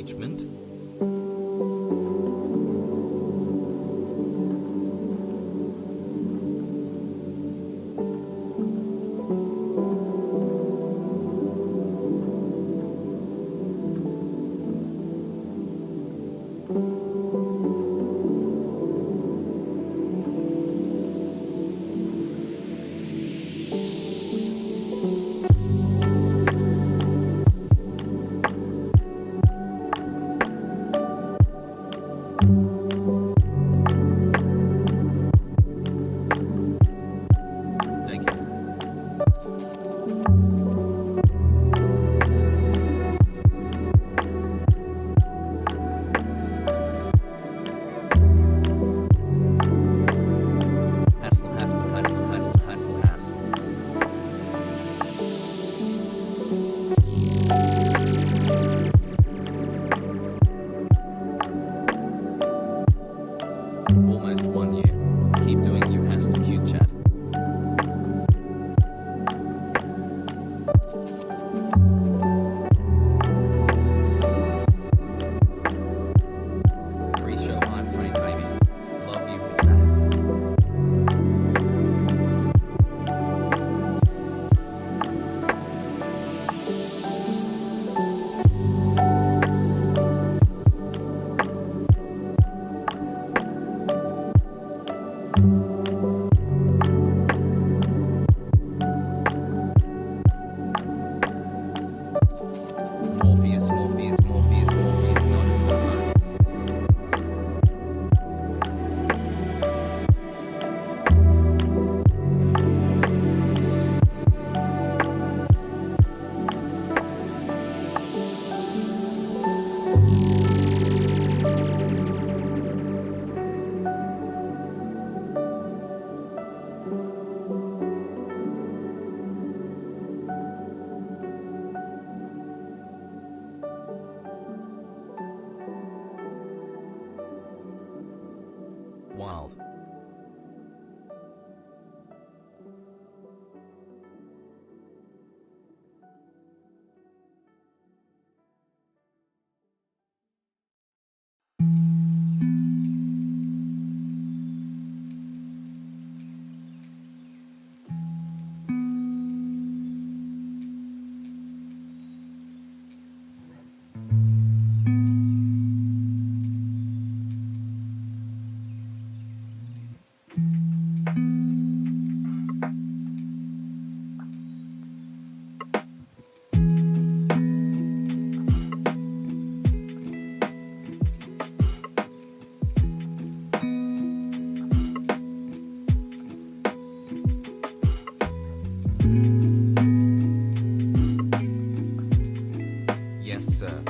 impeachment? Almost 1 year. Keep doing you Hasan cute chat. Pre-show hype train baby. Love you Hasan. Morpheus, not as well. Wild. Yes, sir.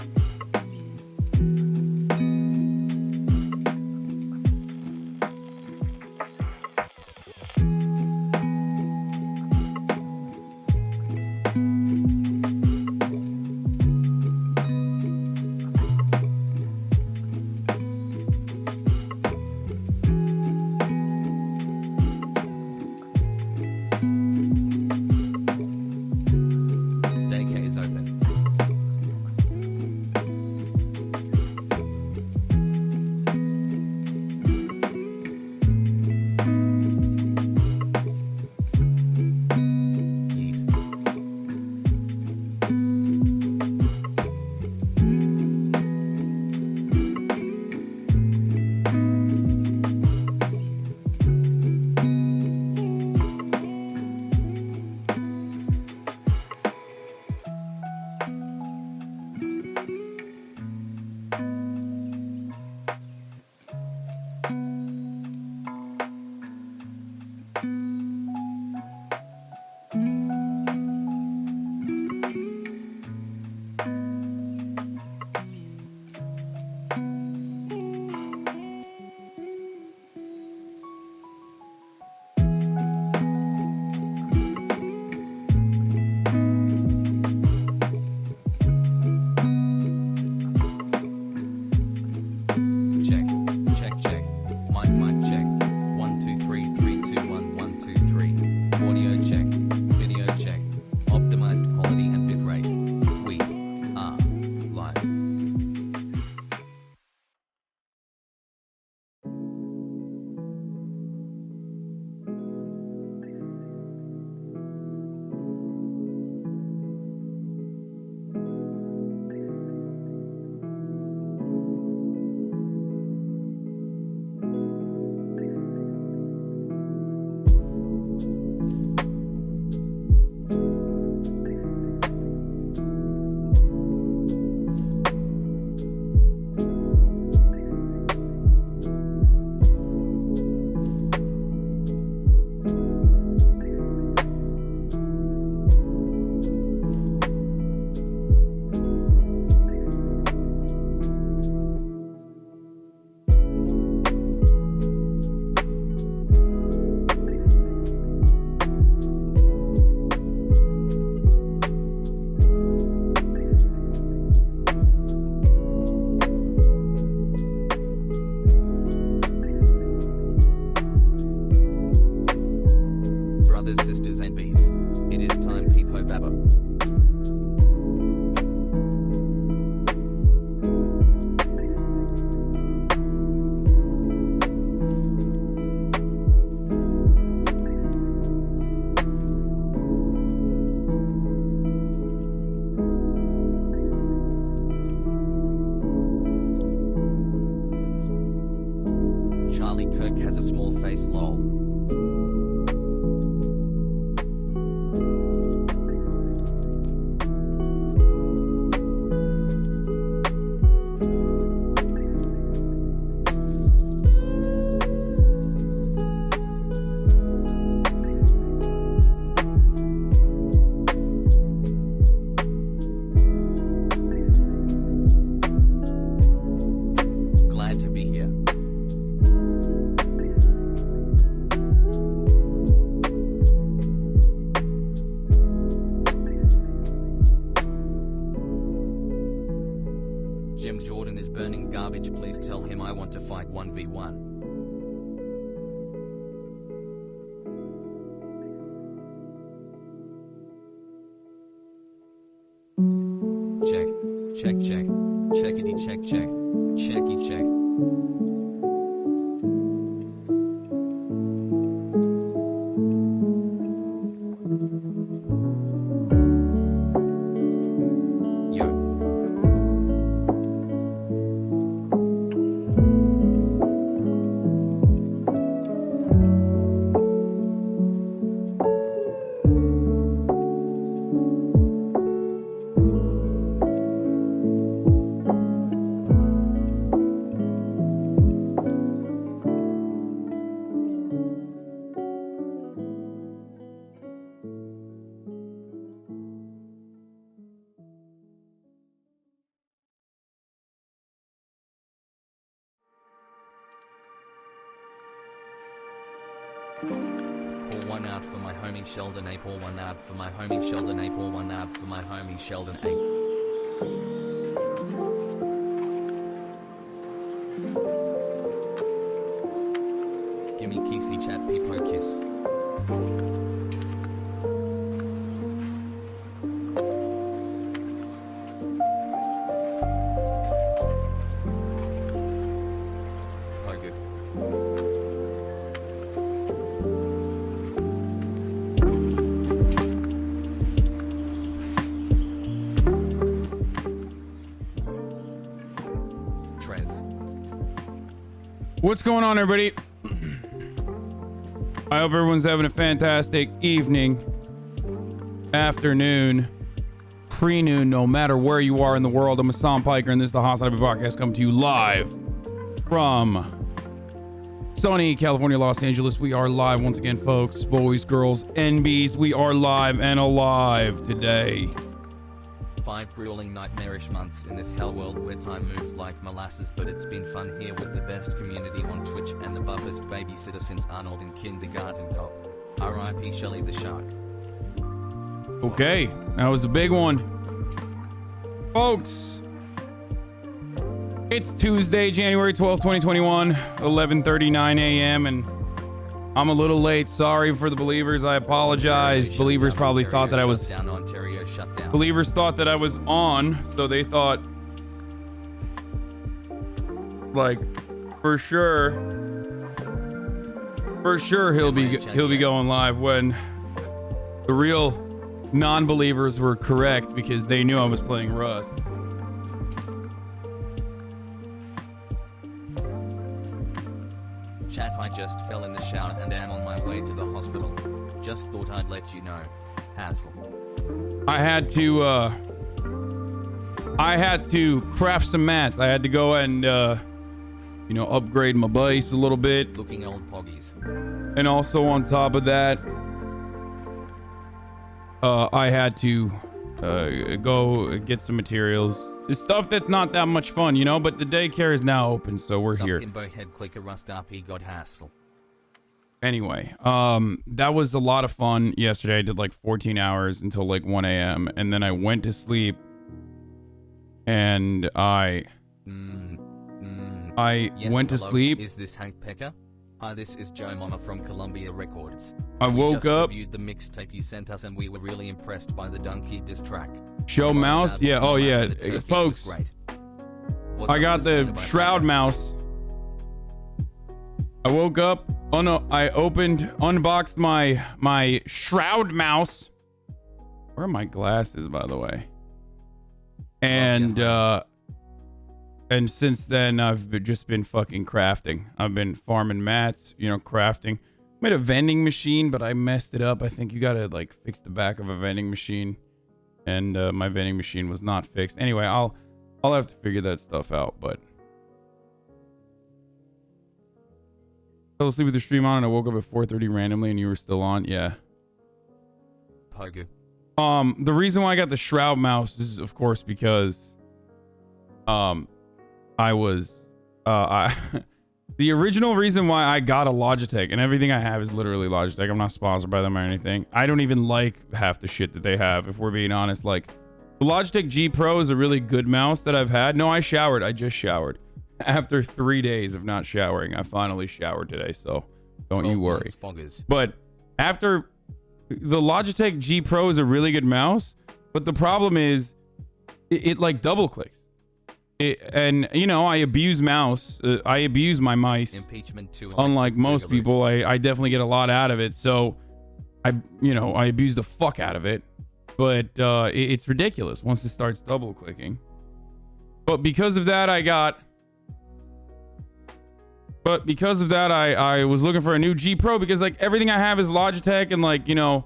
brothers, sisters, and bees. It is time, Peepo Baba. Charlie Kirk has a small face, lol. Glad to be here. Jim Jordan is burning garbage. Please tell him I want to fight 1v1. Check. Check, check. Checkity, check, check. Checky, check. Yo. Pour one out for my homie Sheldon A. Pour one out for my homie Sheldon A. Pour one out for my homie Sheldon A. Gimme kissy chat peepo kiss. Oh good. What's going on, everybody? I hope everyone's having a fantastic evening, afternoon, pre-noon, no matter where you are in the world. I'm Hasan Piker, and this is the HasanAbi podcast coming to you live from sunny California, Los Angeles. We are live once again, folks, boys, girls, NBs. We are live and alive today. 5 grueling nightmarish months in this hell world where time moves like molasses, but it's been fun here with the best community on Twitch and the buffest babysitter since Arnold in Kindergarten Cop. R.I.P. Shelly the Shark. Okay, that was a big one. Folks, it's Tuesday, January 12th, 2021, 11:39 a.m. and I'm a little late. Sorry for the believers. I apologize. Believers probably thought that I was Believers thought that I was on, so they thought, like, for sure he'll be going live, when the real non-believers were correct because they knew I was playing Rust. Chat, I just fell in the shower and am on my way to the hospital. Just thought I'd let you know. Hassle. I had to craft some mats. I had to go and upgrade my base a little bit. Looking old poggies. And also on top of that, I had to go get some materials. It's stuff that's not that much fun, but the daycare is now open, so we're here. Head clicker rust RP got hassle. Anyway, that was a lot of fun yesterday. I did like 14 hours until like 1 a.m. and then I went to sleep and I Yes, went to hello. sleep. Is this Hank Pecker? Hi, this is Joe Mama from Columbia Records. I We woke just up. reviewed the mixtape you sent us and we were really impressed by the Donkey diss track. Show The mouse? Mouse Yeah, oh and yeah. the Turkish Folks, was great. What's I up got with song the about Shroud MAGA? mouse. I woke up. Oh no, I unboxed my Shroud mouse. Where are my glasses, by the way? And since then just been fucking crafting. I've been farming mats, you know, crafting. Made a vending machine, but I messed it up. I think you gotta like fix the back of a vending machine, and my vending machine was not fixed. Anyway, I'll have to figure that stuff out. But fell asleep with the stream on, and I woke up at 4:30 randomly, and you were still on. Yeah. Pogu. The reason why I got the Shroud mouse is, of course, because I was the original reason why I got a Logitech, and everything I have is literally Logitech. I'm not sponsored by them or anything. I don't even like half the shit that they have, if we're being honest. Like, the Logitech G Pro is a really good mouse that I've had. No, I showered. I just showered. After 3 days of not showering, I finally showered today, so don't you worry. But after, the Logitech G Pro is a really good mouse, but the problem is it like double clicks. And you know, I abuse my mice. Impeachment too. Unlike most people, I definitely get a lot out of it. So I abuse the fuck out of it. But it's ridiculous once it starts double clicking. But because of that, I was looking for a new G Pro, because like everything I have is Logitech, and like, you know,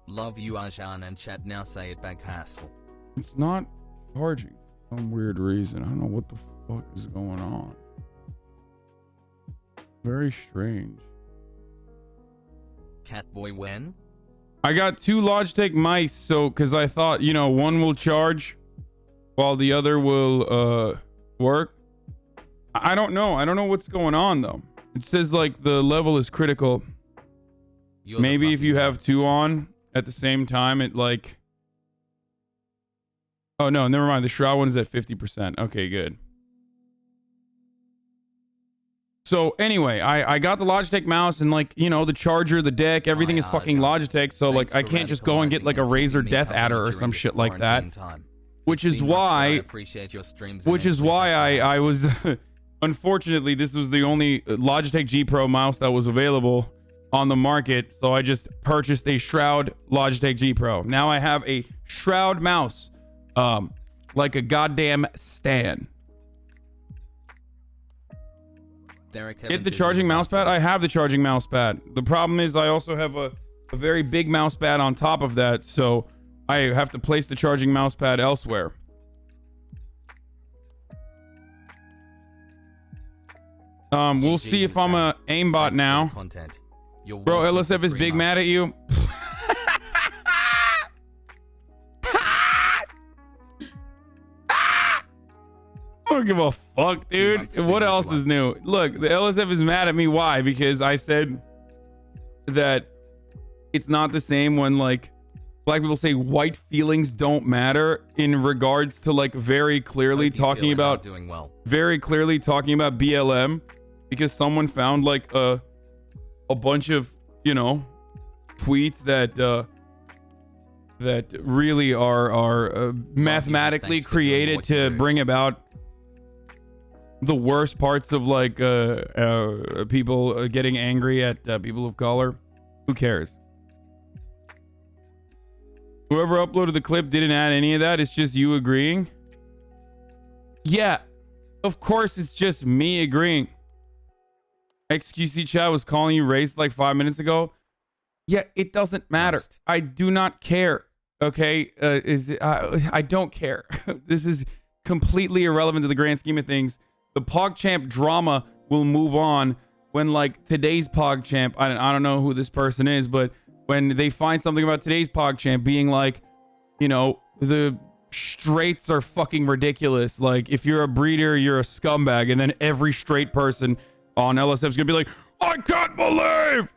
love you, Hasan, and chat now. Say it back, Hassel. it's not charging for some weird reason. I don't know what the fuck is going on. Very strange. Catboy, when? I got 2 Logitech mice, so because I thought, you know, one will charge while the other will work. I don't know. I don't know what's going on though. It says like the level is critical. Maybe if you have 2 on at the same time, it like... Oh no, never mind. The Shroud one is at 50%. Okay, good. So anyway, I got the Logitech mouse, and like, you know, the charger, the deck, everything is fucking Logitech. So like, I can't just go and get like a Razer Death Adder or some shit like that. Which is why I was unfortunately, this was the only Logitech G Pro mouse that was available on the market, so I just purchased a Shroud Logitech G Pro. Now I have a Shroud mouse, like a goddamn stan. Hit the charging mouse pad. I have the charging mouse pad. The problem is I also have a very big mouse pad on top of that, so I have to place the charging mouse pad elsewhere. We'll see if I'm a aimbot now. Bro, LSF is big mad at you. I don't give a fuck, dude. What else is new? Look, the LSF is mad at me. Why? Because I said that it's not the same when like black people say white feelings don't matter in regards to like very clearly talking about BLM, because someone found like a bunch of, you know, tweets that really are mathematically created to bring about the worst parts of like people getting angry at people of color. Who cares? Whoever uploaded the clip didn't add any of that. It's just you agreeing. Yeah, of course it's just me agreeing. XQC chat was calling you racist like 5 minutes ago. Yeah, it doesn't matter. I do not care. Okay, I don't care. This is completely irrelevant to the grand scheme of things. The PogChamp drama will move on when like today's PogChamp, I don't know who this person is, but when they find something about today's PogChamp being like, you know, the straights are fucking ridiculous. Like, if you're a breeder, you're a scumbag. And then every straight person on LSF is gonna be like, I can't believe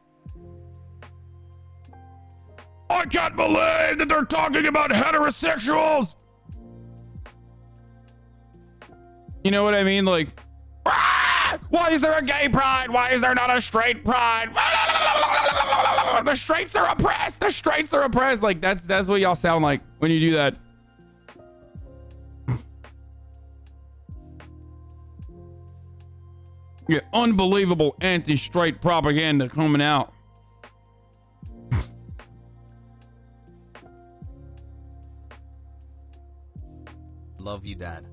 that they're talking about heterosexuals. You know what I mean? Like, why is there a gay pride? Why is there not a straight pride? The straights are oppressed. The straights are oppressed. Like, that's what y'all sound like when you do that. Yeah, unbelievable anti-straight propaganda coming out. Love you, Dad.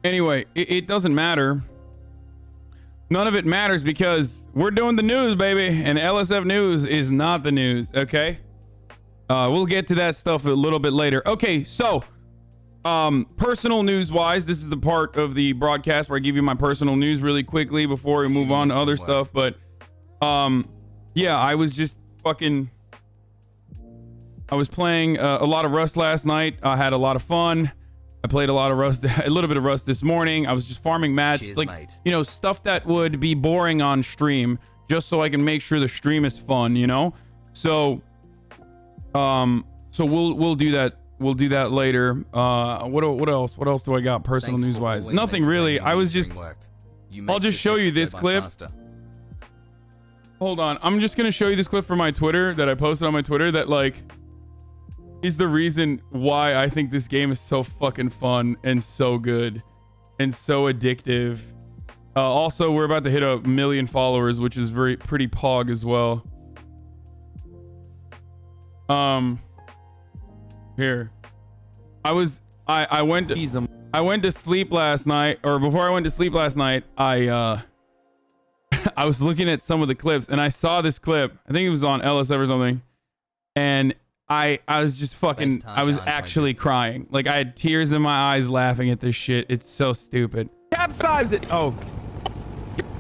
Anyway, it doesn't matter. None of it matters because we're doing the news, baby, and LSF news is not the news, okay? We'll get to that stuff a little bit later. Okay, so personal news wise, this is the part of the broadcast where I give you my personal news really quickly before we move on to other stuff. But yeah, I was just I was playing a lot of Rust last night. I had a lot of fun. I played a lot of Rust, a little bit of Rust this morning. I was just farming mats. Cheers, like, mate. you know, stuff that would be boring on stream, just so I can make sure the stream is fun, you know? So we'll do that. We'll do that later. What else? What else do I got personal news wise? Nothing really. I was just, I'll just show you this clip. Hold on. I'm just going to show you this clip from my Twitter that I posted on my Twitter that like is the reason why I think this game is so fucking fun and so good and so addictive. Also, we're about to hit 1 million followers, which is pretty pog as well. Here. I went to sleep last night, or before I went to sleep last night, I was looking at some of the clips and I saw this clip. I think it was on LSF or something. And I was just fucking, I was actually crying. Like I had tears in my eyes laughing at this shit. It's so stupid. Capsize it. Oh,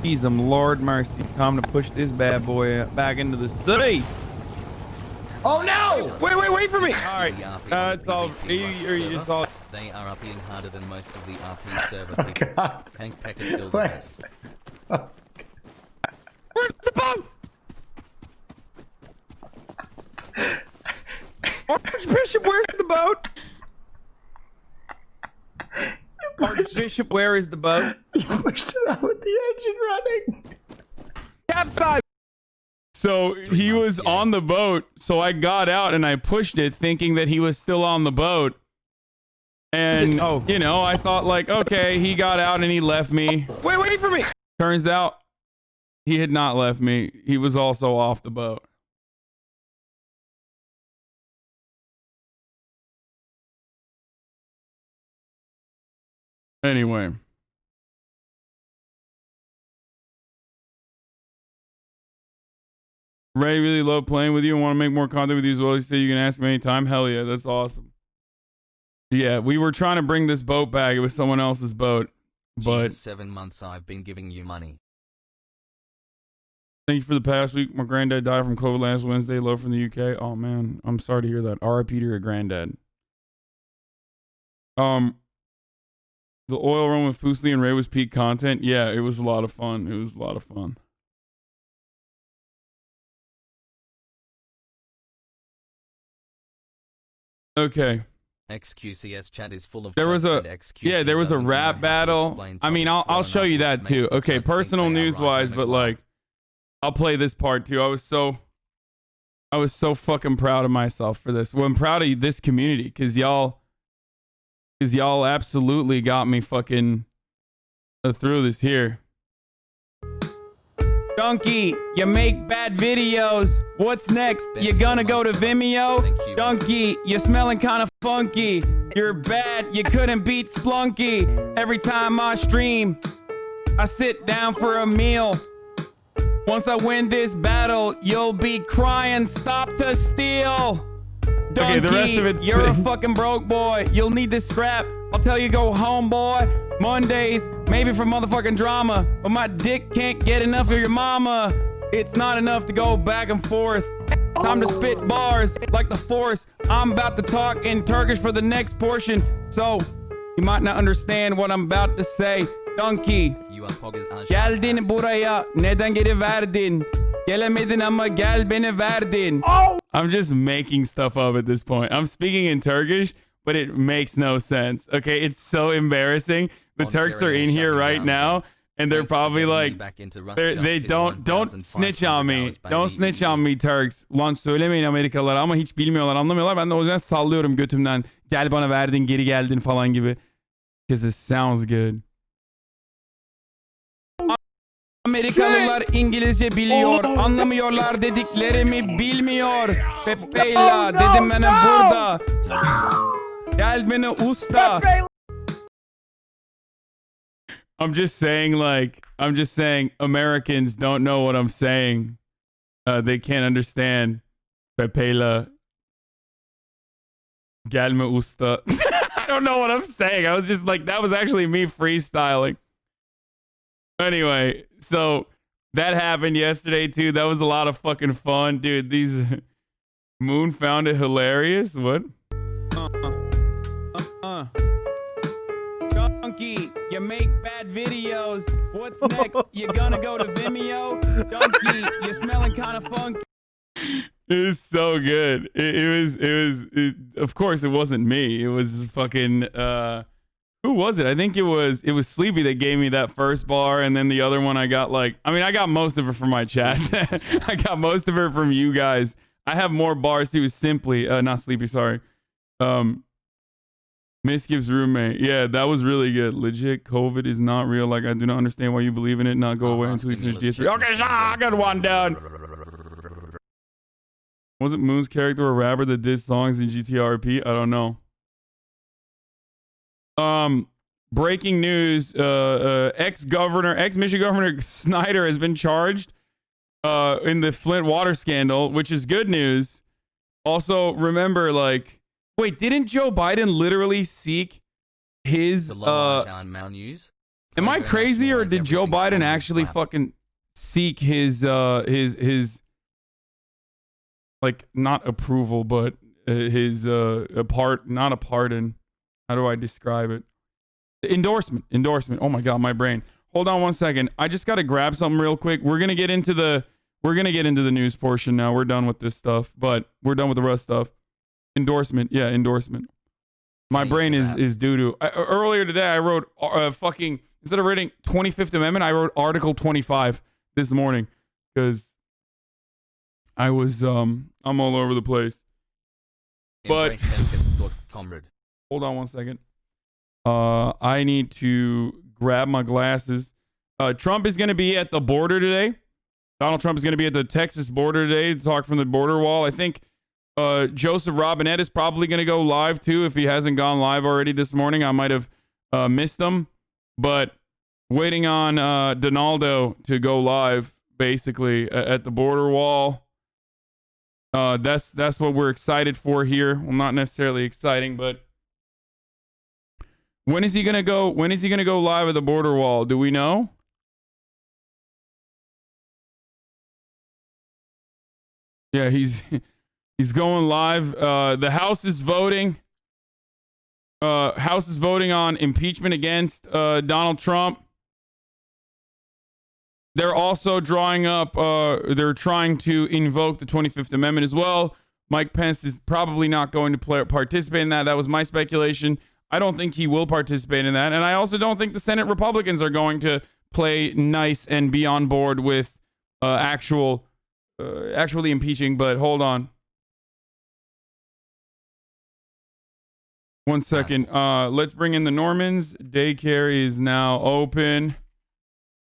Jesus, Lord mercy. Time to push this bad boy back into the sea. Oh no! Wait for me! Alright, it's all, it's all... They are RPing harder than most of the RP server people. God. Hank Peck is still the best. Where's the boat? Archbishop, where's the boat? Archbishop, where is the boat? You pushed it out with the engine running. Capsize! So he was on the boat, so I got out and I pushed it thinking that he was still on the boat. And, you know, I thought like, okay, he got out and he left me. Wait for me! Turns out he had not left me. He was also off the boat. Anyway. Ray, really love playing with you and want to make more content with you as well. You said you can ask me anytime. Hell yeah, that's awesome. Yeah, we were trying to bring this boat back. It was someone else's boat. But Jesus, 7 months I've been giving you money. Thank you for the past week. My granddad died from COVID last Wednesday. Love from the UK. Oh man, I'm sorry to hear that. RIP to your granddad. The oil run with Fuslie and Ray was peak content. Yeah, it was a lot of fun. It was a lot of fun. Okay. XQCS chat is full of there was a rap battle. I mean, I'll show you that too. Okay, personal news wise, but like I'll play this part too. I was so fucking proud of myself for this. Well, I'm proud of this community because y'all absolutely got me fucking through this here. Donkey, you make bad videos. What's next? You gonna go to Vimeo? Donkey, you're smelling kind of funky. You're bad, you couldn't beat Splunky. Every time I stream, I sit down for a meal. Once I win this battle, you'll be crying, stop to steal. Donkey, okay, the rest of it's you're a fucking broke boy. You'll need this scrap. I'll tell you go home, boy. Mondays, maybe for motherfucking drama, but my dick can't get enough of your mama. It's not enough to go back and forth. Time to spit bars like the Force. I'm about to talk in Turkish for the next portion, so you might not understand what I'm about to say. Donkey, geldin buraya, neden geri verdin? Gelemedin ama gel beni verdin. I'm just making stuff up at this point. I'm speaking in Turkish, but it makes no sense. Okay, it's so embarrassing. The Turks are in here right now, and they're probably like, they don't snitch on me. Don't snitch on me, Turks. Ulan söylemeyin Amerikalılar ama hiç bilmiyorlar, anlamıyorlar. Ben de o yüzden sallıyorum götümden. Gel bana verdin, geri geldin falan gibi. Because it sounds good. Amerikalılar İngilizce biliyor. Anlamıyorlar dediklerimi bilmiyor. Pepega dedim bana burada. Gel beni usta. I'm just saying Americans don't know what I'm saying. They can't understand. Pepega. Gelme usta. I don't know what I'm saying. I was just like, that was actually me freestyling. Anyway, so that happened yesterday too. That was a lot of fucking fun, dude. These Moon found it hilarious. What? Donkey, you make bad videos. What's next? You gonna go to Vimeo? Donkey, you're smelling kind of funky. It was so good. Of course, it wasn't me. It was fucking, who was it? I think it was Sleepy that gave me that first bar, and then the other one I got I got most of it from my chat. I got most of it from you guys. I have more bars too. Simply, not Sleepy, sorry. Miskiff's roommate. Yeah, that was really good. Legit, COVID is not real. Like, I do not understand why you believe in it. Not go away until you finish DS3. Okay, I got one down. Wasn't Moon's character a rapper that did songs in GTRP? I don't know. Breaking news, ex-Michigan Governor Snyder has been charged in the Flint water scandal, which is good news. Also, remember, like, wait, didn't Joe Biden literally seek his am I crazy, or did Joe Biden actually fucking seek his like, not approval, but his not a pardon. How do I describe it? Endorsement. Oh my god, my brain. Hold on one second. I just got to grab something real quick. We're going to get into the news portion now. We're done with this stuff, but we're done with the rest stuff. Endorsement. Yeah, endorsement. My brain is doo-doo. Earlier today I wrote fucking, instead of writing 25th Amendment, I wrote Article 25 this morning because I was I'm all over the place. But hold on one second. I need to grab my glasses. Trump is going to be at the border today. Donald Trump is going to be at the Texas border today to talk from the border wall. I think Joseph Robinette is probably going to go live too. If he hasn't gone live already this morning, I might have missed him. But waiting on Donaldo to go live, basically at the border wall. That's what we're excited for here. Well, not necessarily exciting, but when is he gonna go? When is he gonna go live at the border wall? Do we know? Yeah, he's going live. The House is voting. House is voting on impeachment against Donald Trump. They're also drawing up, they're trying to invoke the 25th Amendment as well. Mike Pence is probably not going to participate in that. That was my speculation. I don't think he will participate in that. And I also don't think the Senate Republicans are going to play nice and be on board with actually impeaching. But hold on. One second. Let's bring in the Normans. Daycare is now open.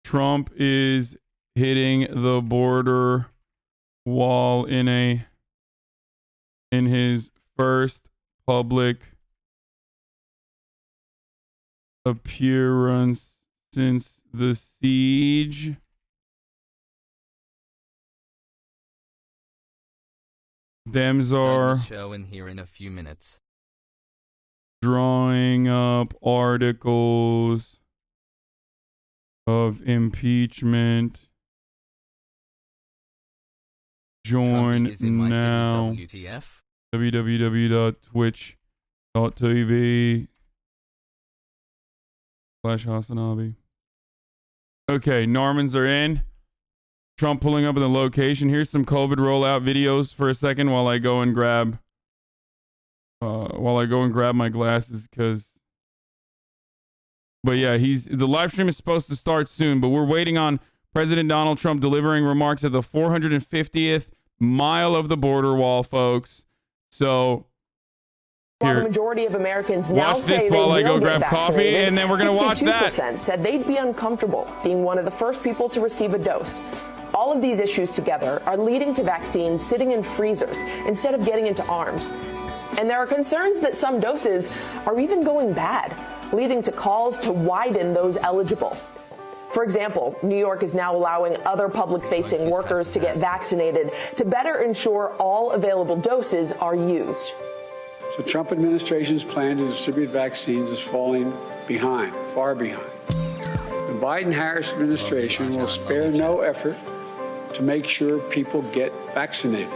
Trump is hitting the border wall in his first public appearance since the siege. Dems are show in here in a few minutes. Drawing up articles of impeachment. Join now. www.twitch.tv/HasanAbi. Okay, Normans are in. Trump pulling up in the location. Here's some COVID rollout videos for a second while I go and grab my glasses, but yeah, the live stream is supposed to start soon, but we're waiting on President Donald Trump delivering remarks at the 450th mile of the border wall, folks. So while the majority of Americans now watch say this they while I go will get grab coffee, and then we're going to watch that. 62% said they'd be uncomfortable being one of the first people to receive a dose. All of these issues together are leading to vaccines sitting in freezers instead of getting into arms. And there are concerns that some doses are even going bad, leading to calls to widen those eligible. For example, New York is now allowing other public-facing workers to get vaccinated to better ensure all available doses are used. The Trump administration's plan to distribute vaccines is falling behind, far behind. The Biden-Harris administration will spare no effort to make sure people get vaccinated.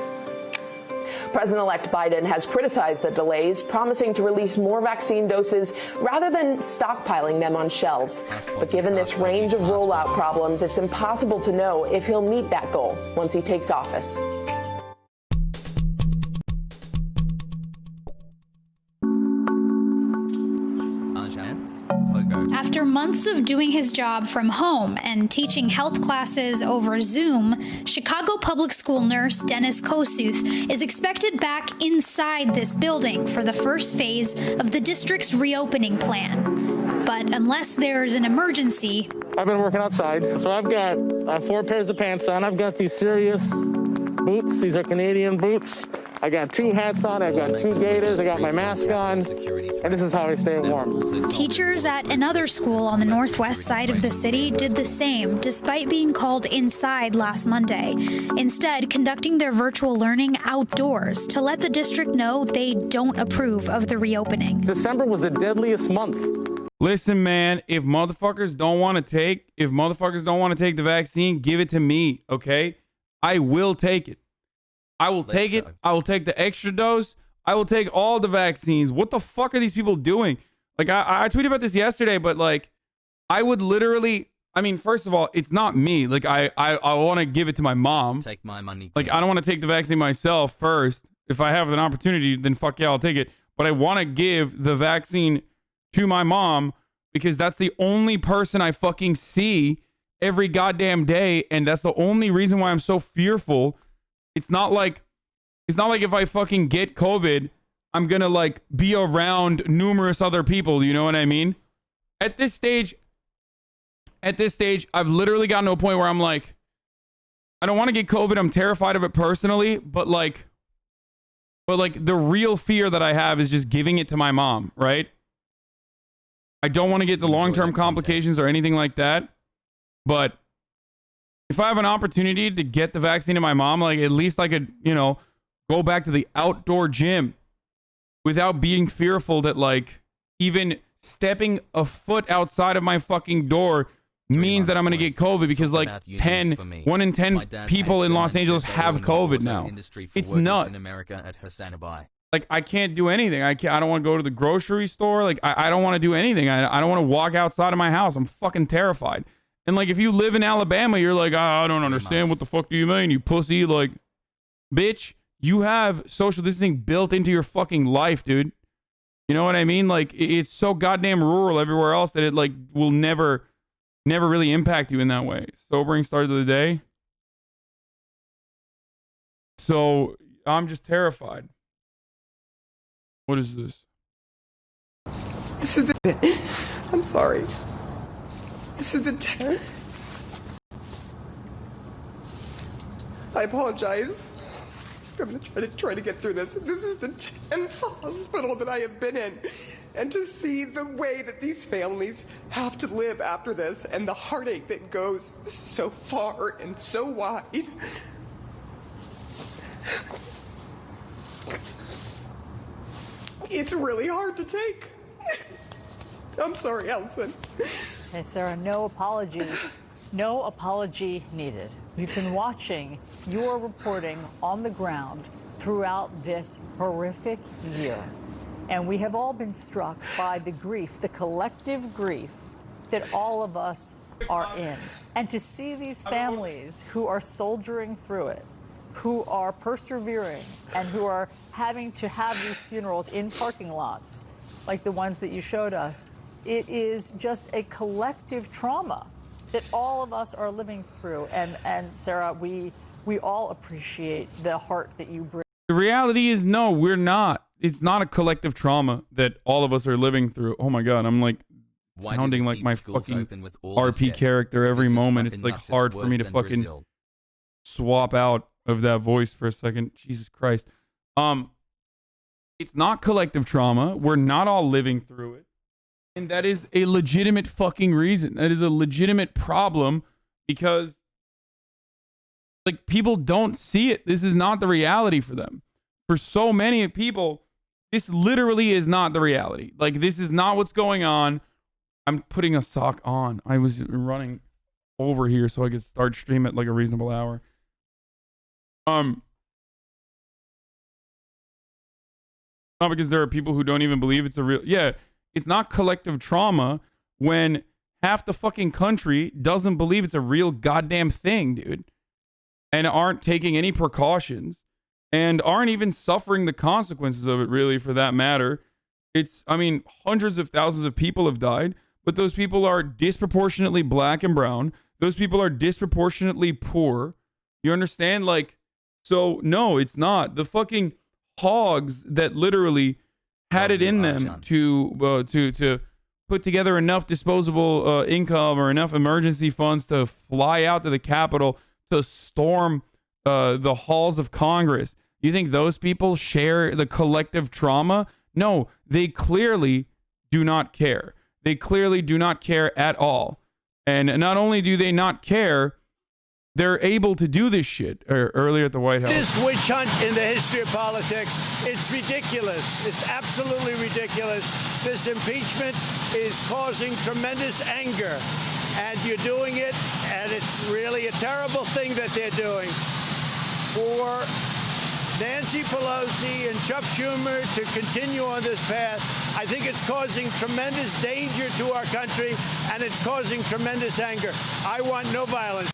President-elect Biden has criticized the delays, promising to release more vaccine doses rather than stockpiling them on shelves. But given this range of rollout problems, it's impossible to know if he'll meet that goal once he takes office. After months of doing his job from home and teaching health classes over Zoom, Chicago public school nurse Dennis Kosuth is expected back inside this building for the first phase of the district's reopening plan. But unless there's an emergency... I've been working outside, so I've got 4 pairs of pants on. I've got these serious boots. These are Canadian boots. I got 2 hats on, I've got 2 gaiters, I got my mask on, and this is how I stay warm. Teachers at another school on the northwest side of the city did the same, despite being called inside last Monday, instead conducting their virtual learning outdoors to let the district know they don't approve of the reopening. December was the deadliest month. Listen, man, if motherfuckers don't want to take the vaccine, give it to me, okay? I will take it. I will take it. I will take the extra dose. I will take all the vaccines. What the fuck are these people doing? Like, I tweeted about this yesterday, but like, I would literally, I mean, first of all, it's not me. Like, I want to give it to my mom. Take my money. Like, I don't want to take the vaccine myself first. If I have an opportunity, then fuck yeah, I'll take it. But I want to give the vaccine to my mom because that's the only person I fucking see every goddamn day. And that's the only reason why I'm so fearful. It's not like if I fucking get COVID, I'm gonna like be around numerous other people. You know what I mean? At this stage, I've literally gotten to a point where I'm like, I don't want to get COVID. I'm terrified of it personally, but like the real fear that I have is just giving it to my mom, right? I don't want to get the long-term complications or anything like that, but if I have an opportunity to get the vaccine to my mom, like at least I could, you know, go back to the outdoor gym without being fearful that like even stepping a foot outside of my fucking door means that I'm going to get COVID because like 1 in 10 people in Los Angeles have COVID now. It's nuts. In America at HasanAbi. Like I can't do anything. I don't want to go to the grocery store. Like I don't want to do anything. I don't want to walk outside of my house. I'm fucking terrified. And like, if you live in Alabama, you're like, I don't understand. What the fuck do you mean, you pussy? Like, bitch, you have social distancing built into your fucking life, dude. You know what I mean? Like, it's so goddamn rural everywhere else that it like will never really impact you in that way. Sobering start of the day. So I'm just terrified. What is this? This is the... I'm sorry. This is the 10th. I apologize. I'm gonna try to get through this. This is the 10th hospital that I have been in. And to see the way that these families have to live after this and the heartache that goes so far and so wide. It's really hard to take. I'm sorry, Allison. Okay, Sarah, no apology needed. We've been watching your reporting on the ground throughout this horrific year. And we have all been struck by the grief, the collective grief that all of us are in. And to see these families who are soldiering through it, who are persevering, and who are having to have these funerals in parking lots, like the ones that you showed us, it is just a collective trauma that all of us are living through. And Sarah, we all appreciate the heart that you bring. The reality is, no, we're not. It's not a collective trauma that all of us are living through. Oh my God, I'm like sounding like my fucking RP character every moment. It's like hard for me to fucking swap out of that voice for a second. Jesus Christ. It's not collective trauma. We're not all living through it. And that is a legitimate fucking reason. That is a legitimate problem because like people don't see it. This is not the reality for them. For so many people, this literally is not the reality. Like this is not what's going on. I'm putting a sock on. I was running over here so I could start stream at like a reasonable hour. Not because there are people who don't even believe it's a real... Yeah, it's not collective trauma when half the fucking country doesn't believe it's a real goddamn thing, dude. And aren't taking any precautions and aren't even suffering the consequences of it, really, for that matter. It's, I mean, hundreds of thousands of people have died, but those people are disproportionately black and brown. Those people are disproportionately poor. You understand? Like, so, no, it's not. The fucking hogs that literally had it in them to put together enough disposable income or enough emergency funds to fly out to the Capitol to storm the halls of Congress. You think those people share the collective trauma? No, they clearly do not care. They clearly do not care at all. And not only do they not care, they're able to do this shit earlier at the White House. This witch hunt in the history of politics, it's ridiculous. It's absolutely ridiculous. This impeachment is causing tremendous anger, and you're doing it, and it's really a terrible thing that they're doing. For Nancy Pelosi and Chuck Schumer to continue on this path, I think it's causing tremendous danger to our country, and it's causing tremendous anger. I want no violence.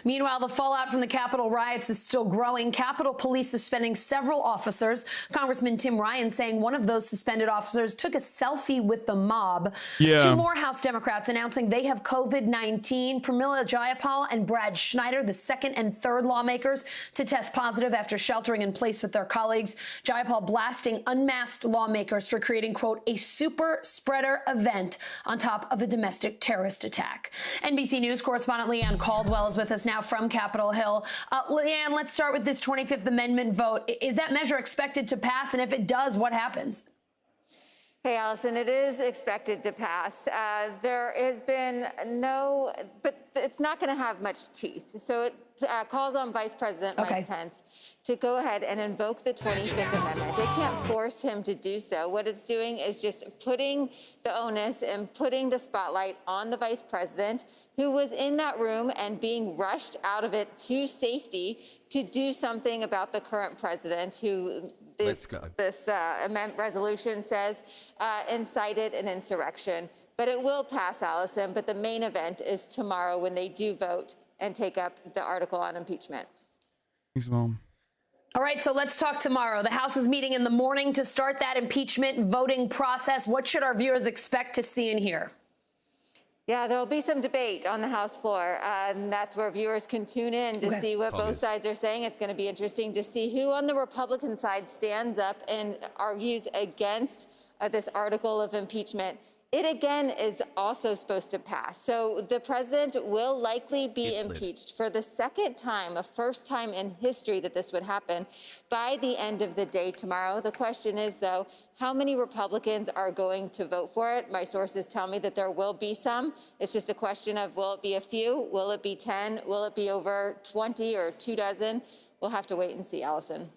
Meanwhile, the fallout from the Capitol riots is still growing. Capitol Police suspending several officers. Congressman Tim Ryan saying one of those suspended officers took a selfie with the mob. Yeah. Two more House Democrats announcing they have COVID-19. Pramila Jayapal and Brad Schneider, the second and third lawmakers to test positive after sheltering in place with their colleagues. Jayapal blasting unmasked lawmakers for creating, quote, a super spreader event on top of a domestic terrorist attack. NBC News correspondent Leanne Caldwell is with us now from Capitol Hill. Leanne, let's start with this 25th Amendment vote. Is that measure expected to pass? And if it does, what happens? Hey, Allison, it is expected to pass. There has been no, but it's not going to have much teeth. So it calls on Vice President Mike Pence to go ahead and invoke the 25th Amendment. It can't force him to do so. What it's doing is just putting the onus and putting the spotlight on the Vice President, who was in that room and being rushed out of it to safety to do something about the current president, who this amendment resolution says incited an insurrection. But it will pass, Allison, but the main event is tomorrow when they do vote and take up the article on impeachment. Thanks, Mom. All right, so let's talk tomorrow. The House is meeting in the morning to start that impeachment voting process. What should our viewers expect to see and hear? Yeah, there'll be some debate on the House floor, and that's where viewers can tune in to see what both sides are saying. It's going to be interesting to see who on the Republican side stands up and argues against this article of impeachment. It, again, is also supposed to pass. So the president will likely be impeached for the second time, a first time in history that this would happen, by the end of the day tomorrow. The question is, though, how many Republicans are going to vote for it? My sources tell me that there will be some. It's just a question of, will it be a few? Will it be 10? Will it be over 20 or 24? We'll have to wait and see, Allison.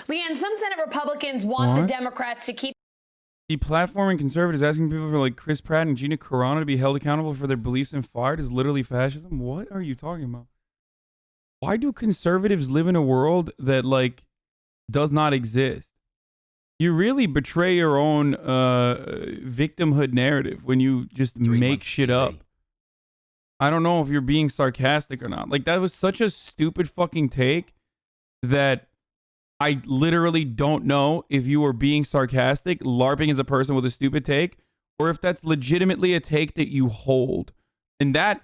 Leanne, some Senate Republicans want the Democrats to keep Deplatforming conservatives, asking people for like Chris Pratt and Gina Carano to be held accountable for their beliefs and fired is literally fascism. What are you talking about? Why do conservatives live in a world that like does not exist? You really betray your own victimhood narrative when you just make shit up. I don't know if you're being sarcastic or not. Like, that was such a stupid fucking take that I literally don't know if you were being sarcastic, LARPing as a person with a stupid take, or if that's legitimately a take that you hold. And that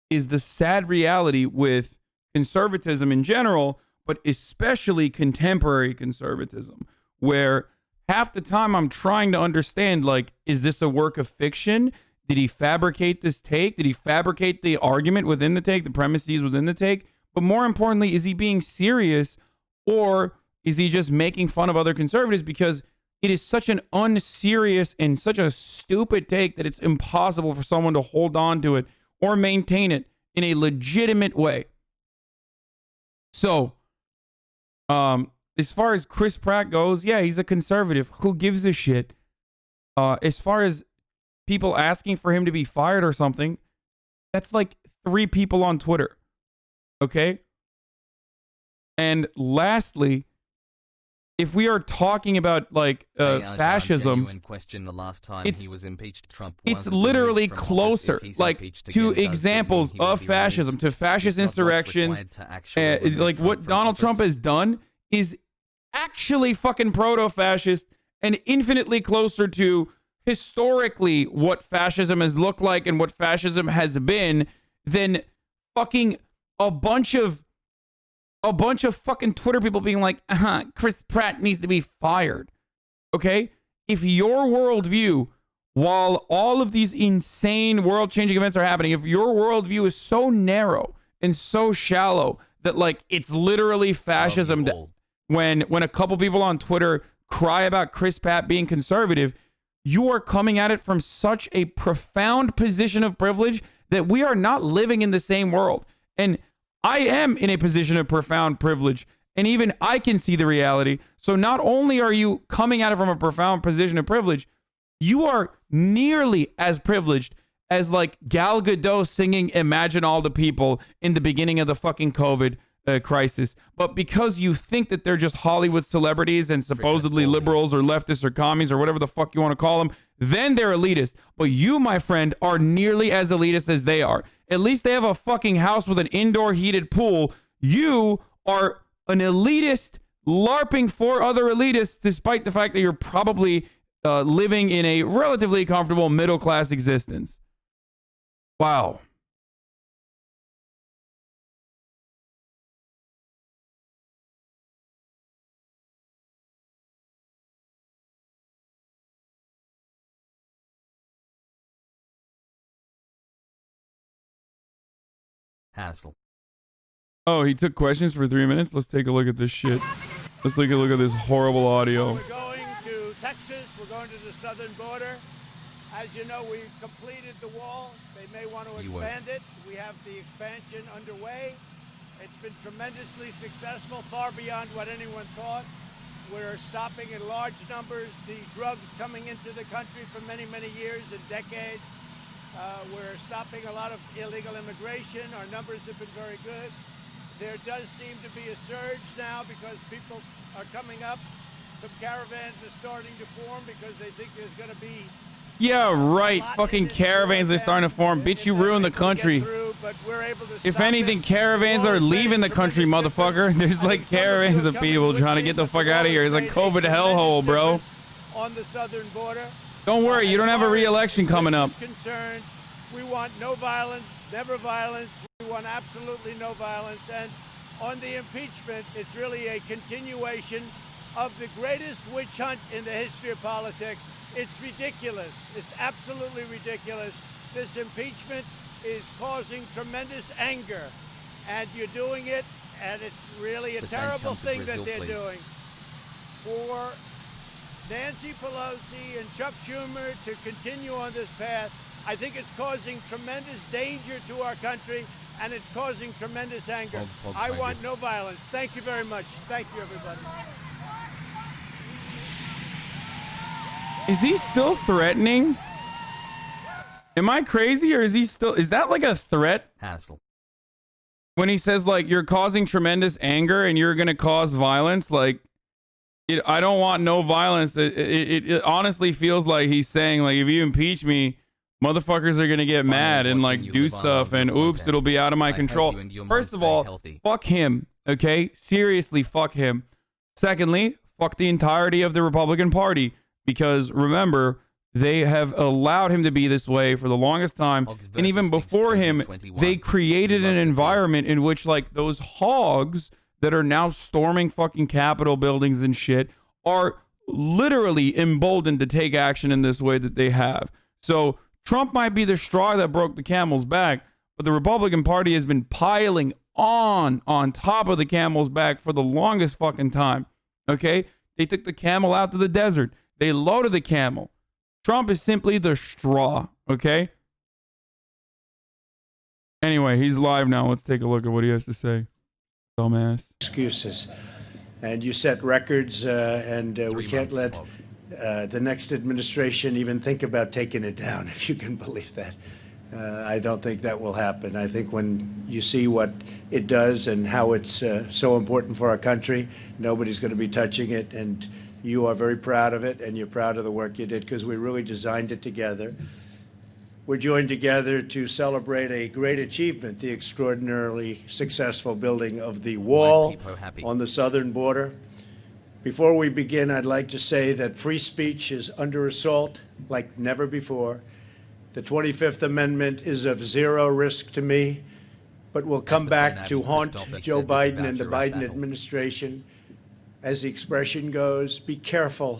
is the sad reality with conservatism in general, but especially contemporary conservatism, where half the time I'm trying to understand, like, is this a work of fiction? Did he fabricate this take? Did he fabricate the argument within the take, the premises within the take? But more importantly, is he being serious, or is he just making fun of other conservatives? Because it is such an unserious and such a stupid take that it's impossible for someone to hold on to it or maintain it in a legitimate way. So, as far as Chris Pratt goes, yeah, he's a conservative. Who gives a shit? As far as people asking for him to be fired or something, that's like 3 people on Twitter. Okay? And lastly, if we are talking about like fascism, question the last time he was impeached, Trump it's literally closer, like, to examples of fascism, to fascist insurrections. Like what Donald Trump has done is actually fucking proto-fascist and infinitely closer to historically what fascism has looked like and what fascism has been than fucking a bunch of fucking Twitter people being like, Chris Pratt needs to be fired. Okay? If your worldview, while all of these insane world-changing events are happening, if your worldview is so narrow and so shallow that, like, it's literally fascism, when a couple people on Twitter cry about Chris Pratt being conservative, you are coming at it from such a profound position of privilege that we are not living in the same world. And I am in a position of profound privilege, and even I can see the reality. So not only are you coming at it from a profound position of privilege, you are nearly as privileged as, like, Gal Gadot singing Imagine All the People in the beginning of the fucking COVID crisis. But because you think that they're just Hollywood celebrities and supposedly liberals or leftists or commies or whatever the fuck you want to call them, then they're elitist. But you, my friend, are nearly as elitist as they are. At least they have a fucking house with an indoor heated pool. You are an elitist LARPing for other elitists, despite the fact that you're probably living in a relatively comfortable middle-class existence. Wow. Hassle. Oh, he took questions for 3 minutes? Let's take a look at this shit. Let's take a look at this horrible audio. We're going to Texas. We're going to the southern border. As you know, we've completed the wall. They may want to expand it. We have the expansion underway. It's been tremendously successful, far beyond what anyone thought. We're stopping in large numbers the drugs coming into the country for many, many years and decades. We're stopping a lot of illegal immigration. Our numbers have been very good. There does seem to be a surge now because people are coming up. Some caravans are starting to form because they think there's going to be... Yeah, right. Fucking caravans are starting to form. Bitch, you ruined the country. If anything, caravans are leaving the country, motherfucker. There's like caravans of people trying to get the fuck out of here. It's like COVID hellhole, bro. On the southern border. Don't worry, you don't have a re-election coming up. We want no violence, never violence. We want absolutely no violence. And on the impeachment, it's really a continuation of the greatest witch hunt in the history of politics. It's ridiculous. It's absolutely ridiculous. This impeachment is causing tremendous anger, and you're doing it, and it's really a terrible thing that they're doing. For Nancy Pelosi and Chuck Schumer to continue on this path, I think it's causing tremendous danger to our country, and it's causing tremendous anger. I want no violence. Thank you very much. Thank you, everybody. Is he still threatening? Am I crazy, or is he still... Is that like a threat? Hassle. When he says, like, you're causing tremendous anger and you're going to cause violence, like... I don't want no violence. It honestly feels like he's saying, like, if you impeach me, motherfuckers are gonna get mad and like do stuff, and oops, it'll be out of my control. First of all, fuck him. Okay, seriously, fuck him. Secondly, fuck the entirety of the Republican Party, because remember, they have allowed him to be this way for the longest time, and even before him, they created an environment in which, like, those hogs that are now storming fucking Capitol buildings and shit are literally emboldened to take action in this way that they have. So Trump might be the straw that broke the camel's back, but the Republican Party has been piling on top of the camel's back for the longest fucking time. Okay? They took the camel out to the desert. They loaded the camel. Trump is simply the straw. Okay? Anyway, he's live now. Let's take a look at what he has to say. Dumbass. Excuses. And you set records, and we can't let the next administration even think about taking it down, if you can believe that. I don't think that will happen. I think when you see what it does and how it's so important for our country, nobody's going to be touching it. And you are very proud of it, and you're proud of the work you did, because we really designed it together. We're joined together to celebrate a great achievement, the extraordinarily successful building of the wall on the southern border. Before we begin, I'd like to say that free speech is under assault like never before. The 25th Amendment is of zero risk to me, but will come back to haunt Joe Biden and the Biden administration. As the expression goes, be careful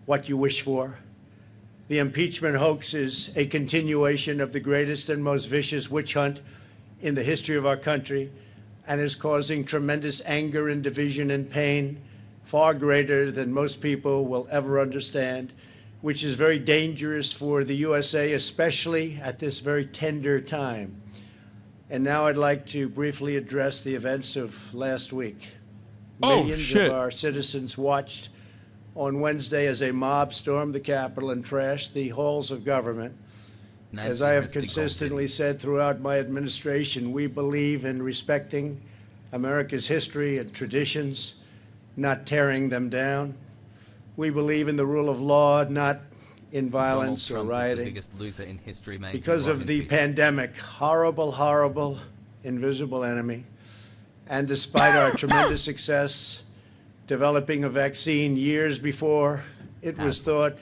what you wish for. The impeachment hoax is a continuation of the greatest and most vicious witch hunt in the history of our country, and is causing tremendous anger and division and pain, far greater than most people will ever understand, which is very dangerous for the USA, especially at this very tender time. And now I'd like to briefly address the events of last week. Millions of our citizens watched on Wednesday as a mob stormed the Capitol and trashed the halls of government. As I have consistently said throughout my administration, we believe in respecting America's history and traditions, not tearing them down. We believe in the rule of law, not in violence or rioting. Because of the pandemic, horrible, invisible enemy, and despite our tremendous success developing a vaccine years before it was thought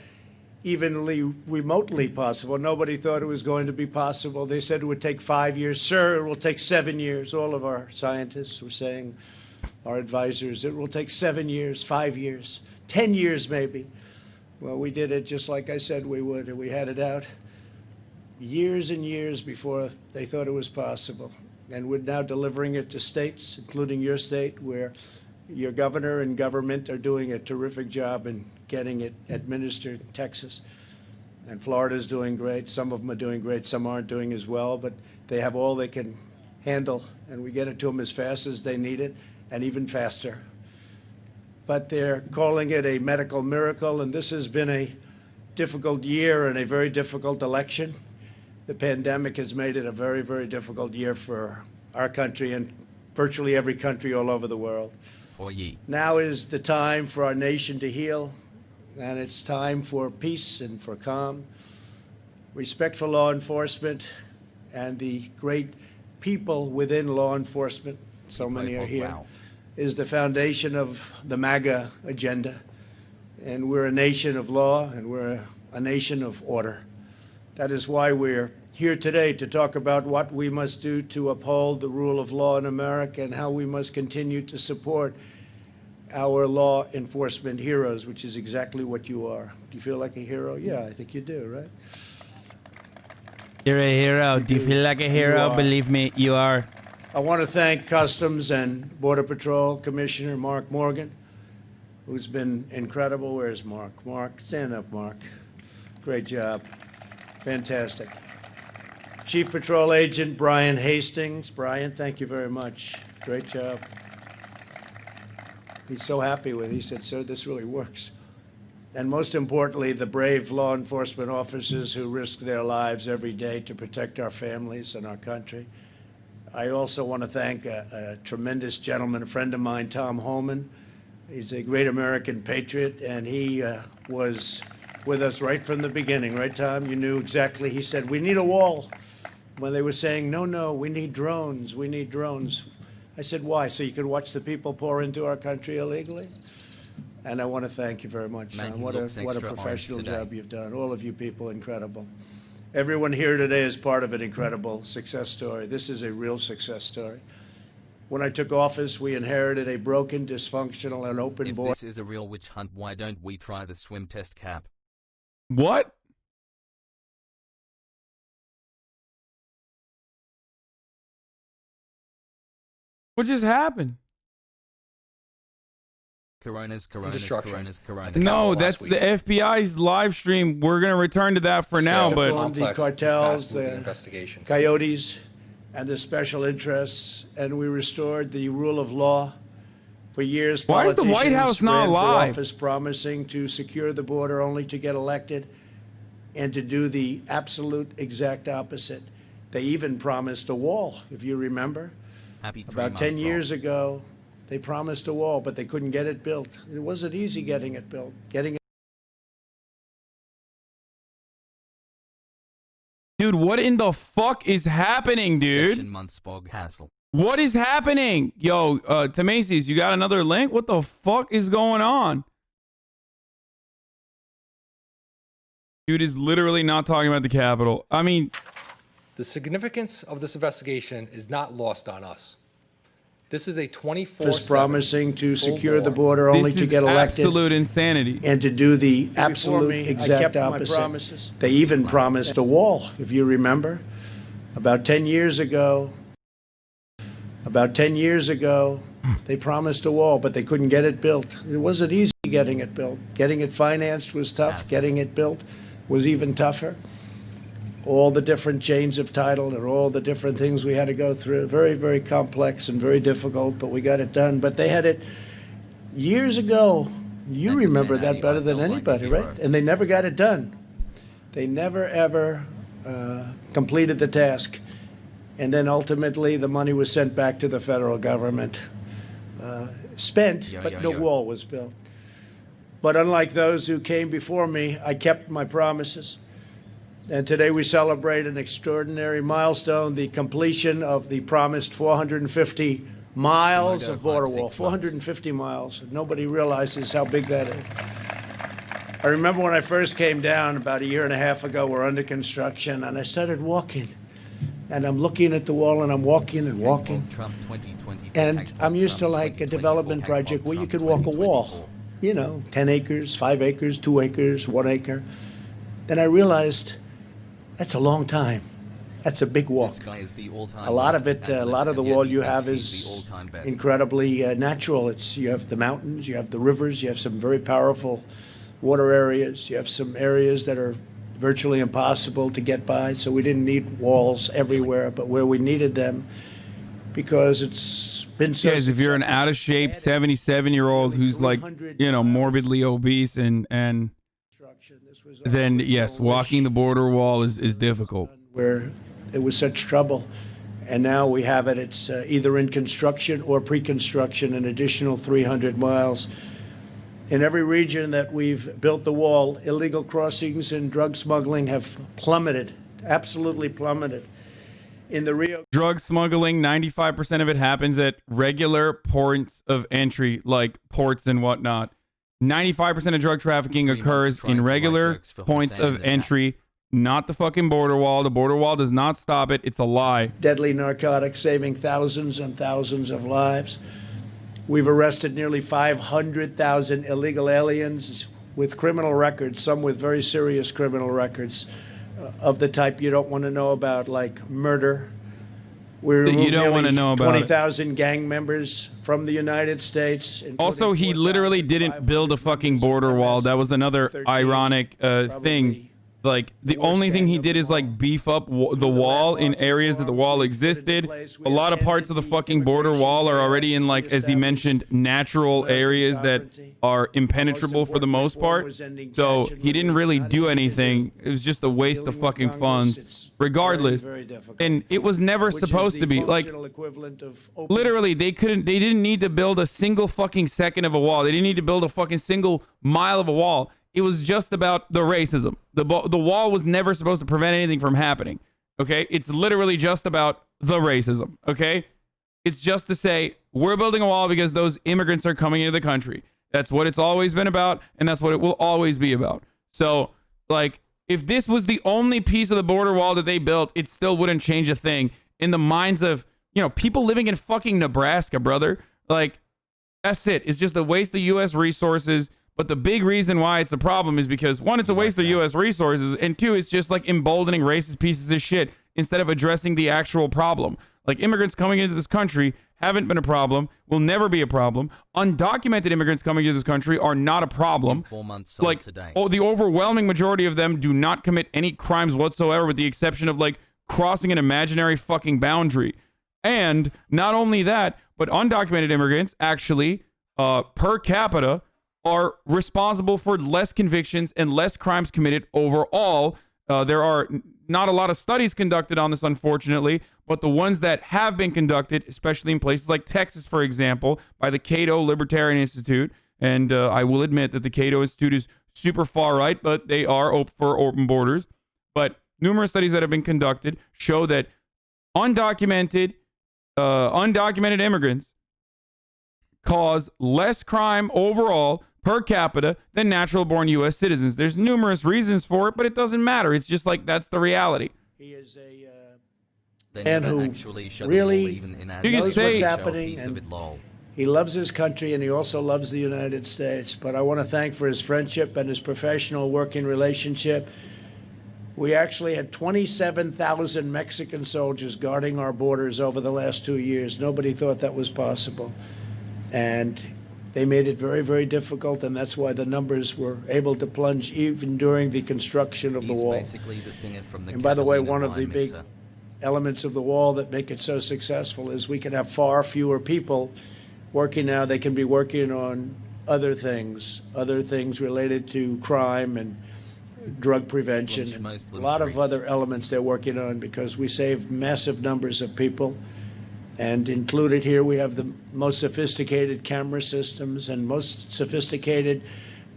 even remotely possible. Nobody thought it was going to be possible. They said it would take 5 years. Sir, it will take 7 years. All of our scientists were saying, our advisors, it will take 7 years, 5 years, 10 years maybe. Well, we did it just like I said we would, and we had it out years and years before they thought it was possible. And we're now delivering it to states, including your state, where your governor and government are doing a terrific job in getting it administered. Texas and Florida is doing great. Some of them are doing great. Some aren't doing as well, but they have all they can handle, and we get it to them as fast as they need it, and even faster. But they're calling it a medical miracle, and this has been a difficult year and a very difficult election. The pandemic has made it a very, very difficult year for our country and virtually every country all over the world. Now is the time for our nation to heal, and it's time for peace and for calm, respect for law enforcement and the great people within law enforcement, so many are here, is the foundation of the MAGA agenda. And we're a nation of law, and we're a nation of order. That is why we're here today to talk about what we must do to uphold the rule of law in America and how we must continue to support our law enforcement heroes, which is exactly what you are. Do you feel like a hero? Yeah, I think you do, right? You're a hero. Do you feel like a hero? Believe me, you are. I want to thank Customs and Border Patrol Commissioner Mark Morgan, who's been incredible. Where's Mark? Mark, stand up, Mark. Great job. Fantastic. Chief Patrol Agent Brian Hastings. Brian, thank you very much. Great job. He's so happy with it. He said, sir, this really works. And most importantly, the brave law enforcement officers who risk their lives every day to protect our families and our country. I also want to thank a tremendous gentleman, a friend of mine, Tom Homan, He's a great American patriot, and he was with us right from the beginning, right, Tom? You knew exactly. He said, we need a wall. When they were saying, no, we need drones, we need drones. I said, why? So you could watch the people pour into our country illegally? And I want to thank you very much, Tom. What a professional job you've done. All of you people, incredible. Everyone here today is part of an incredible success story. This is a real success story. When I took office, we inherited a broken, dysfunctional, and open border. If this is a real witch hunt, why don't we try the swim test cap? What? What just happened? Coronas. No, that's the FBI's live stream. We're going to return to that for now, but the cartels, the coyotes, and the special interests, and we restored the rule of law. For years, why is the White House not ran live? for office promising to secure the border only to get elected and to do the absolute exact opposite. They even promised a wall, if you remember. About 10 years ago, they promised a wall, but they couldn't get it built. It wasn't easy getting it built. Dude, what in the fuck is happening, dude? What is happening? Yo, Tamaces, you got another link? What the fuck is going on? Dude is literally not talking about the Capitol. I mean, the significance of this investigation is not lost on us. This is a 24/7 Just promising to secure the border only to get elected. Absolute insanity. And to do the absolute exact opposite. They even promised a wall, if you remember. About 10 years ago, they promised a wall, but they couldn't get it built. It wasn't easy getting it built. Getting it financed was tough. Getting it built was even tougher. All the different chains of title and all the different things we had to go through. Very, very complex and very difficult, but we got it done. But they had it years ago. You remember that better than anybody, right? And they never got it done. They never, ever completed the task. And then ultimately the money was sent back to the federal government. Spent, but no wall was built. But unlike those who came before me, I kept my promises. And today we celebrate an extraordinary milestone, the completion of the promised 450 miles of border wall. 450 miles. Nobody realizes how big that is. I remember when I first came down about a year and a half ago, we're under construction, and I started walking. And I'm looking at the wall, and I'm walking and walking. And I'm used to like a development project where you could walk a wall. You know, 10 acres, 5 acres, 2 acres, 1 acre. Then I realized that's a long time. That's a big walk. A lot of it, a lot of the wall you have is incredibly natural. You have the mountains, you have the rivers, you have some very powerful water areas. You have some areas that are virtually impossible to get by. So we didn't need walls everywhere, but where we needed them, because it's been so. Guys, if you're an out of shape 77-year-old who's like, you know, morbidly obese and then yes, walking the border wall is difficult. Where it was such trouble, and now we have it. It's either in construction or pre-construction, an additional 300 miles. In every region that we've built the wall, illegal crossings and drug smuggling have plummeted, absolutely plummeted. In the Rio, drug smuggling, 95% of it happens at regular ports of entry, like ports and whatnot. 95% of drug trafficking occurs in regular points of entry, not the fucking border wall. The border wall does not stop it. It's a lie. Deadly narcotics saving thousands and thousands of lives. We've arrested nearly 500,000 illegal aliens with criminal records, some with very serious criminal records of the type you don't want to know about, like murder. We removed you don't want to know about 20,000 gang members from the United States. Also, he literally didn't build a fucking border wall. That was another ironic thing. Like, the only thing he did is, like, beef up the wall in areas that the wall existed. A lot of parts of the fucking border wall are already in, like, as he mentioned, natural areas that are impenetrable for the most part. So he didn't really do anything. It was just a waste of fucking funds, regardless. And it was never supposed to be. Like, literally, they didn't need to build a single fucking second of a wall. They didn't need to build a fucking single mile of a wall. It was just about the racism. The wall was never supposed to prevent anything from happening. Okay? It's literally just about the racism. Okay? It's just to say, we're building a wall because those immigrants are coming into the country. That's what it's always been about, and that's what it will always be about. So, like, if this was the only piece of the border wall that they built, it still wouldn't change a thing in the minds of, you know, people living in fucking Nebraska, brother. Like, that's it. It's just a waste of U.S. resources. But the big reason why it's a problem is because, one, it's a waste of U.S. resources, and two, it's just like emboldening racist pieces of shit instead of addressing the actual problem. Like, immigrants coming into this country haven't been a problem, will never be a problem. Undocumented immigrants coming into this country are not a problem. 4 months like, today. Oh, the overwhelming majority of them do not commit any crimes whatsoever, with the exception of, like, crossing an imaginary fucking boundary. And not only that, but undocumented immigrants actually, per capita, are responsible for less convictions and less crimes committed overall. There are not a lot of studies conducted on this, unfortunately, but the ones that have been conducted, especially in places like Texas, for example, by the Cato Libertarian Institute, and I will admit that the Cato Institute is super far right, but they are for open borders. But numerous studies that have been conducted show that undocumented immigrants cause less crime overall per capita than natural-born U.S. citizens. There's numerous reasons for it, but it doesn't matter. It's just like, that's the reality. He is a man who really knows what's happening, and he loves his country, and he also loves the United States. But I want to thank for his friendship and his professional working relationship. We actually had 27,000 Mexican soldiers guarding our borders over the last 2 years. Nobody thought that was possible. And they made it very, very difficult, and that's why the numbers were able to plunge even during the construction of the wall. Basically the singer from the And by the way, Catalina one of the Vine big mixer. elements of the wall that make it so successful is we can have far fewer people working now. They can be working on other things related to crime and drug prevention, and a lot of other elements they're working on, because we save massive numbers of people. And included here, we have the most sophisticated camera systems and most sophisticated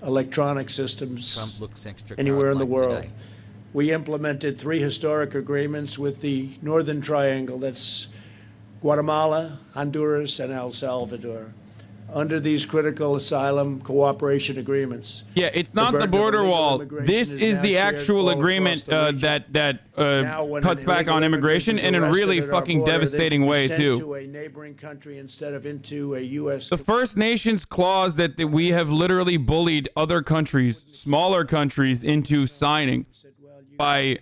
electronic systems Trump looks extra anywhere in the card-like world. today. We implemented 3 historic agreements with the Northern Triangle. That's Guatemala, Honduras, and El Salvador. Under these critical asylum cooperation agreements. Yeah, it's not the border wall. This is the actual agreement that cuts back on immigration in a really fucking devastating way, too. To a neighboring country instead of into a U.S. The First Nations clause that we have literally bullied other countries, smaller countries, into signing by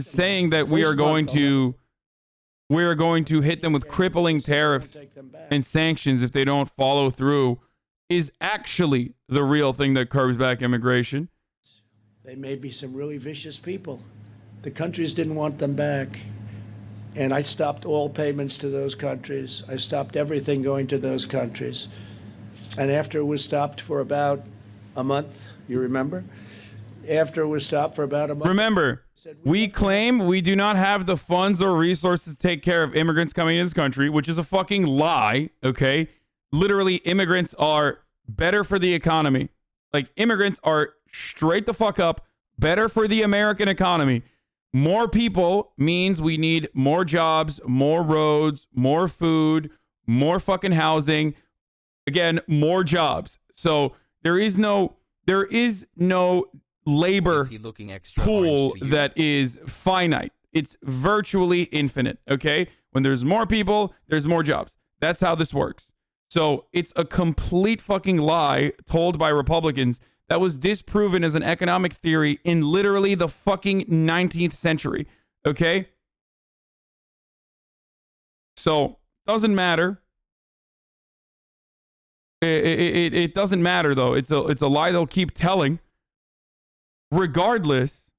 saying that we are going to hit them with crippling tariffs and sanctions if they don't follow through, is actually the real thing that curbs back immigration. They may be some really vicious people. The countries didn't want them back. And I stopped all payments to those countries. I stopped everything going to those countries. And after it was stopped for about a month, you remember? After it was stopped for about a month. Remember, we claim we do not have the funds or resources to take care of immigrants coming into this country, which is a fucking lie, okay? Literally, immigrants are better for the economy. Like, immigrants are straight the fuck up, better for the American economy. More people means we need more jobs, more roads, more food, more fucking housing. Again, more jobs. So there is no labor pool that is finite. It's virtually infinite, okay? When there's more people, there's more jobs. That's how this works. So it's a complete fucking lie told by Republicans that was disproven as an economic theory in literally the fucking 19th century, okay? So, doesn't matter. It doesn't matter, though. It's a lie they'll keep telling. Regardless,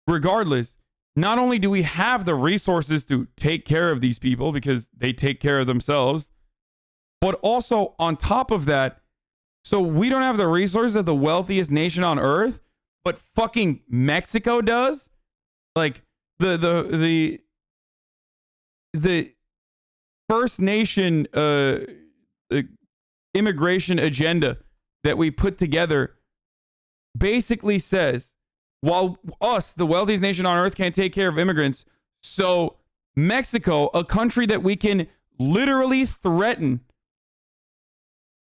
regardless, not only do we have the resources to take care of these people because they take care of themselves, but also on top of that, so we don't have the resources of the wealthiest nation on earth, but fucking Mexico does. Like the First Nation immigration agenda that we put together basically says, while us, the wealthiest nation on earth, can't take care of immigrants, so Mexico, a country that we can literally threaten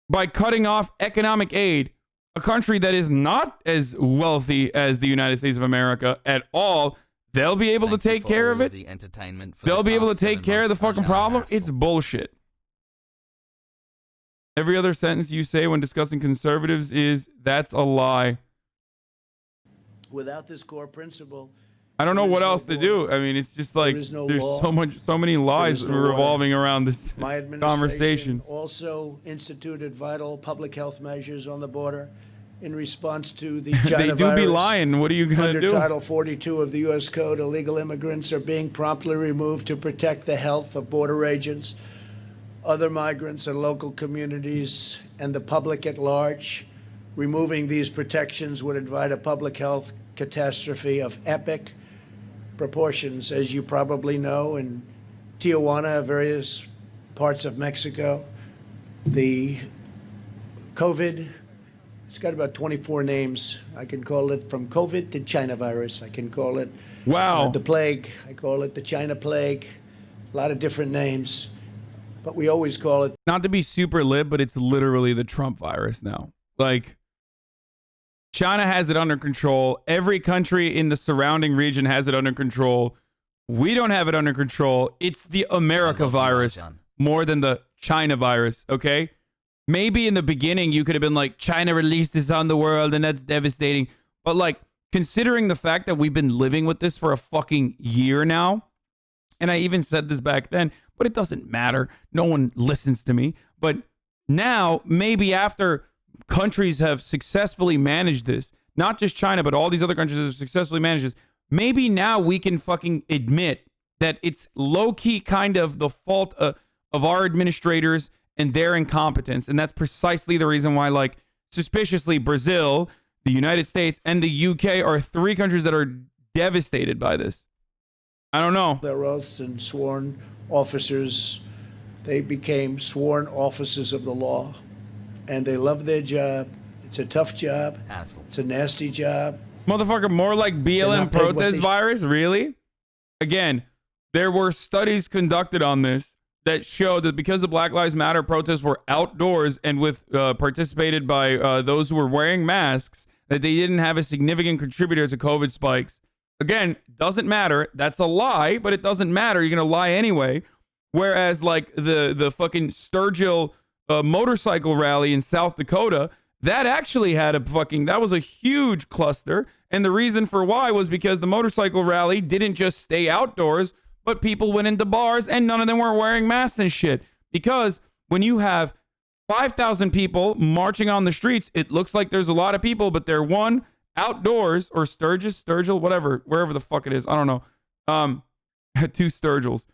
by cutting off economic aid, a country that is not as wealthy as the United States of America at all, they'll be able to take care of it. They'll be able to take care of the fucking problem. It's bullshit. Every other sentence you say when discussing conservatives is, that's a lie. Without this core principle, I don't know what else to do. I mean, it's just like there's so many lies revolving around this my administration conversation. Also instituted vital public health measures on the border in response to the China They do virus. Be lying. What are you going to do? Under Title 42 of the U.S. Code, illegal immigrants are being promptly removed to protect the health of border agents, other migrants and local communities, and the public at large. Removing these protections would invite a public health catastrophe of epic proportions, as you probably know. In Tijuana, various parts of Mexico, the COVID, it's got about 24 names. I can call it from COVID to China virus. I can call it the plague. I call it the China plague. A lot of different names, but we always call it. Not to be super lib, but it's literally the Trump virus now. Like, China has it under control. Every country in the surrounding region has it under control. We don't have it under control. It's the America virus more than the China virus, okay? Maybe in the beginning you could have been like, China released this on the world and that's devastating. But like, considering the fact that we've been living with this for a fucking year now, and I even said this back then, but it doesn't matter. No one listens to me. But now, maybe after countries have successfully managed this, not just China, but all these other countries have successfully managed this, maybe now we can fucking admit that it's low-key kind of the fault of our administrators and their incompetence. And that's precisely the reason why, like, suspiciously, Brazil, the United States, and the UK are three countries that are devastated by this. I don't know. Their oaths and sworn officers, they became sworn officers of the law. And they love their job. It's a tough job. It's a nasty job. Motherfucker, more like BLM protest virus? Really? Again, there were studies conducted on this that showed that because the Black Lives Matter protests were outdoors and with participated by those who were wearing masks, that they didn't have a significant contributor to COVID spikes. Again, doesn't matter. That's a lie, but it doesn't matter. You're going to lie anyway. Whereas like the fucking Sturgill motorcycle rally in South Dakota, that actually had that was a huge cluster. And the reason for why was because the motorcycle rally didn't just stay outdoors, but people went into bars and none of them were wearing masks and shit. Because when you have 5,000 people marching on the streets, it looks like there's a lot of people, but they're outdoors, or Sturgill, whatever, wherever the fuck it is. I don't know. Two Sturgills.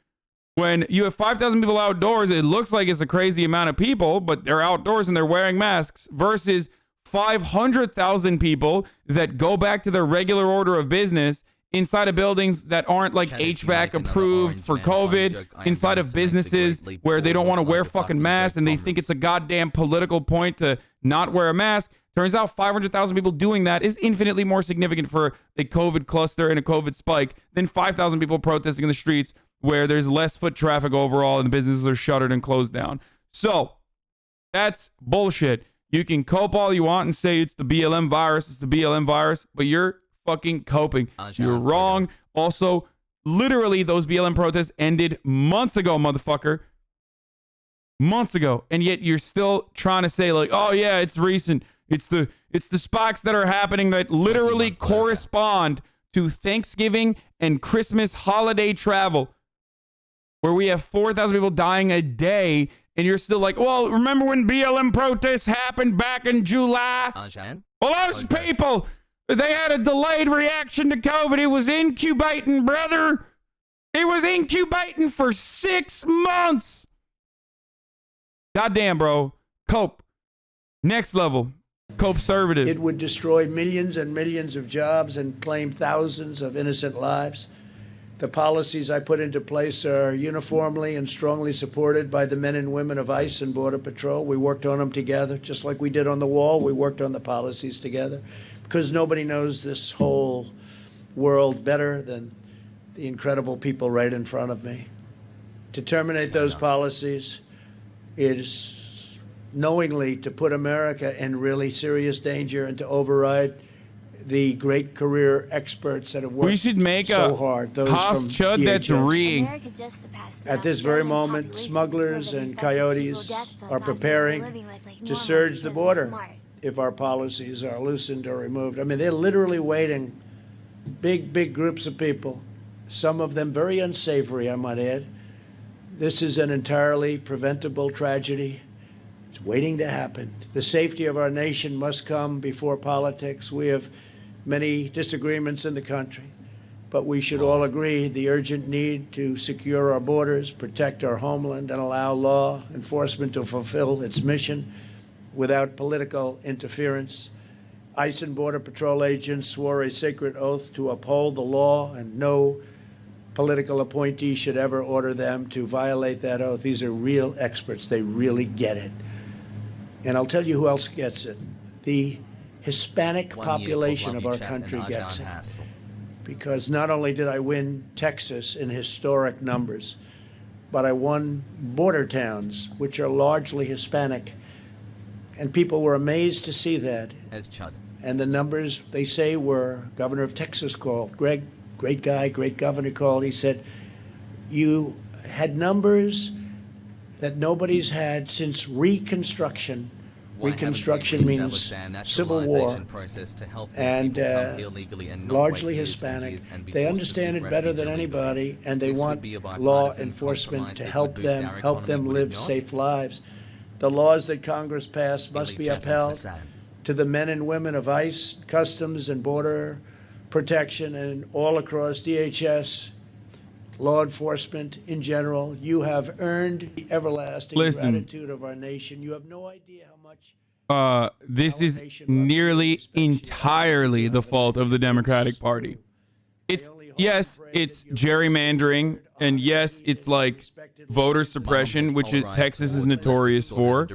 When you have 5,000 people outdoors, it looks like it's a crazy amount of people, but they're outdoors and they're wearing masks, versus 500,000 people that go back to their regular order of business inside of buildings that aren't like HVAC approved for COVID, inside of businesses where they don't want to wear fucking masks and they think it's a goddamn political point to not wear a mask. Turns out 500,000 people doing that is infinitely more significant for a COVID cluster and a COVID spike than 5,000 people protesting in the streets where there's less foot traffic overall and the businesses are shuttered and closed down. So that's bullshit. You can cope all you want and say it's the BLM virus, but you're fucking coping. You're wrong. Also, literally, those BLM protests ended months ago, motherfucker. Months ago. And yet you're still trying to say like, oh yeah, it's recent. It's the spikes that are happening that literally correspond to Thanksgiving and Christmas holiday travel, where we have 4,000 people dying a day, and you're still like, well, remember when BLM protests happened back in July? Well, those people, They had a delayed reaction to COVID. It was incubating, brother. It was incubating for 6 months. Goddamn, bro. Cope. Next level. Cope-servative. It would destroy millions and millions of jobs and claim thousands of innocent lives. The policies I put into place are uniformly and strongly supported by the men and women of ICE and Border Patrol. We worked on them together, just like we did on the wall. We worked on the policies together because nobody knows this whole world better than the incredible people right in front of me. To terminate those policies is knowingly to put America in really serious danger and to override the great career experts that have worked so hard. Those from chud that's reeing. At this very moment, smugglers and coyotes are preparing to surge the border if our policies are loosened or removed. I mean, they're literally waiting, big groups of people, some of them very unsavory, I might add. This is an entirely preventable tragedy. It's waiting to happen. The safety of our nation must come before politics. We have many disagreements in the country, but we should all agree the urgent need to secure our borders, protect our homeland, and allow law enforcement to fulfill its mission without political interference. ICE and Border Patrol agents swore a sacred oath to uphold the law, and no political appointee should ever order them to violate that oath. These are real experts. They really get it. And I'll tell you who else gets it. The Hispanic population of our country gets it. Because not only did I win Texas in historic numbers, but I won border towns, which are largely Hispanic. And people were amazed to see that. And the numbers, they say, were Governor of Texas called. Greg, great guy, great governor, called. He said, you had numbers that nobody's had since Reconstruction. Reconstruction means Civil War, and largely Hispanic. They understand it better than anybody, and they want law enforcement to help them live safe lives. The laws that Congress passed must be upheld. To the men and women of ICE, Customs, and Border Protection, and all across DHS, law enforcement in general, you have earned the everlasting gratitude of our nation. You have no idea how much. This is nearly entirely the fault of the Democratic Party. It's yes, it's gerrymandering, and yes, it's like voter suppression, which Texas is notorious for.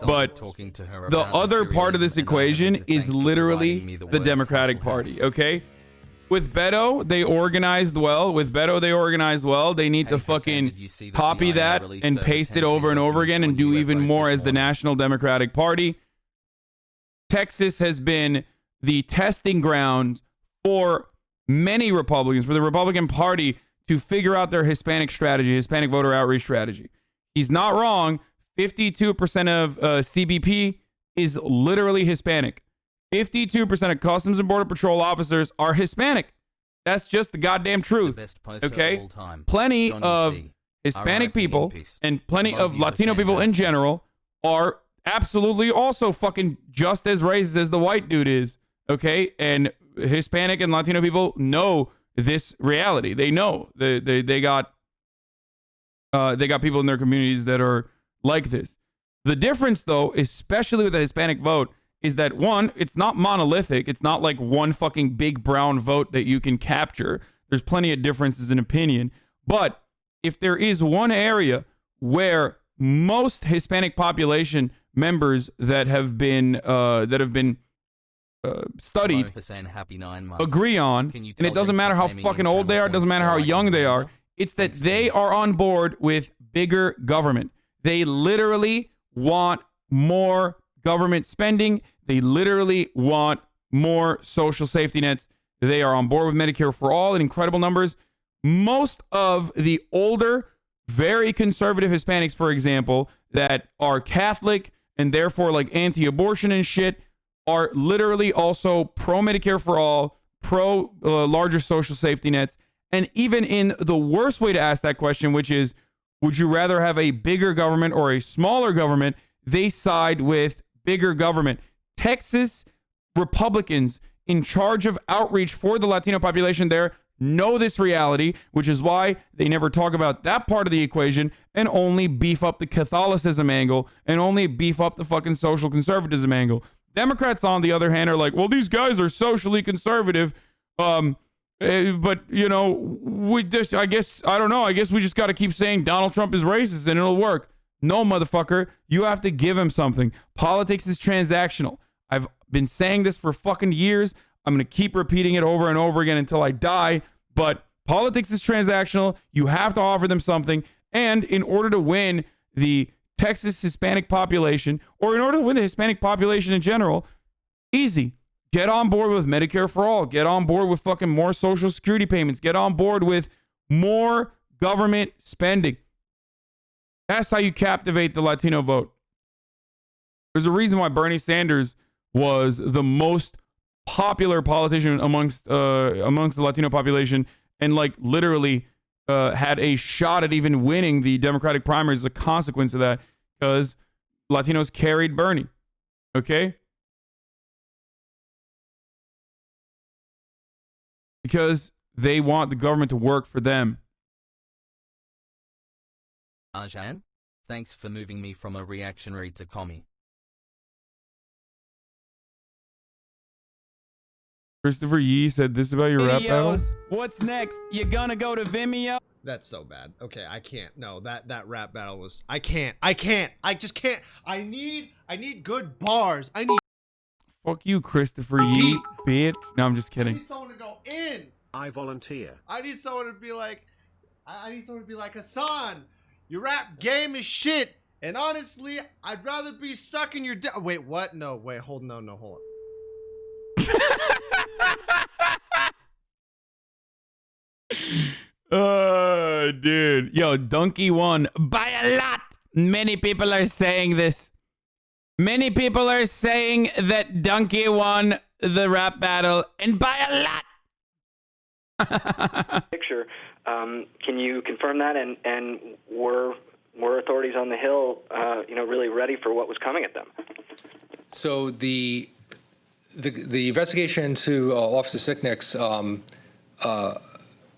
But the other part of this equation is literally the Democratic Party. Okay. With Beto, they organized well. They need to fucking copy that and paste it over and over again and do even more as the National Democratic Party. Texas has been the testing ground for many Republicans, for the Republican Party to figure out their Hispanic strategy, Hispanic voter outreach strategy. He's not wrong. 52% of CBP is literally Hispanic. 52% of Customs and Border Patrol officers are Hispanic. That's just the goddamn truth. Okay? Plenty of Hispanic people and plenty of Latino people in general are absolutely also fucking just as racist as the white dude is. Okay? And Hispanic and Latino people know this reality. They know. They got people in their communities that are like this. The difference, though, especially with the Hispanic vote, is that one, it's not monolithic. It's not like one fucking big brown vote that you can capture. There's plenty of differences in opinion. But if there is one area where most Hispanic population members that have been studied agree on, and it doesn't matter how fucking old they are, it doesn't matter how young they are, it's that they are on board with bigger government. They literally want more government spending. They literally want more social safety nets. They are on board with Medicare for all in incredible numbers. Most of the older, very conservative Hispanics, for example, that are Catholic and therefore like anti-abortion and shit, are literally also pro-Medicare for all, pro larger social safety nets. And even in the worst way to ask that question, which is, would you rather have a bigger government or a smaller government? They side with bigger government. Texas Republicans in charge of outreach for the Latino population there know this reality, which is why they never talk about that part of the equation and only beef up the Catholicism angle and only beef up the fucking social conservatism angle. Democrats, on the other hand, are like, well, these guys are socially conservative. But, you know, we just, I guess we just got to keep saying Donald Trump is racist and it'll work. No, motherfucker, you have to give him something. Politics is transactional. I've been saying this for fucking years. I'm going to keep repeating it over and over again until I die. But politics is transactional. You have to offer them something. And in order to win the Texas Hispanic population, or in order to win the Hispanic population in general, easy. Get on board with Medicare for all. Get on board with fucking more Social Security payments. Get on board with more government spending. That's how you captivate the Latino vote. There's a reason why Bernie Sanders was the most popular politician amongst the Latino population, and like literally had a shot at even winning the Democratic primaries as a consequence of that, because Latinos carried Bernie. Okay? Because they want the government to work for them. Arjan, thanks for moving me from a reactionary to commie. KristoferYee said this about your rap battles. What's next? You gonna go to Vimeo? That's so bad. Okay, I can't. No, that rap battle was. I can't. I just can't. I need good bars. I need. Fuck you, KristoferYee, bitch. No, I'm just I kidding. need someone to go in. I volunteer. I need someone to be like. I need someone to be like, Hasan, your rap game is shit. And honestly, I'd rather be sucking your dick. Wait, what? No, wait, hold on. Dude. Yo, Donkey won by a lot. Many people are saying this. Many people are saying that Donkey won the rap battle, and by a lot. Picture. Can you confirm that? And were authorities on the Hill, really ready for what was coming at them? So the investigation into Officer Sicknick's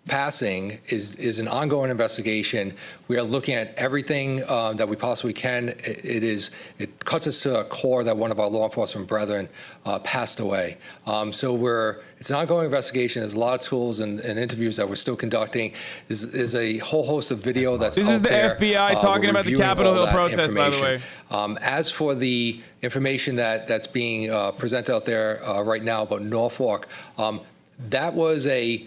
passing is an ongoing investigation. We are looking at everything that we possibly can. It cuts us to the core that one of our law enforcement brethren passed away. So it's an ongoing investigation. There's a lot of tools and interviews that we're still conducting. There's a whole host of video that's This out is the there. FBI talking about the Capitol Hill protest, by the way. As for the information that's being presented out there right now about Norfolk, that was a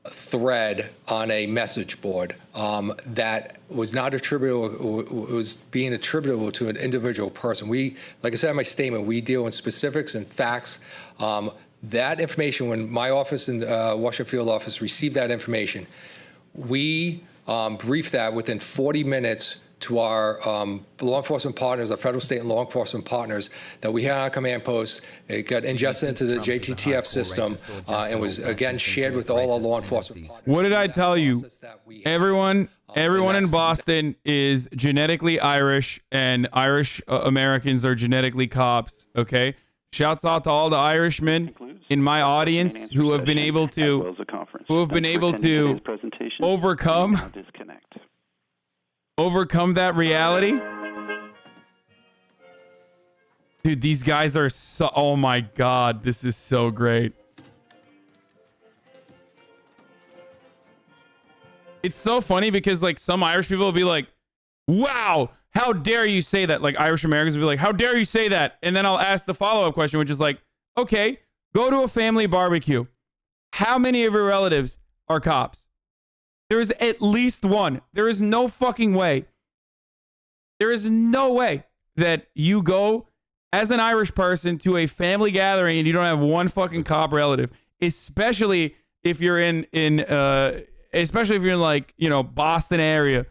thread on a message board that was not attributable, was being attributable to an individual person. Like I said in my statement, we deal in specifics and facts. That information, when my office and Washington Field office received that information, we briefed that within 40 minutes to our law enforcement partners, our federal, state, and law enforcement partners that we had on our command post. It got ingested into the JTTF system and was, again, shared with all our law enforcement partners. What did I tell you? Everyone in Boston is genetically Irish, and Irish Americans are genetically cops, okay? Shouts out to all the Irishmen in my audience who have been able to overcome that reality. Dude, these guys are so, oh my God, this is so great. It's so funny because like some Irish people will be like, wow, how dare you say that? Like Irish Americans will be like, how dare you say that? And then I'll ask the follow-up question, which is like, okay, go to a family barbecue. How many of your relatives are cops? There is at least one. There is no fucking way. There is no way that you go as an Irish person to a family gathering and you don't have one fucking cop relative, especially if you're in like, you know, Boston area.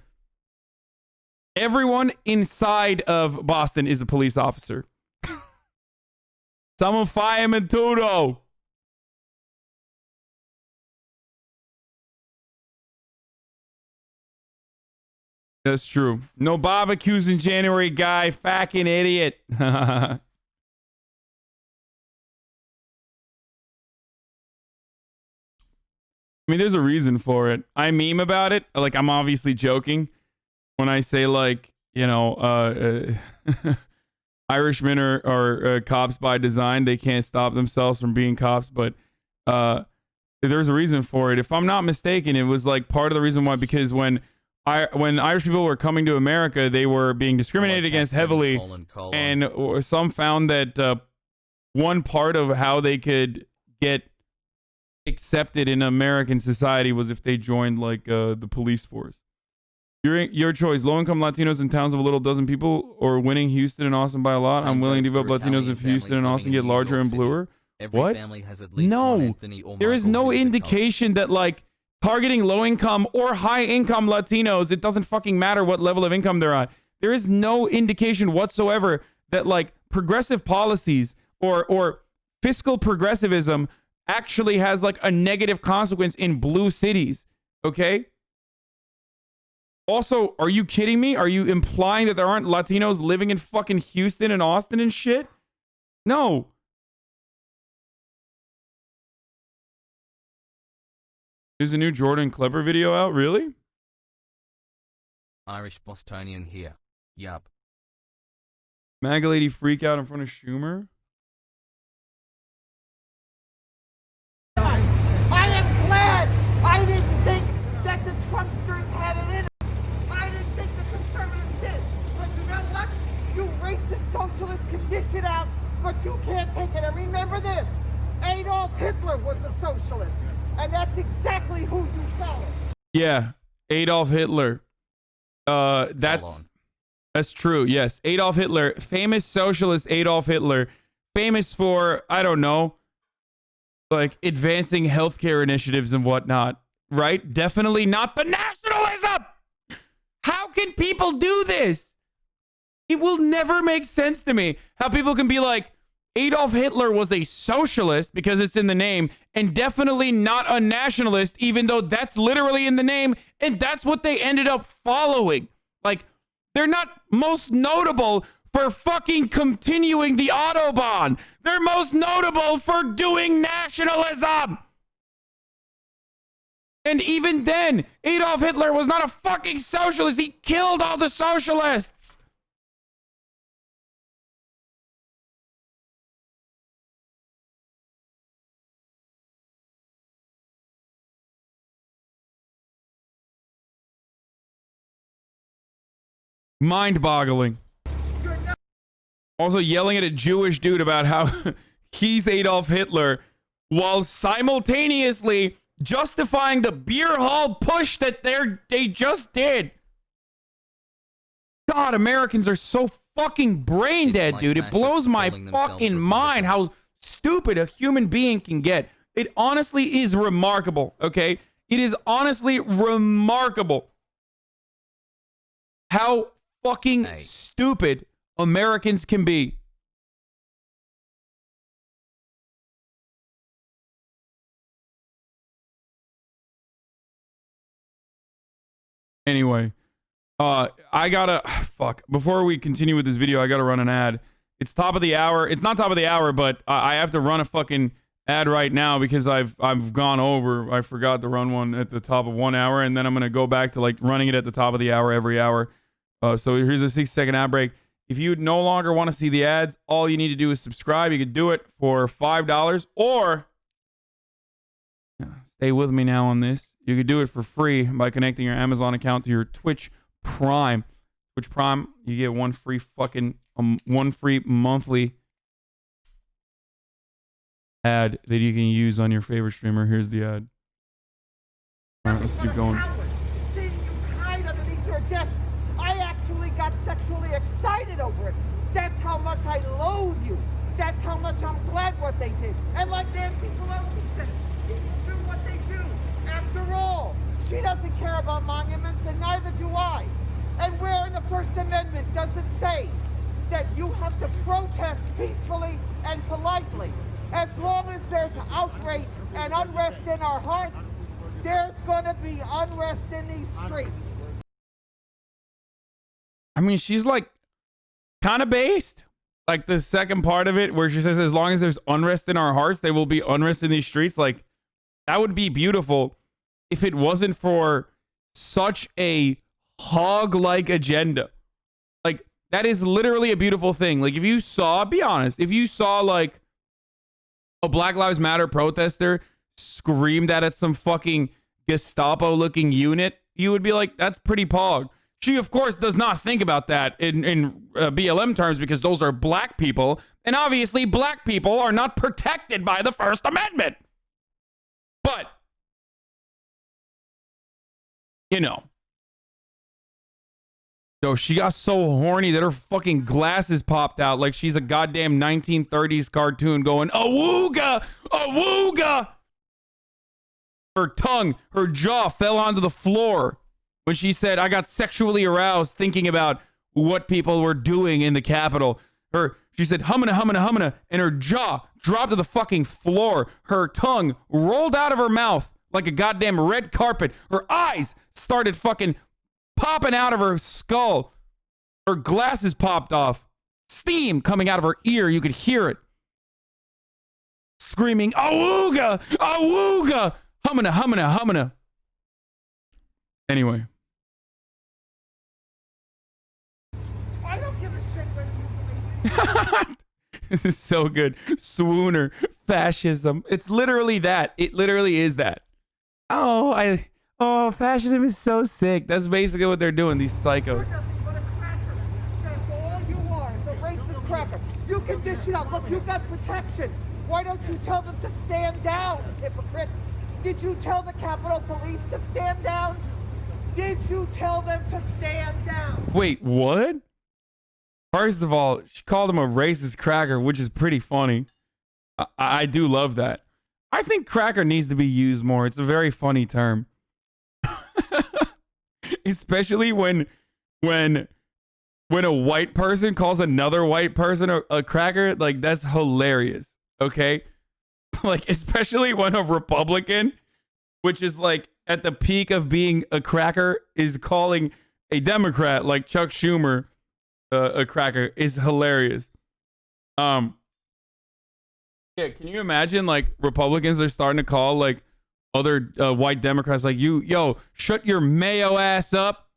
Everyone inside of Boston is a police officer. Some of firemen too, though. That's true. No barbecues in January, guy. Fucking idiot. I mean, there's a reason for it. I meme about it. Like, I'm obviously joking when I say, like, you know, Irishmen are cops by design. They can't stop themselves from being cops, but there's a reason for it. If I'm not mistaken, it was like part of the reason why, because when Irish people were coming to America, they were being discriminated against heavily, and some found that one part of how they could get accepted in American society was if they joined like the police force. Your choice. Low-income Latinos in towns of a little dozen people, or winning Houston and Austin by a lot. I'm willing to give up Latinos if Houston and Austin get larger and bluer. What? No, there is no indication that like targeting low-income or high-income Latinos, it doesn't fucking matter what level of income they're at. There is no indication whatsoever that like progressive policies or fiscal progressivism actually has like a negative consequence in blue cities. Okay? Also, are you kidding me? Are you implying that there aren't Latinos living in fucking Houston and Austin and shit? No. There's a new Jordan Klepper video out, really? Irish Bostonian here. Yup. MAGA lady freak out in front of Schumer? I am glad I didn't think that the Trumpsters had it in them. I didn't think the conservatives did. But you know what? You racist socialists can dish it out, but you can't take it. And remember this, Adolf Hitler was a socialist. And that's exactly who you follow. Yeah, Adolf Hitler. That's true. Yes, Adolf Hitler, famous socialist Adolf Hitler, famous for, I don't know, like advancing healthcare initiatives and whatnot, right? Definitely not the nationalism. How can people do this? It will never make sense to me how people can be like, Adolf Hitler was a socialist because it's in the name, and definitely not a nationalist, even though that's literally in the name, and that's what they ended up following. Like, they're not most notable for fucking continuing the Autobahn. They're most notable for doing nationalism. And even then, Adolf Hitler was not a fucking socialist. He killed all the socialists. Mind-boggling. Also yelling at a Jewish dude about how he's Adolf Hitler while simultaneously justifying the beer hall push that they just did. God, Americans are so fucking brain dead, like dude. It blows my fucking mind how stupid a human being can get. It honestly is remarkable, okay? It is honestly remarkable how fucking stupid Americans can be. Anyway, I gotta fuck. Before we continue with this video, I gotta run an ad. It's top of the hour. It's not top of the hour, but I have to run a fucking ad right now because I've gone over. I forgot to run one at the top of 1 hour, and then I'm gonna go back to like running it at the top of the hour every hour. So here's a 6-second ad break. If you no longer want to see the ads, all you need to do is subscribe. You could do it for $5, or stay with me now on this. You could do it for free by connecting your Amazon account to your Twitch Prime. Twitch Prime, you get one free monthly ad that you can use on your favorite streamer. Here's the ad. All right, let's keep going. Seeing you hide underneath your desk, I actually got sexually excited over it. That's how much I loathe you. That's how much I'm glad what they did. And like Nancy Pelosi said, people do what they do. After all, she doesn't care about monuments, and neither do I. And where in the First Amendment does it say that you have to protest peacefully and politely? As long as there's outrage and unrest in our hearts, there's going to be unrest in these streets. I mean, she's like kind of based. Like the second part of it where she says, as long as there's unrest in our hearts, there will be unrest in these streets. Like, that would be beautiful if it wasn't for such a hog-like agenda. Like, that is literally a beautiful thing. Like, if you saw, be honest, if you saw like a Black Lives Matter protester screamed at some fucking Gestapo-looking unit, you would be like, that's pretty pog. She, of course, does not think about that in BLM terms because those are black people. And obviously, black people are not protected by the First Amendment. But, you know. Yo, she got so horny that her fucking glasses popped out like she's a goddamn 1930s cartoon going, awooga, awooga. Her tongue, her jaw fell onto the floor when she said, I got sexually aroused thinking about what people were doing in the Capitol. She said, humana, humana, humana, and her jaw dropped to the fucking floor. Her tongue rolled out of her mouth like a goddamn red carpet. Her eyes started fucking popping out of her skull. Her glasses popped off. Steam coming out of her ear. You could hear it. Screaming, awooga, awooga, humana, humana, humana. Anyway. I don't give a shit whether you believe it. This is so good. Swooner, fascism. It's literally that. It literally is that. Oh, fascism is so sick. That's basically what they're doing, these psychos. You're nothing but a cracker. That's all you are, is a racist cracker. You can dish it out. Look, you got protection. Why don't you tell them to stand down, hypocrite? Did you tell the Capitol Police to stand down? Did you tell them to stand down? Wait, what? First of all, she called him a racist cracker, which is pretty funny. I do love that. I think cracker needs to be used more. It's a very funny term. Especially when a white person calls another white person a cracker, like that's hilarious. Okay? Like, especially when a Republican, which is like at the peak of being a cracker, is calling a Democrat like Chuck Schumer a cracker, is hilarious. Yeah, can you imagine like Republicans are starting to call like other white Democrats like, yo, shut your mayo ass up.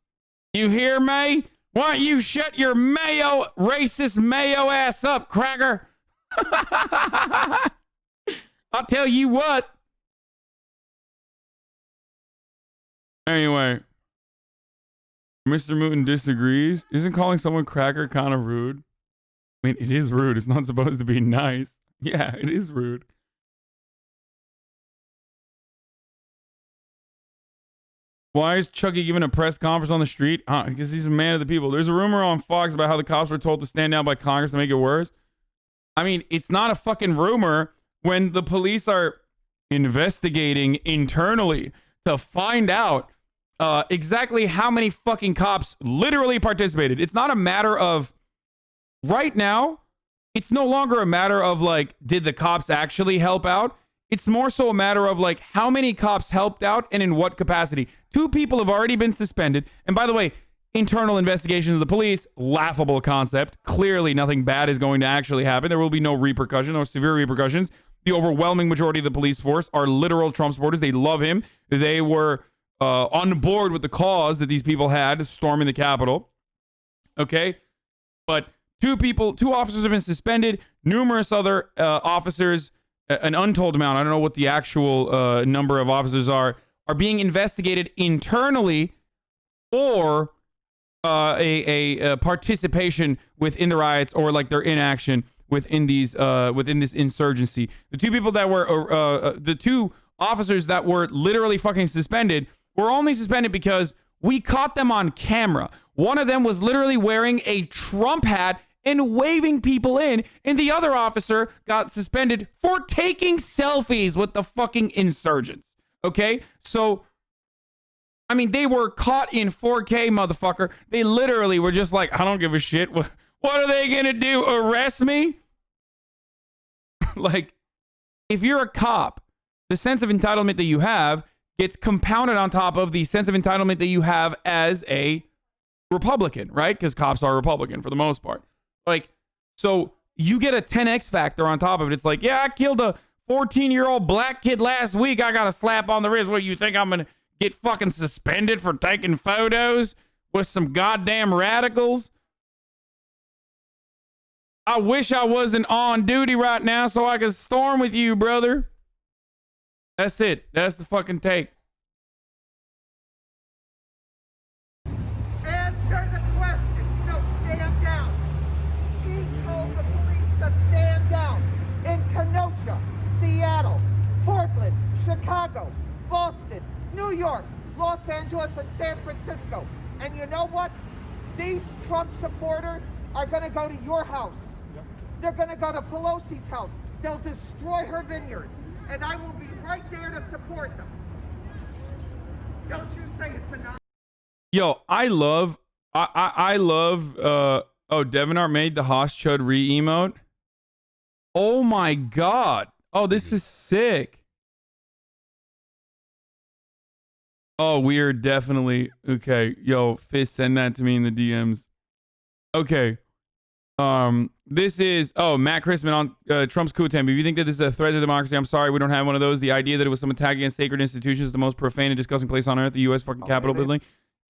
You hear me? Why don't you shut your mayo, racist mayo ass up, cracker? I'll tell you what. Anyway, Mr. Mooten disagrees. Isn't calling someone cracker kind of rude? I mean, it is rude. It's not supposed to be nice. Yeah, it is rude. Why is Chucky giving a press conference on the street? Because he's a man of the people. There's a rumor on Fox about how the cops were told to stand down by Congress to make it worse. I mean, it's not a fucking rumor when the police are investigating internally to find out exactly how many fucking cops literally participated. It's not a matter of, right now, it's no longer a matter of like, did the cops actually help out? It's more so a matter of like, how many cops helped out and in what capacity. 2 people have already been suspended. And by the way, internal investigations of the police, laughable concept. Clearly nothing bad is going to actually happen. There will be no repercussion, no severe repercussions. The overwhelming majority of the police force are literal Trump supporters. They love him. They were on board with the cause that these people had storming the Capitol. Okay? But 2 officers have been suspended. Numerous other officers, an untold amount, I don't know what the actual number of officers are being investigated internally or a participation within the riots or like their inaction within these within this insurgency. The 2 people that were the 2 officers that were literally fucking suspended were only suspended because we caught them on camera. One of them was literally wearing a Trump hat and waving people in, and the other officer got suspended for taking selfies with the fucking insurgents. Okay? So, I mean, they were caught in 4K, motherfucker. They literally were just like, I don't give a shit. What are they gonna do? Arrest me? Like, if you're a cop, the sense of entitlement that you have gets compounded on top of the sense of entitlement that you have as a Republican, right? Because cops are Republican for the most part. Like, so you get a 10x factor on top of it. It's like, yeah, I killed a 14-year-old black kid last week. I got a slap on the wrist. What, you think I'm gonna get fucking suspended for taking photos with some goddamn radicals. I wish I wasn't on duty right now so I could storm with you, brother. That's it. That's the fucking take. Answer the question. No, stand down. He told the police to stand down in Kenosha, Seattle, Portland, Chicago, Boston, New York, Los Angeles, and San Francisco. And you know what? These Trump supporters are going to go to your house. They're going to go to Pelosi's house. They'll destroy her vineyards. And I will be right there to support them. Don't you say it's enough. Yo, I love, oh, Devinar made the HasanAbi emote. Oh my God. Oh, this is sick. Oh, weird. Definitely. Okay. Yo, Fist, send that to me in the DMs. Okay. This is, Matt Christman on Trump's coup attempt. If you think that this is a threat to democracy, I'm sorry, we don't have one of those. The idea that it was some attack against sacred institutions is the most profane and disgusting place on earth, the U.S. fucking Capitol building.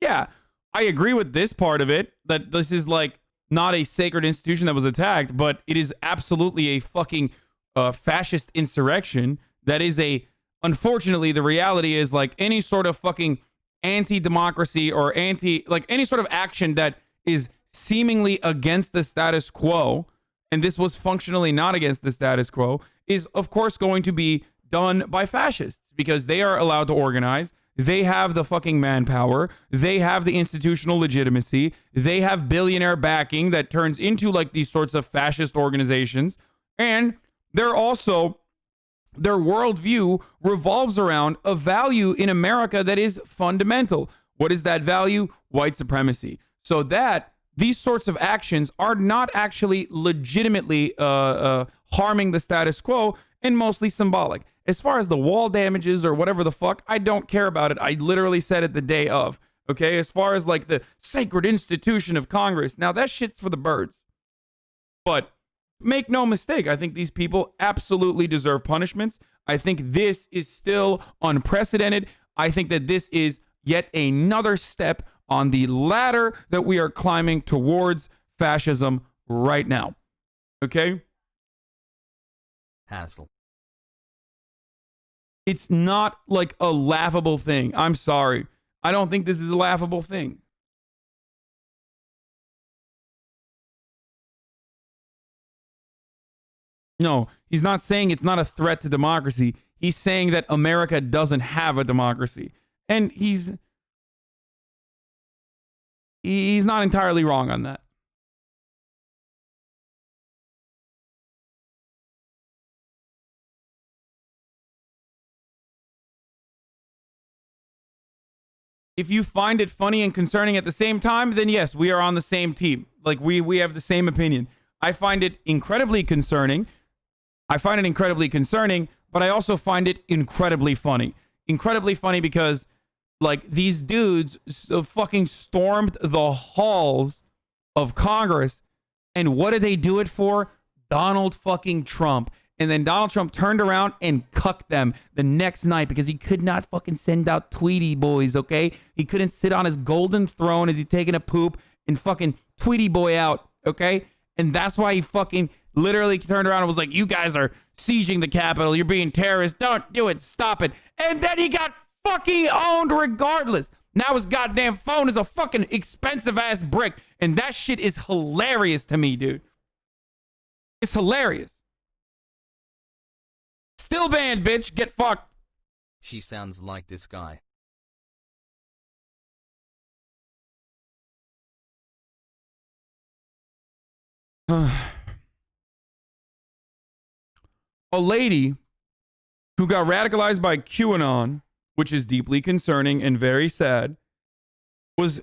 Yeah, I agree with this part of it, that this is like not a sacred institution that was attacked, but it is absolutely a fucking fascist insurrection. That is unfortunately, the reality is like any sort of fucking anti-democracy or any sort of action that is seemingly against the status quo, and this was functionally not against the status quo, is of course going to be done by fascists because they are allowed to organize. They have the fucking manpower. They have the institutional legitimacy. They have billionaire backing that turns into like these sorts of fascist organizations. And they're also, their worldview revolves around a value in America that is fundamental. What is that value? White supremacy. So that these sorts of actions are not actually legitimately harming the status quo and mostly symbolic. As far as the wall damages or whatever the fuck, I don't care about it. I literally said it the day of. Okay, as far as like the sacred institution of Congress, now that shit's for the birds. But make no mistake, I think these people absolutely deserve punishments. I think this is still unprecedented. I think that this is yet another step on the ladder that we are climbing towards fascism right now. Okay? Hassle. It's not like a laughable thing. I'm sorry. I don't think this is a laughable thing. No, he's not saying it's not a threat to democracy. He's saying that America doesn't have a democracy. And he's not entirely wrong on that. If you find it funny and concerning at the same time, then yes, we are on the same team. Like we have the same opinion. I find it incredibly concerning. But I also find it incredibly funny. Incredibly funny because like these dudes fucking stormed the halls of Congress, and what did they do it for? Donald fucking Trump. And then Donald Trump turned around and cucked them the next night because he could not fucking send out Tweety boys, okay? He couldn't sit on his golden throne as he's taking a poop and fucking Tweety boy out, okay? And that's why he fucking literally turned around and was like, you guys are sieging the Capitol. You're being terrorists. Don't do it. Stop it. And then he got fucking owned regardless. Now his goddamn phone is a fucking expensive ass brick. And that shit is hilarious to me, dude. It's hilarious. Still banned, bitch. Get fucked. She sounds like this guy. A lady who got radicalized by QAnon, which is deeply concerning and very sad, was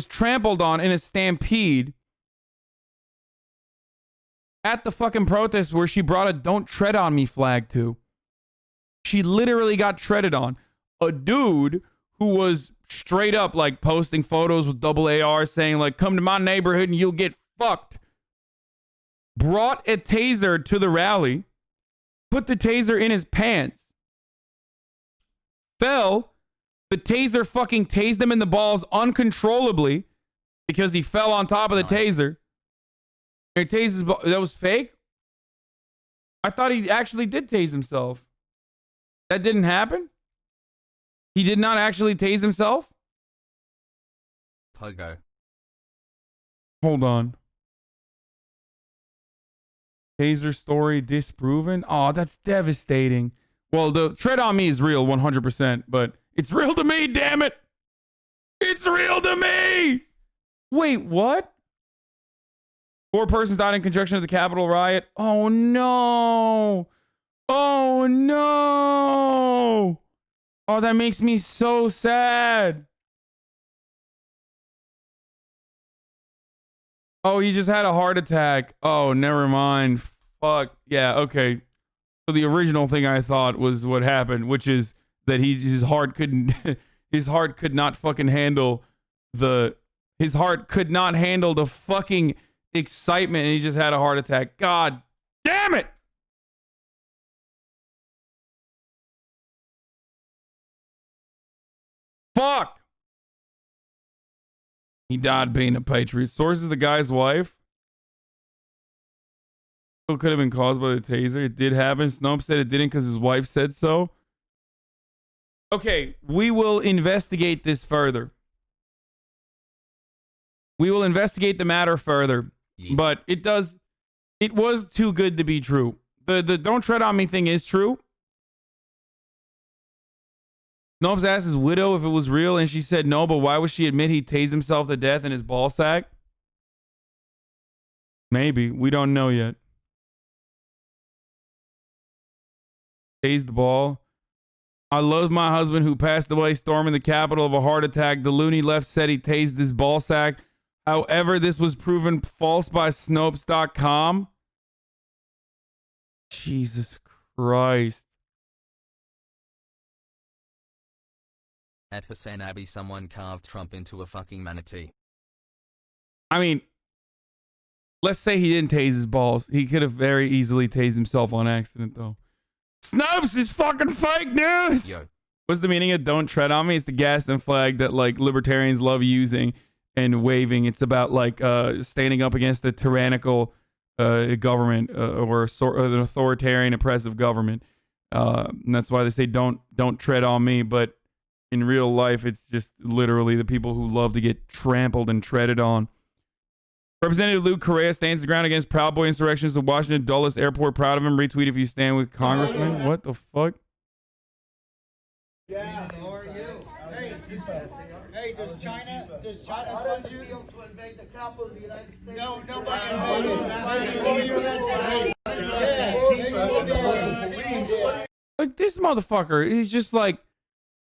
trampled on in a stampede at the fucking protest where she brought a "Don't Tread on Me" flag to. She literally got treaded on. A dude who was straight up like posting photos with double AR saying like, come to my neighborhood and you'll get fucked, brought a taser to the rally, put the taser in his pants, fell, The taser fucking tased him in the balls uncontrollably because he fell on top of the taser. And he tased his ball. That was fake? I thought he actually did tase himself. That didn't happen? He did not actually tase himself? Pogo. Hold on. Taser story disproven? Oh, that's devastating. Well, the tread on me is real 100%, but it's real to me, damn it. It's real to me. Wait, what? 4 persons died in conjunction with the Capitol riot. Oh, no. Oh, no. Oh, that makes me so sad. Oh, he just had a heart attack. Oh, never mind. Fuck. Yeah, okay. So the original thing I thought was what happened, which is that his heart couldn't his heart could not fucking handle the fucking excitement, and he just had a heart attack. God damn it. Fuck. He died being a patriot. Sources: the guy's wife. It could have been caused by the taser. It did happen. Snopes said it didn't because his wife said so. Okay, we will investigate this further. We will investigate the matter further. Yeah. But it was too good to be true. The don't tread on me thing is true. Snopes asked his widow if it was real, and she said no, but why would she admit he tased himself to death in his ball sack? Maybe. We don't know yet. Tased the ball. I love my husband who passed away storming the Capitol of a heart attack. The loony left said he tased his ball sack. However, this was proven false by Snopes.com. Jesus Christ. At HasanAbi, someone carved Trump into a fucking manatee. I mean, let's say he didn't tase his balls. He could have very easily tased himself on accident, though. Snopes is fucking fake news! Yo. What's the meaning of don't tread on me? It's the Gaston flag that, like, libertarians love using and waving. It's about, like, standing up against the tyrannical government or an authoritarian, oppressive government. And that's why they say don't tread on me, but in real life, it's just literally the people who love to get trampled and treaded on. Representative Luke Correa stands his ground against Proud Boy insurrections at Washington Dulles Airport. Proud of him. Retweet if you stand with Congressman. What the fuck? Yeah, how are you? Hey, does China fund you to invade the capital of the United States? No, nobody. Like this motherfucker, he's just like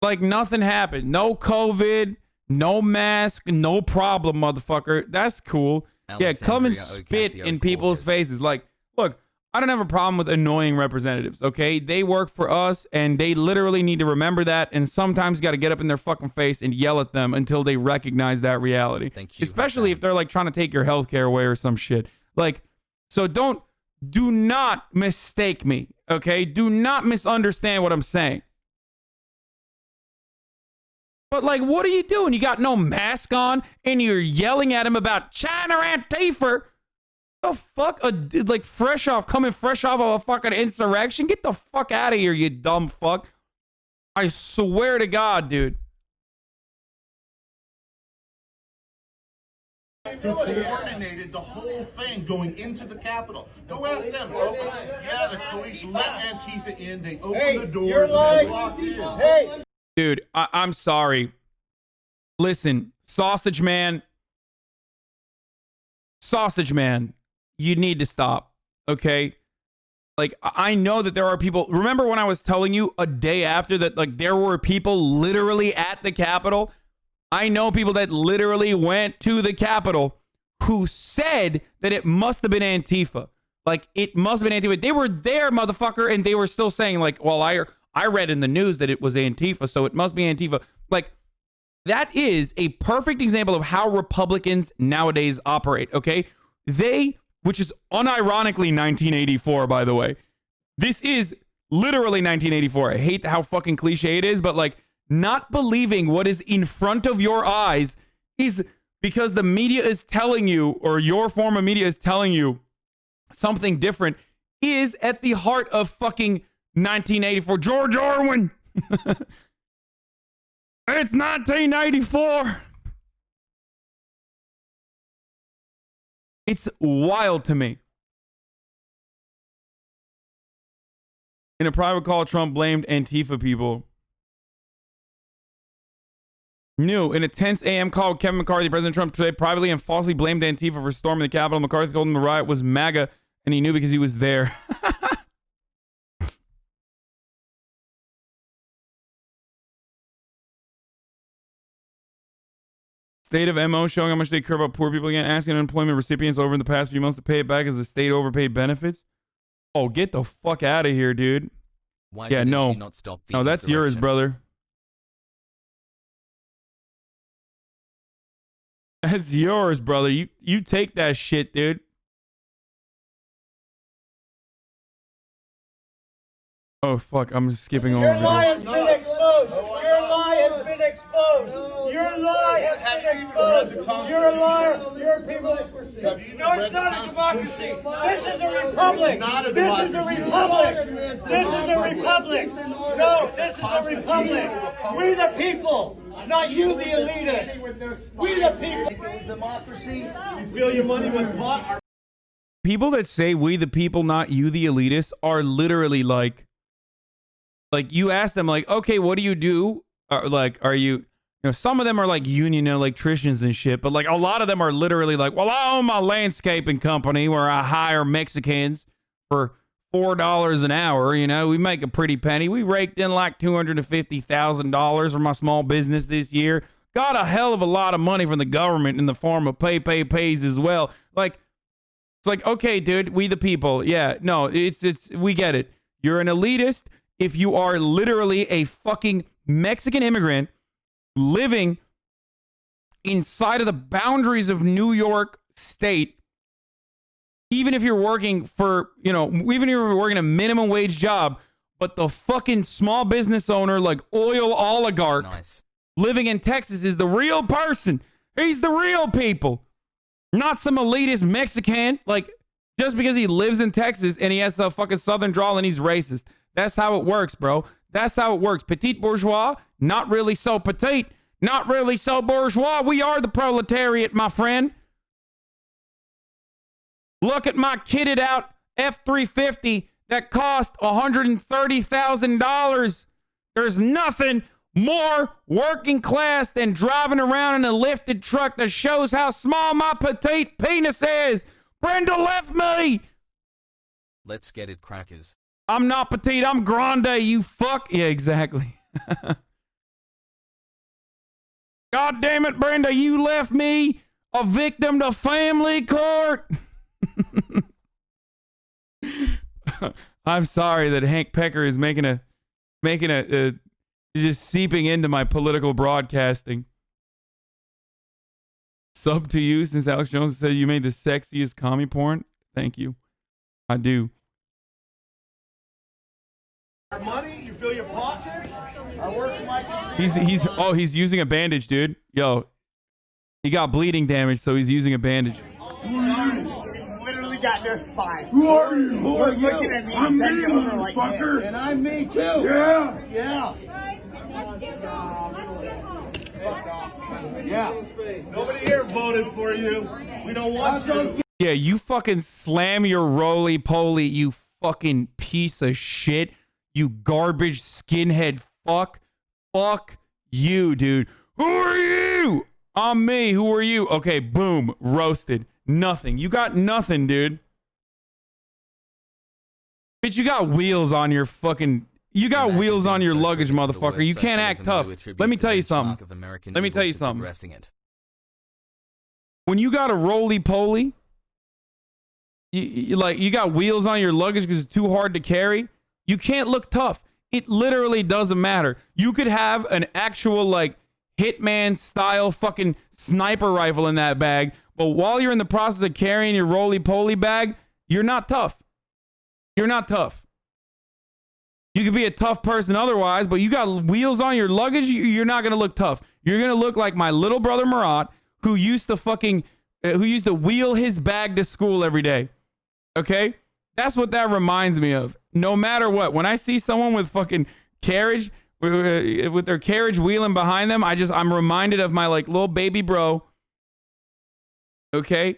nothing happened. No COVID, no mask, no problem, motherfucker. That's cool. Yeah, come and spit in people's faces. Like, look, I don't have a problem with annoying representatives, okay? They work for us, and they literally need to remember that, and sometimes you got to get up in their fucking face and yell at them until they recognize that reality. Thank you, especially if they're, like, trying to take your health care away or some shit. Like, so do not mistake me, okay? Do not misunderstand what I'm saying. But, like, what are you doing? You got no mask on, and you're yelling at him about China Antifa. The fuck? Like, coming fresh off of a fucking insurrection? Get the fuck out of here, you dumb fuck. I swear to God, dude. Who coordinated the whole thing going into the Capitol? Go ask them, bro. Yeah, the police let Antifa in. They opened the doors and they walked in. Hey! Dude, I'm sorry. Listen, Sausage Man, you need to stop, okay? Like, I know that there are people. Remember when I was telling you a day after that, like, there were people literally at the Capitol? I know people that literally went to the Capitol who said that it must have been Antifa. Like, it must have been Antifa. They were there, motherfucker, and they were still saying, like, well, I read in the news that it was Antifa, so it must be Antifa. Like, that is a perfect example of how Republicans nowadays operate, okay? Which is unironically 1984, by the way. This is literally 1984. I hate how fucking cliche it is, but, like, not believing what is in front of your eyes is because the media is telling you, or your form of media is telling you something different, is at the heart of fucking 1984. George Orwell. It's 1984. It's wild to me. In a private call, Trump blamed Antifa people. New. In a tense AM call, Kevin McCarthy, President Trump today privately and falsely blamed Antifa for storming the Capitol. McCarthy told him the riot was MAGA, and he knew because he was there. State of MO showing how much they care about poor people again, asking unemployment recipients over in the past few months to pay it back as the state overpaid benefits. Oh, get the fuck out of here, dude. Why yeah, didn't no. she not stop the No, that's yours, insurrection? brother. That's yours, brother. You take that shit, dude. Oh, fuck. I'm skipping over. Your lie has been exposed. Your lie has been exposed. Your lie has been exposed. You're a liar. You're people. No, it's not a democracy. This is a republic. This is a republic. This is a republic. No, this is a republic. We the people, not you, the elitists. We the people. Democracy. You feel your money was bought. People that say we the people, not you, the elitists, are literally like you ask them, like, okay, what do you do? Like, are you, some of them are like union electricians and shit, but like a lot of them are literally like, well, I own my landscaping company where I hire Mexicans for $4 an hour. We make a pretty penny. We raked in like $250,000 for my small business this year. Got a hell of a lot of money from the government in the form of pays as well. Like, it's like, okay, dude, we the people. Yeah, no, it's we get it. You're an elitist if you are literally a fucking Mexican immigrant living inside of the boundaries of New York State. Even if you're working for, even if you're working a minimum wage job, but the fucking small business owner, like oil oligarch, living in Texas is the real person. He's the real people. Not some elitist Mexican. Like, just because he lives in Texas and he has a fucking southern drawl and he's racist. That's how it works, bro. That's how it works. Petite bourgeois, not really so petite. Not really so bourgeois. We are the proletariat, my friend. Look at my kitted out F-350 that cost $130,000. There's nothing more working class than driving around in a lifted truck that shows how small my petite penis is. Brenda left me. Let's get it, crackers. I'm not petite. I'm grande, you fuck. Yeah, exactly. God damn it, Brenda. You left me a victim to family court. I'm sorry that Hank Pecker is making a just seeping into my political broadcasting. Sub to you since Alex Jones said you made the sexiest commie porn. Thank you. I do. Money, you fill your pockets. I work like he's using a bandage, dude. Yo, he got bleeding damage, so he's using a bandage. Who are you? Literally got no spine. Who are you? Who are you? Looking at me, I'm me, like motherfucker. And I'm me too. Yeah. Yeah. Yeah. Nobody here voted for you. We don't want you. Yeah, you fucking slam your roly-poly, you fucking piece of shit. You garbage skinhead fuck. Fuck you, dude. Who are you? I'm me. Who are you? Okay, boom. Roasted. Nothing. You got nothing, dude. Bitch, you got wheels on your fucking... You got wheels on your luggage, motherfucker. You can't act tough. Let me tell you something. Let me tell you something. When you got a roly-poly, you got wheels on your luggage because it's too hard to carry, you can't look tough. It literally doesn't matter. You could have an actual, like, Hitman style fucking sniper rifle in that bag, but while you're in the process of carrying your roly-poly bag, you're not tough. You're not tough. You could be a tough person otherwise, but you got wheels on your luggage, you're not going to look tough. You're going to look like my little brother Marat, who used to wheel his bag to school every day. Okay? That's what that reminds me of. No matter what, when I see someone with fucking carriage, with their carriage wheeling behind them, I'm reminded of my like little baby bro. Okay?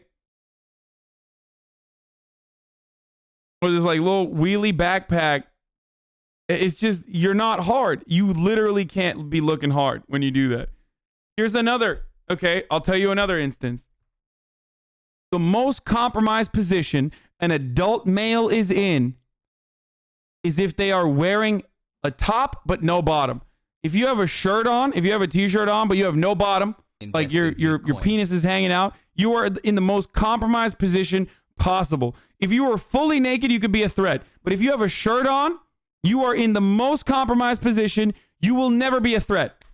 With this like little wheelie backpack. It's just, you're not hard. You literally can't be looking hard when you do that. Here's another, okay, I'll tell you another instance. The most compromised position an adult male is in is if they are wearing a top but no bottom. If you have a shirt on, if you have a t-shirt on but you have no bottom, like your penis is hanging out, you are in the most compromised position possible. If you are fully naked, you could be a threat. But if you have a shirt on, you are in the most compromised position. You will never be a threat.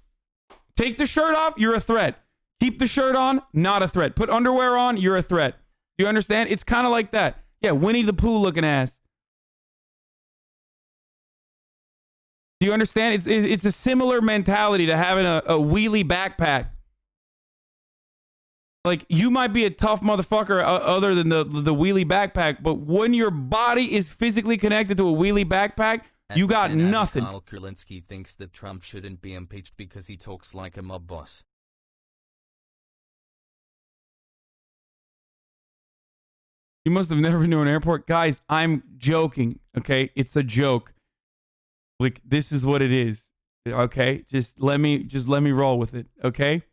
Take the shirt off, you're a threat. Keep the shirt on, not a threat. Put underwear on, you're a threat. Do you understand? It's kind of like that. Yeah, Winnie the Pooh looking ass. Do you understand? It's a similar mentality to having a wheelie backpack. Like, you might be a tough motherfucker other than the wheelie backpack, but when your body is physically connected to a wheelie backpack, you got nothing. Carl Kurlinski thinks that Trump shouldn't be impeached because he talks like a mob boss. You must have never been to an airport. Guys, I'm joking, okay? It's a joke. Like, this is what it is, okay? Just let me roll with it, okay?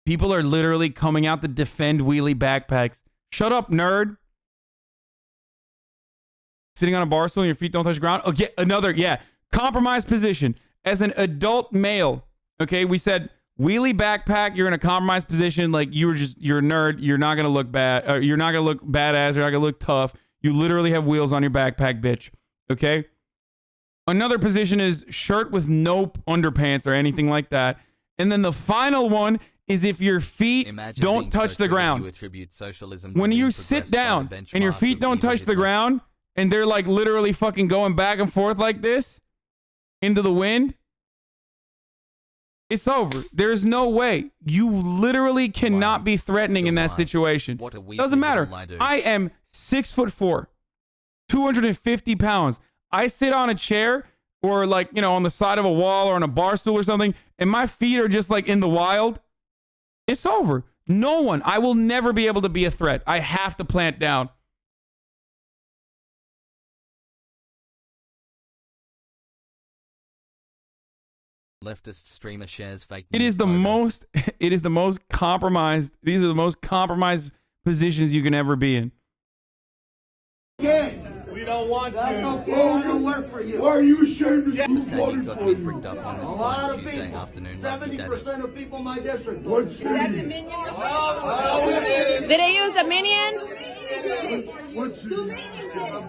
People are literally coming out to defend wheelie backpacks. Shut up, nerd. Sitting on a bar stool and your feet don't touch the ground. Okay, compromised position. As an adult male, okay, we said wheelie backpack, you're in a compromised position. Like, you're a nerd. You're not going to look bad. You're not going to look badass. You're not going to look tough. You literally have wheels on your backpack, bitch. Okay? Another position is shirt with no underpants or anything like that. And then the final one is if your feet don't touch the ground. When you sit down and your feet don't touch the ground and they're like literally fucking going back and forth like this into the wind, it's over. There's no way. You literally cannot be threatening in that situation. Doesn't matter. I am 6'4", 250 pounds. I sit on a chair or like, you know, on the side of a wall or on a bar stool or something, and my feet are just like in the wild. It's over. No one. I will never be able to be a threat. I have to plant down. Leftist streamer shares fake news. It is the most compromised. These are the most compromised positions you can ever be in. We don't want That's you. okay. I don't work for you. Why are you ashamed The Senate got me bricked up on this flight Tuesday afternoon. 70% of people in my district. What's that? Did they use the minion? What's the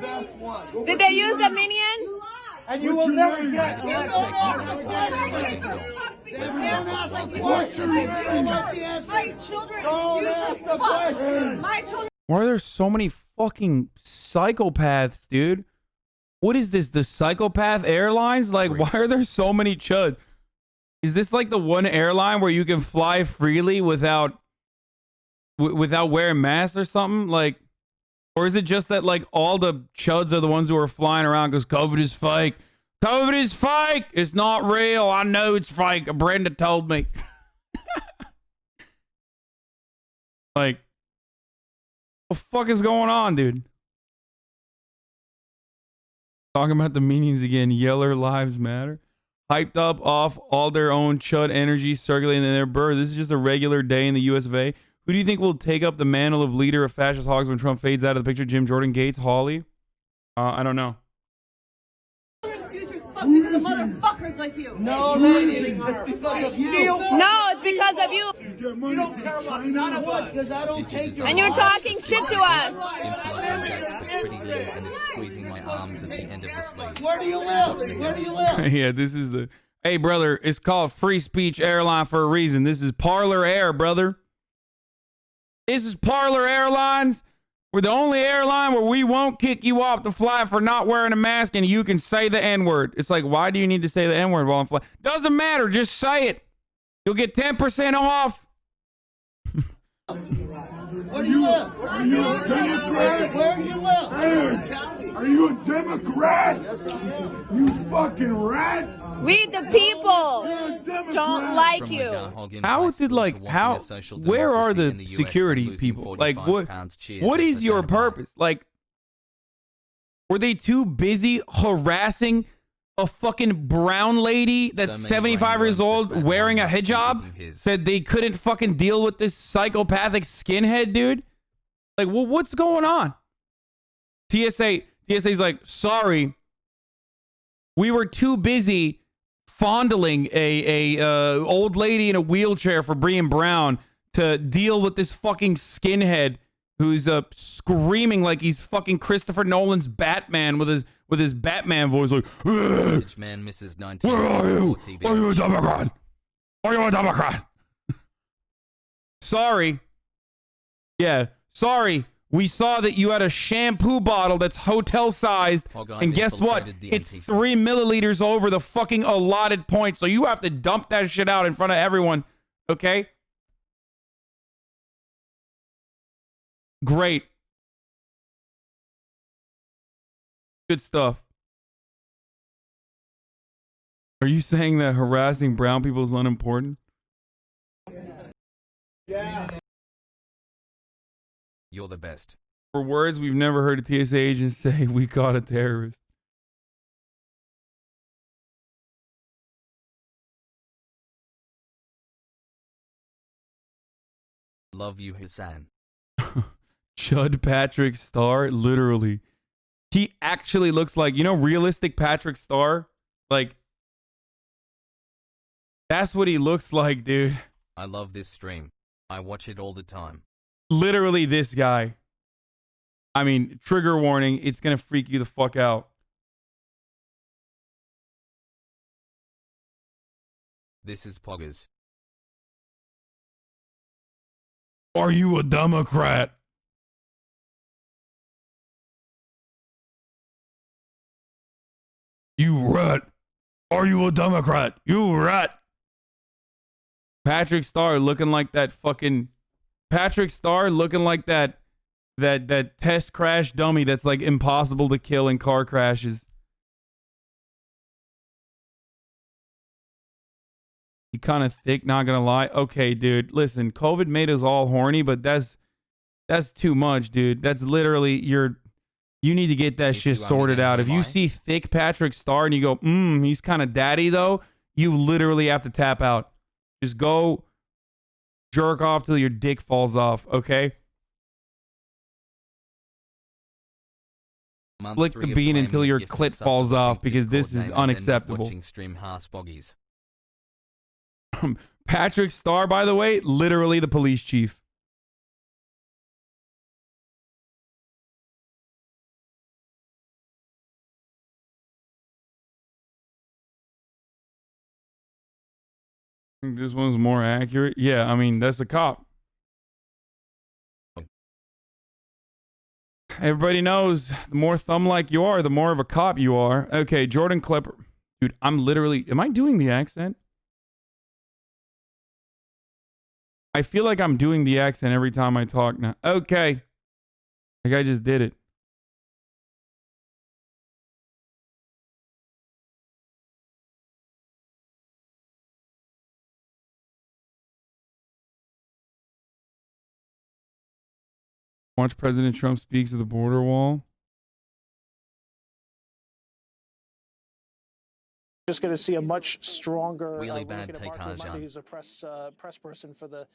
best one? Did they use the minion? And you will never get Let's make What's your name? My children. Don't ask the question. My children. Why are there so many fucking psychopaths, dude? What is this? The Psychopath Airlines? Like, why are there so many chuds? Is this like the one airline where you can fly freely without wearing masks or something? Like, or is it just that like all the chuds are the ones who are flying around because COVID is fake? COVID is fake. It's not real. I know it's fake. Brenda told me. Like, what the fuck is going on, dude? Talking about the meetings again. Yeller Lives Matter. Hyped up off all their own chud energy circulating in their bird. This is just a regular day in the US of A. Who do you think will take up the mantle of leader of fascist hogs when Trump fades out of the picture? Jim Jordan, Gates, Hawley? I don't know. Because of motherfuckers like you. No, lady. It's because of you. No, it's because of you. You don't care about none of us. Because I don't take your And you're talking shit to us. And it's squeezing my arms at the end of the sleeve. Where do you live? Where do you live? Yeah, this is the... Hey, brother, it's called Free Speech Airline for a reason. This is Parlor Air, brother. This is Parlor Airlines. We're the only airline where we won't kick you off the flight for not wearing a mask and you can say the N-word. It's like, why do you need to say the N-word while I'm flying? Doesn't matter. Just say it. You'll get 10% off. Where you at? Are you a Democrat? Where are you at? Hey, are you a Democrat? You fucking rat. We the people don't like you. How did where are the security people? Like, what is your purpose? Like, were they too busy harassing a fucking brown lady that's 75 years old wearing a hijab? Said they couldn't fucking deal with this psychopathic skinhead dude? Like, well, what's going on? TSA's like, sorry, we were too busy fondling a old lady in a wheelchair for being brown to deal with this fucking skinhead who's screaming like he's fucking Christopher Nolan's Batman with his Batman voice, like, Man, Mrs. 19. where are you? Are you a Democrat? Are you a Democrat? Sorry. Yeah, sorry. We saw that you had a shampoo bottle that's hotel sized, and guess what? It's 3 milliliters over the fucking allotted point, so you have to dump that shit out in front of everyone, okay? Great. Good stuff. Are you saying that harassing brown people is unimportant? Yeah. You're the best. For words we've never heard a TSA agent say, we caught a terrorist. Love you, Hasan. Chud Patrick Star, literally. He actually looks like, you know, realistic Patrick Star? Like, that's what he looks like, dude. I love this stream. I watch it all the time. Literally this guy. I mean, trigger warning, it's gonna freak you the fuck out. This is Poggers. Are you a Democrat? You rat. Are you a Democrat? You rat. Patrick Star looking like that fucking... Patrick Star looking like that test crash dummy that's like impossible to kill in car crashes. He kind of thick, not gonna lie. Okay, dude, listen, COVID made us all horny, but that's too much, dude. That's literally you need to get that shit sorted out. If you see thick Patrick Star and you go, he's kind of daddy though, you literally have to tap out. Just go jerk off till your dick falls off, okay? Flick the bean until your clit falls off, because this is unacceptable. Patrick Star, by the way, literally the police chief. I think this one's more accurate. Yeah, I mean, that's a cop. Everybody knows the more thumb-like you are, the more of a cop you are. Okay, Jordan Klepper. Dude, I'm literally... Am I doing the accent? I feel like I'm doing the accent every time I talk now. Okay. Like I just did it. Watch President Trump speaks of the border wall. Just going to see a much stronger. Really bad take, Hasan. Who's a press person for the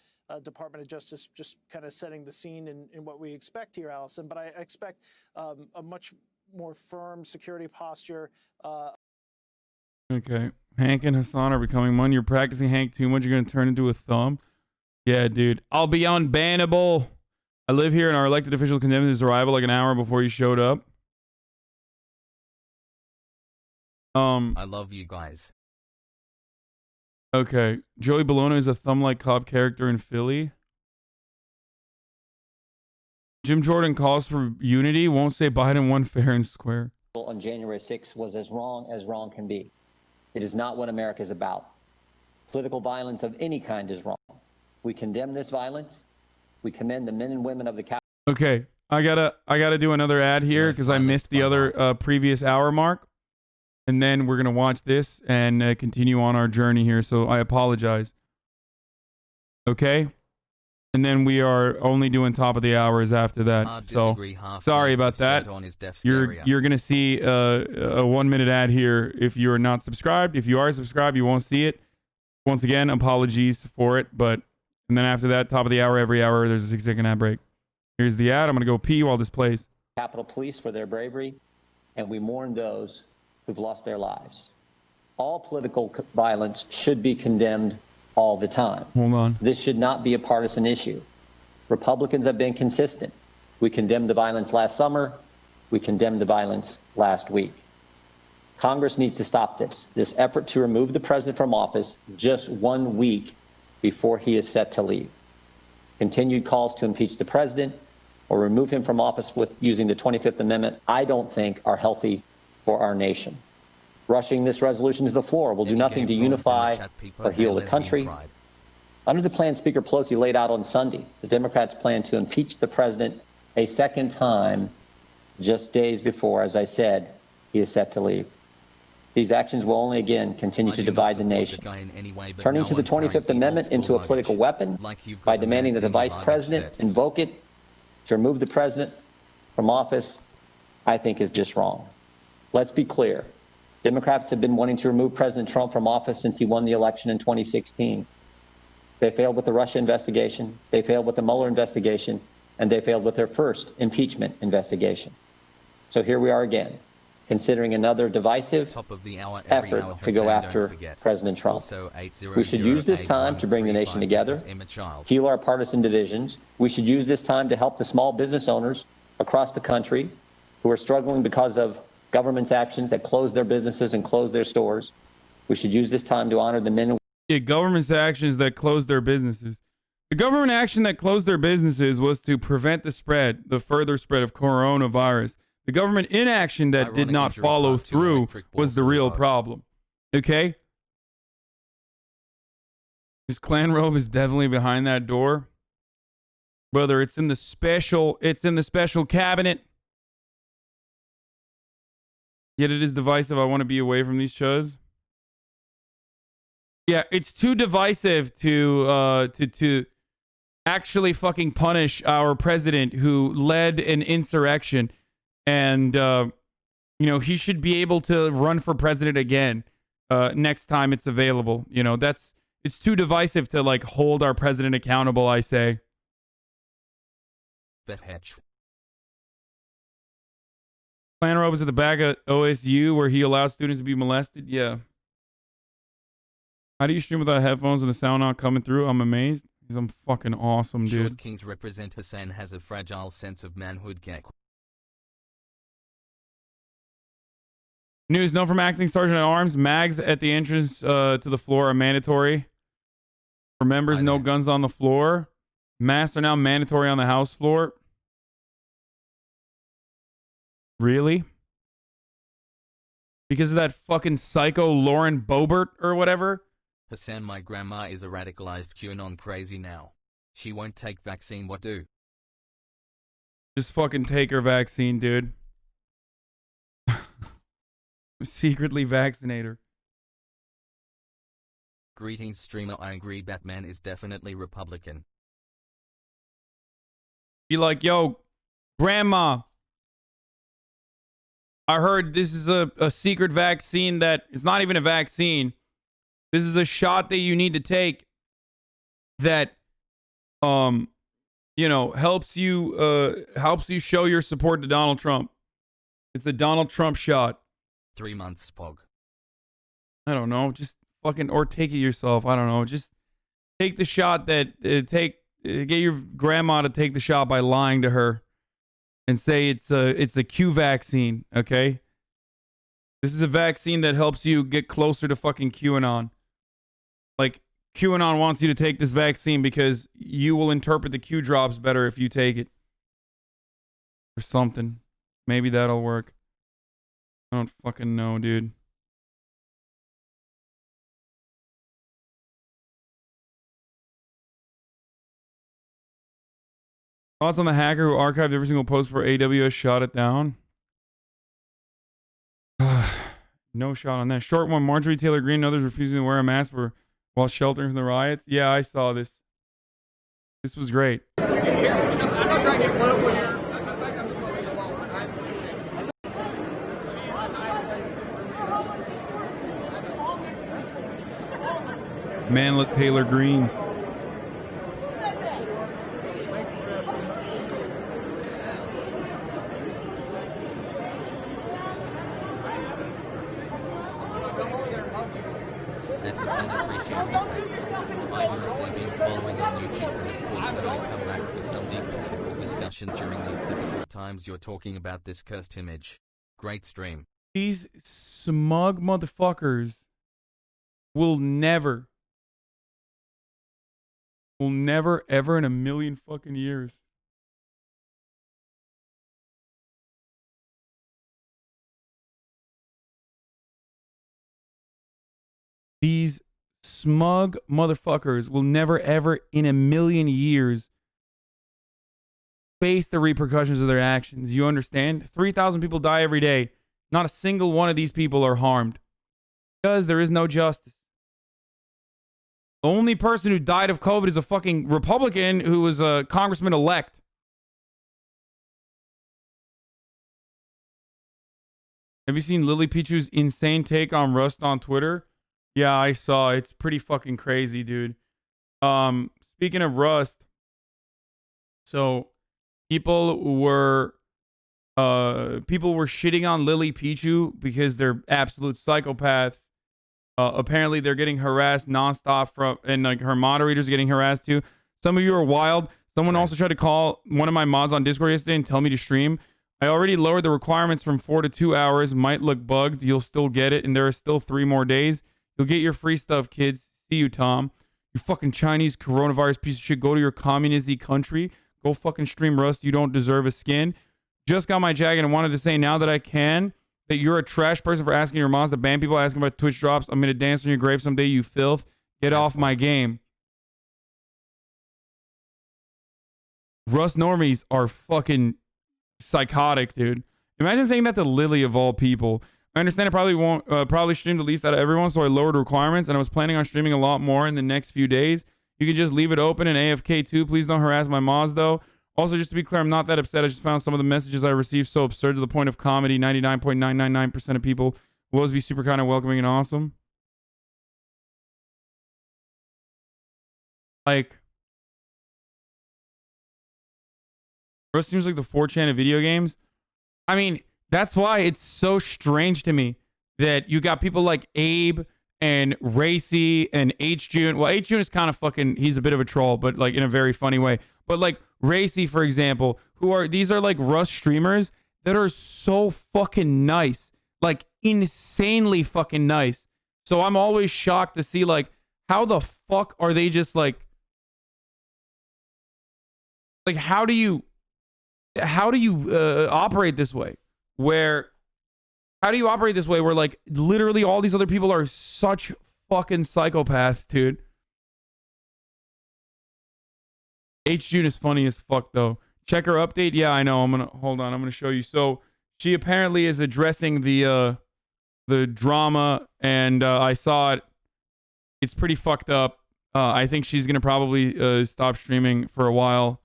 Department of Justice, just kind of setting the scene in what we expect here, Allison. But I expect a much more firm security posture. Okay. Hank and Hasan are becoming one. You're practicing Hank too much. You're going to turn into a thumb. Yeah, dude. I'll be unbannable. I live here and our elected official condemned his arrival like an hour before he showed up. I love you guys. Okay. Joey Bologna is a thumb-like cop character in Philly. Jim Jordan calls for unity, won't say Biden won fair and square. On January 6th was as wrong can be. It is not what America is about. Political violence of any kind is wrong. We condemn this violence. We commend the men and women of the Capitol. Okay, I gotta do another ad here because I missed the other previous hour mark, and then we're gonna watch this and continue on our journey here. So I apologize. Okay, and then we are only doing top of the hours after that. So sorry about that. You're gonna see a 1 minute ad here if you are not subscribed. If you are subscribed, you won't see it. Once again, apologies for it, but and then after that, top of the hour, every hour, there's a 6-second ad break. Here's the ad. I'm going to go pee while this plays. Capitol Police for their bravery, and we mourn those who've lost their lives. All political violence should be condemned all the time. Hold on. This should not be a partisan issue. Republicans have been consistent. We condemned the violence last summer. We condemned the violence last week. Congress needs to stop this effort to remove the president from office just 1 week before he is set to leave. Continued calls to impeach the president or remove him from office with using the 25th Amendment, I don't think are healthy for our nation. Rushing this resolution to the floor will do nothing to unify or heal the country. Under the plan Speaker Pelosi laid out on Sunday, the Democrats plan to impeach the president a second time just days before, as I said, he is set to leave. These actions will only again continue to divide the nation. Turning to the 25th Amendment into a political weapon by demanding that the vice president invoke it to remove the president from office, I think is just wrong. Let's be clear. Democrats have been wanting to remove President Trump from office since he won the election in 2016. They failed with the Russia investigation, they failed with the Mueller investigation, and they failed with their first impeachment investigation. So here we are again, considering another divisive effort to go after President Trump. We should use this time to bring the nation together, heal our partisan divisions. We should use this time to help the small business owners across the country who are struggling because of government's actions that close their businesses and close their stores. We should use this time to honor the men and government's actions that closed their businesses. The government action that closed their businesses was to prevent the further spread of coronavirus. The government inaction that did not follow through was the real problem. Okay? His clan robe is definitely behind that door. Brother, it's in the special cabinet. Yet it is divisive. I want to be away from these shows. Yeah, it's too divisive to actually fucking punish our president who led an insurrection. And, he should be able to run for president again next time it's available. It's too divisive to, hold our president accountable, I say. Clan Robe is at the back of OSU where he allows students to be molested. Yeah. How do you stream without headphones and the sound not coming through? I'm amazed. Because I'm fucking awesome, dude. Short Kings represent Hasan has a fragile sense of manhood. News, known from acting Sergeant at Arms, mags at the entrance to the floor are mandatory. For members, no guns on the floor. Masks are now mandatory on the House floor. Really? Because of that fucking psycho Lauren Boebert or whatever? Hasan, my grandma is a radicalized QAnon crazy now. She won't take vaccine, what do? Just fucking take her vaccine, dude. Secretly vaccinate her. Greetings, streamer. I agree, Batman is definitely Republican. Be like, yo, grandma, I heard this is a secret vaccine that it's not even a vaccine. This is a shot that you need to take that helps you show your support to Donald Trump. It's a Donald Trump shot. 3 months, Pog. I don't know. Just fucking, or take it yourself. I don't know. Just take the shot that, get your grandma to take the shot by lying to her and say it's a Q vaccine, okay? This is a vaccine that helps you get closer to fucking QAnon. Like, QAnon wants you to take this vaccine because you will interpret the Q drops better if you take it. or something. Maybe that'll work. I don't fucking know, dude. Thoughts on the hacker who archived every single post before AWS shot it down? No shot on that. Short one, Marjorie Taylor Greene and others refusing to wear a mask while sheltering from the riots. Yeah, I saw this. This was great. Manlet Taylor Greene. At Hasan, appreciate retakes. I've honestly been following on YouTube, and of course when I come back for some deep political discussion during these difficult times, you're talking about this cursed image. Great stream. These smug motherfuckers will never ever in a million fucking years these smug motherfuckers will never ever in a million years face the repercussions of their actions. You understand? 3,000 people die every day. Not a single one of these people are harmed because there is no justice. The only person who died of COVID is a fucking Republican who was a congressman-elect. Have you seen LilyPichu's insane take on Rust on Twitter? Yeah, I saw. It's pretty fucking crazy, dude. Speaking of Rust, so people were shitting on LilyPichu because they're absolute psychopaths. Apparently they're getting harassed nonstop and like her moderators are getting harassed too. Some of you are wild. Someone also tried to call one of my mods on Discord yesterday and tell me to stream. I already lowered the requirements from 4 to 2 hours. Might look bugged. You'll still get it, and there are still 3 more days. You'll get your free stuff, kids. See you, Tom. You fucking Chinese coronavirus piece of shit. Go to your communist country. Go fucking stream Rust. You don't deserve a skin. Just got my jacket and wanted to say now that I can that you're a trash person for asking your moms to ban people asking about Twitch drops. I'm gonna dance on your grave someday, you filth. Get off my game. Rust normies are fucking psychotic, dude. Imagine saying that to Lily of all people. I understand I probably won't stream the least out of everyone, so I lowered requirements, and I was planning on streaming a lot more in the next few days. You can just leave it open in AFK too. Please don't harass my mods though. Also, just to be clear, I'm not that upset. I just found some of the messages I received so absurd to the point of comedy. 99.999% of people will always be super kind of welcoming and awesome. Like, Rust seems like the 4chan of video games. I mean, that's why it's so strange to me that you got people like Abe and Racy and H-June. Well, H-June is kind of fucking, he's a bit of a troll, but like in a very funny way. But like Racy, for example, these are like Rust streamers that are so fucking nice. Like insanely fucking nice. So I'm always shocked to see like, how the fuck are they just like how do you operate this way? How do you operate this way where like literally all these other people are such fucking psychopaths, dude? H-June is funny as fuck though. Check her update. Yeah, I know. Hold on. I'm gonna show you. So she apparently is addressing the drama, and I saw it. It's pretty fucked up. I think she's gonna probably stop streaming for a while.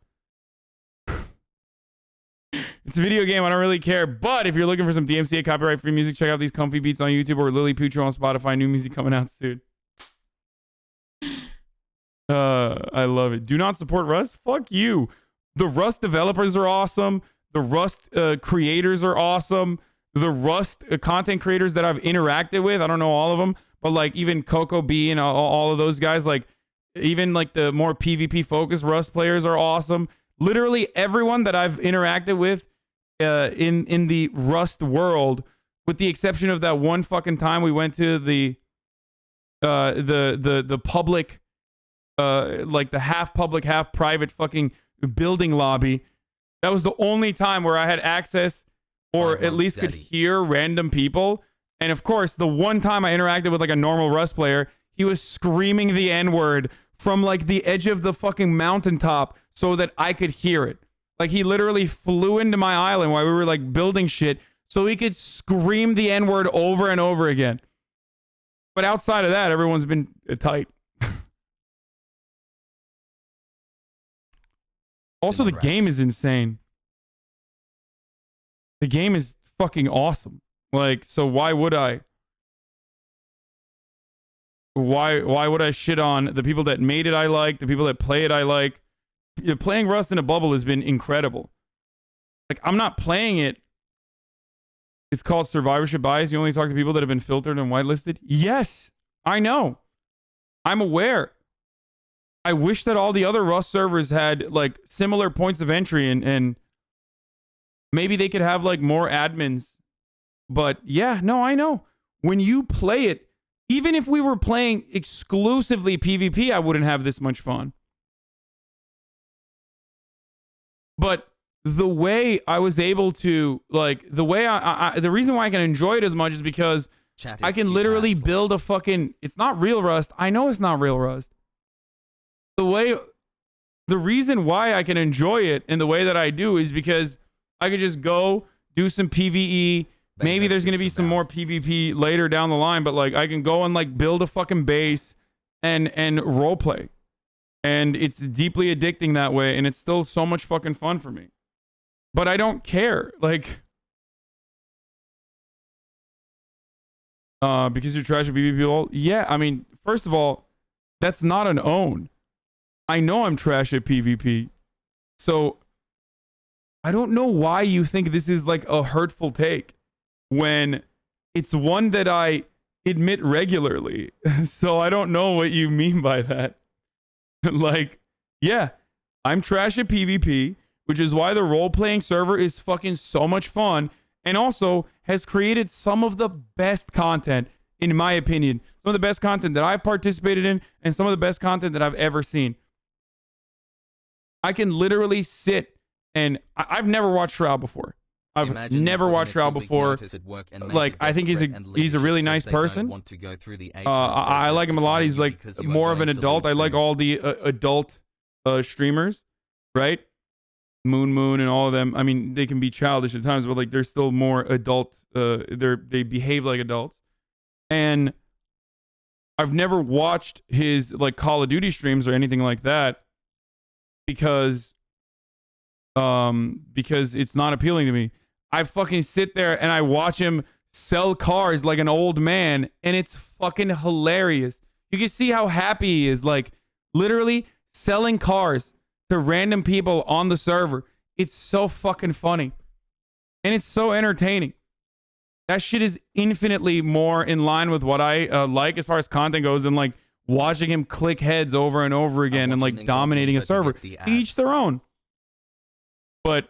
It's a video game. I don't really care. But if you're looking for some DMCA copyright-free music, check out these comfy beats on YouTube or LilyPichu on Spotify. New music coming out soon. I love it. Do not support Rust? Fuck you. The Rust developers are awesome. The Rust creators are awesome. The Rust content creators that I've interacted with, I don't know all of them, but like even Coco B and all of those guys, like even like the more PvP focused Rust players are awesome. Literally everyone that I've interacted with in the Rust world, with the exception of that one fucking time we went to the public, like the half public, half private fucking building lobby That was the only time where I had access or at least could hear random people. And of course, the one time I interacted with like a normal Rust player, he was screaming the N-word from like the edge of the fucking mountaintop so that I could hear it. Like he literally flew into my island while we were like building shit so he could scream the N-word over and over again. But outside of that, everyone's been tight. Also, the game is insane. The game is fucking awesome. Like, so why would I? Why would I shit on the people that made it I like, the people that play it I like? Playing Rust in a bubble has been incredible. Like, I'm not playing it. It's called survivorship bias. You only talk to people that have been filtered and whitelisted. Yes, I know. I'm aware. I wish that all the other Rust servers had like similar points of entry and maybe they could have like more admins. But yeah, no, I know. When you play it, even if we were playing exclusively PvP, I wouldn't have this much fun. But the way I was able to, like, the way the reason why I can enjoy it as much is because I can literally build a fucking, it's not real Rust. I know it's not real Rust. The reason why I can enjoy it in the way that I do is because I could just go do some PvE. Maybe there's going to be some more PvP later down the line, but like I can go and like build a fucking base and roleplay. And it's deeply addicting that way. And it's still so much fucking fun for me. But I don't care. Like, because you're trash at PvP. Yeah, I mean, first of all, that's not an own. I know I'm trash at PvP. So I don't know why you think this is like a hurtful take when it's one that I admit regularly. So I don't know what you mean by that. Like, yeah, I'm trash at PvP, which is why the role-playing server is fucking so much fun and also has created some of the best content, in my opinion. Some of the best content that I've participated in and some of the best content that I've ever seen. I can literally sit and I've never watched Shroud before. I've never watched Shroud before. Like, I think he's a really nice person. I like him a lot. He's like more of an adult. I like all the adult streamers, right? Moon and all of them. I mean, they can be childish at times, but like they're still more adult. They behave like adults. And I've never watched his like Call of Duty streams or anything like that because it's not appealing to me. I fucking sit there and I watch him sell cars like an old man, and it's fucking hilarious. You can see how happy he is, like literally selling cars to random people on the server. It's so fucking funny. And it's so entertaining. That shit is infinitely more in line with what I like as far as content goes than like watching him click heads over and over again and like dominating a server. Each their own. But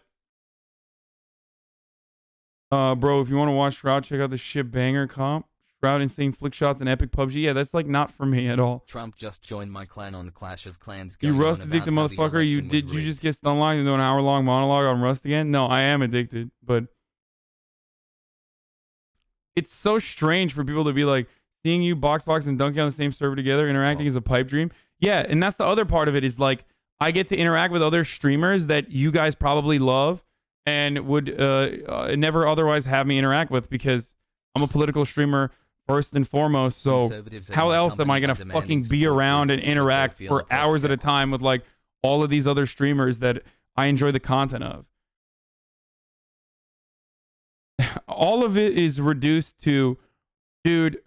bro, if you want to watch Shroud, check out the shit banger comp. Shroud, insane flick shots, and epic PUBG. Yeah, that's like not for me at all. Trump just joined my clan on Clash of Clans. You Rust addicted motherfucker. You just get unlocked and do an hour-long monologue on Rust again? No, I am addicted, but it's so strange for people to be like, seeing you box and Donkey on the same server together, interacting is a pipe dream. Yeah, and that's the other part of it is like, I get to interact with other streamers that you guys probably love and would never otherwise have me interact with because I'm a political streamer first and foremost. So how else am I going to fucking be around and interact for hours at a time with like all of these other streamers that I enjoy the content of? All of it is reduced to, dude,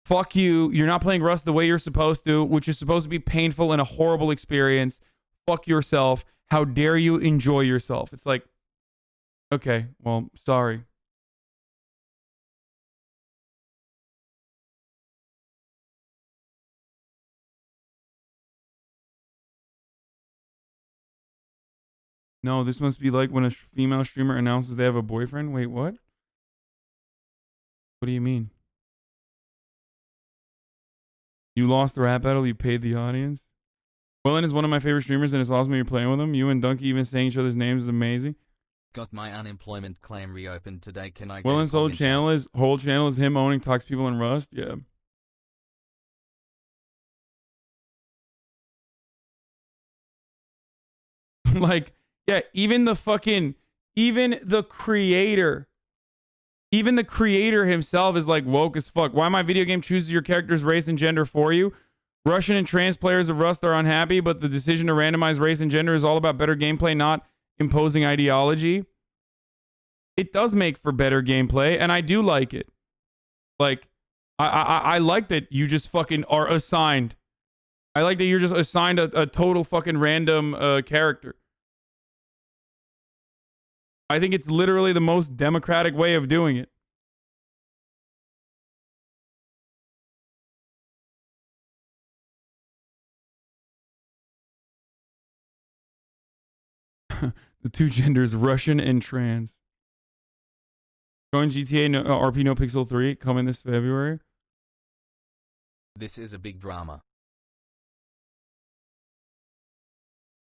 fuck you. You're not playing Rust the way you're supposed to, which is supposed to be painful and a horrible experience. Fuck yourself. How dare you enjoy yourself? It's like, okay, well, sorry. No, this must be like when a female streamer announces they have a boyfriend. Wait, what? What do you mean? You lost the rap battle, you paid the audience? Willen is one of my favorite streamers, and it's awesome when you're playing with him. You and Donkey even saying each other's names is amazing. Got my unemployment claim reopened today. Can I get Willen's whole channel is him owning Tox people in Rust. Yeah. Like, yeah, even the creator himself is like woke as fuck. Why my video game chooses your character's race and gender for you? Russian and trans players of Rust are unhappy, but the decision to randomize race and gender is all about better gameplay, not imposing ideology. It does make for better gameplay, and I do like it. Like, I like that you just fucking are assigned. I like that you're just assigned a total fucking random character. I think it's literally the most democratic way of doing it. The two genders, Russian and trans. Join GTA RP No Pixel 3 coming this February. This is a big drama.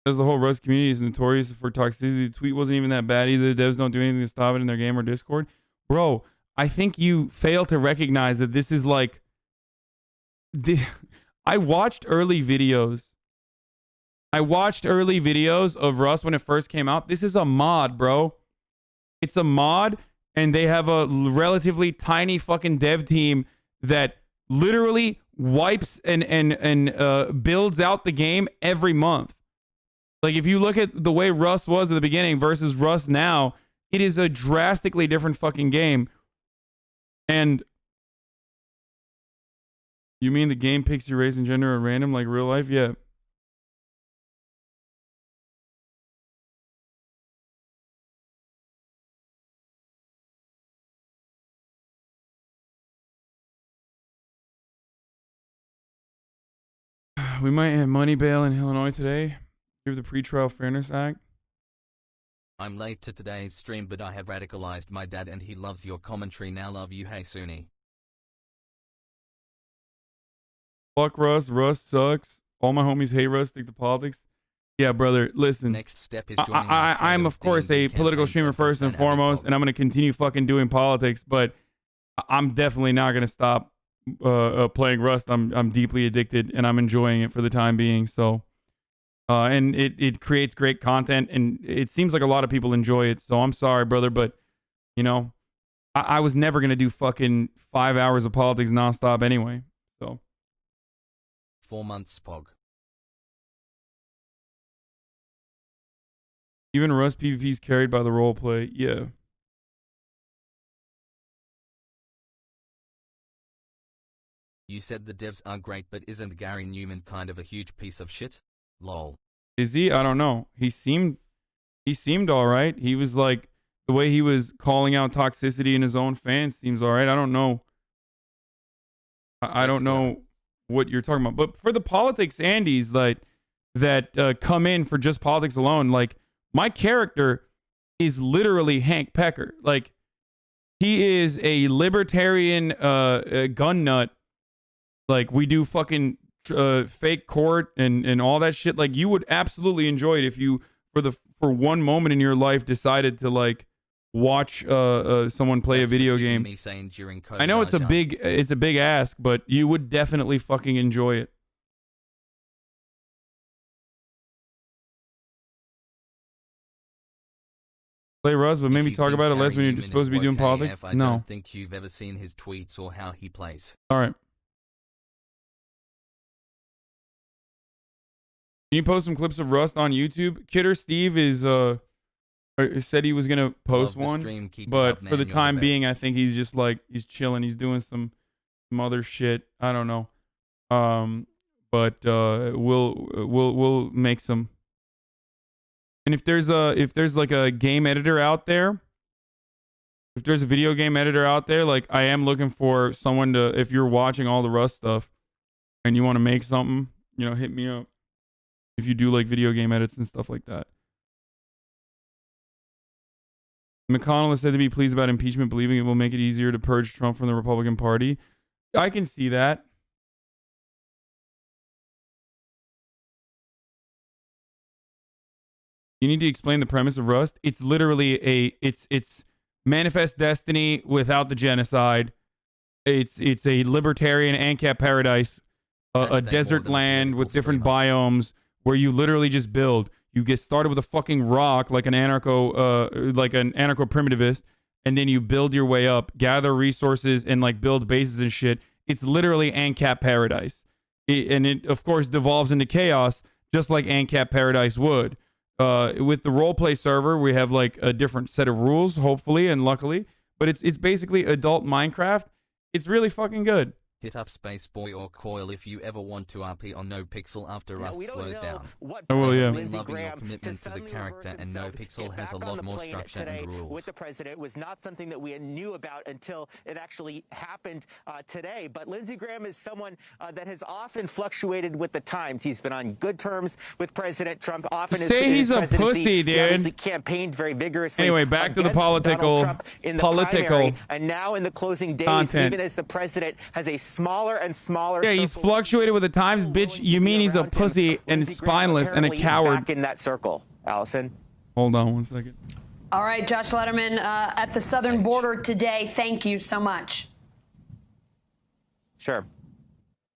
Because the whole Rust community is notorious for toxicity. The tweet wasn't even that bad either. The devs don't do anything to stop it in their game or Discord. Bro, I think you fail to recognize that this is like... I watched early videos. Of Rust when it first came out. This is a mod, bro. It's a mod, and they have a relatively tiny fucking dev team that literally wipes and builds out the game every month. Like, if you look at the way Rust was at the beginning versus Rust now, it is a drastically different fucking game. And you mean the game picks your race and gender at random like real life? Yeah. We might have money bail in Illinois today. Give the Pretrial Fairness Act. I'm late to today's stream, but I have radicalized my dad and he loves your commentary. Now love you, hey Suni. Fuck Rust. Rust sucks. All my homies hate Rust. Stick to politics. Yeah, brother. Listen. Next step is joining I'm of course a political streamer first and foremost, and I'm gonna continue fucking doing politics. But I'm definitely not gonna stop playing Rust. I'm deeply addicted, and I'm enjoying it for the time being. So, and it creates great content, and it seems like a lot of people enjoy it. So I'm sorry, brother, but you know, I was never gonna do fucking 5 hours of politics nonstop anyway. So 4 months, Pog. Even Rust PvP is carried by the roleplay. Yeah. You said the devs are great, but isn't Gary Newman kind of a huge piece of shit? Lol. Is he? I don't know. He seemed all right. He was like, the way he was calling out toxicity in his own fans seems all right. I don't know. I don't know what you're talking about. But for the politics Andes that come in for just politics alone, like, my character is literally Hank Pecker. Like, he is a libertarian gun nut. Like, we do fucking fake court and all that shit. Like, you would absolutely enjoy it if you, for one moment in your life, decided to, like, watch someone play a video game. I know it's a big ask, but you would definitely fucking enjoy it. Play Rust, but maybe talk about it less when you're supposed to be doing politics. I don't think you've ever seen his tweets or how he plays. All right. Can you post some clips of Rust on YouTube? Kidder Steve is said he was gonna post one, but for the time being, I think he's just like, he's chilling. He's doing some other shit. I don't know. But we'll make some. And if there's like a game editor out there, if there's a video game editor out there, like, I am looking for someone to, if you're watching all the Rust stuff and you want to make something, you know, hit me up. If you do like video game edits and stuff like that. McConnell is said to be pleased about impeachment, believing it will make it easier to purge Trump from the Republican Party. I can see that. You need to explain the premise of Rust. It's literally it's Manifest Destiny without the genocide. It's a libertarian ANCAP paradise, a desert land with different biomes where you literally just build. You get started with a fucking rock like an anarcho-primitivist, and then you build your way up, gather resources, and like build bases and shit. It's literally ANCAP paradise. And it, of course, devolves into chaos, just like ANCAP paradise would. With the roleplay server, we have like a different set of rules, hopefully and luckily. But it's basically adult Minecraft. It's really fucking good. Hit up Space Boy or Coil if you ever want to RP on No Pixel after Rust slows down. Oh, well, yeah. Been loving your commitment to the character, and No Pixel has a lot more structure and rules. With the president was not something that we knew about until it actually happened today. But Lindsey Graham is someone that has often fluctuated with the times. He's been on good terms with President Trump. Often say he's a pussy, dude. He obviously campaigned very vigorously. Anyway, back to the political, primary, and now in the closing days, content. even as the president has a smaller and smaller. Yeah, he's fluctuated with the times, bitch. You mean he's a pussy and spineless and a coward? Back in that circle, Allison. Hold on one second. All right, Josh Letterman at the southern border today. Thank you so much. Sure.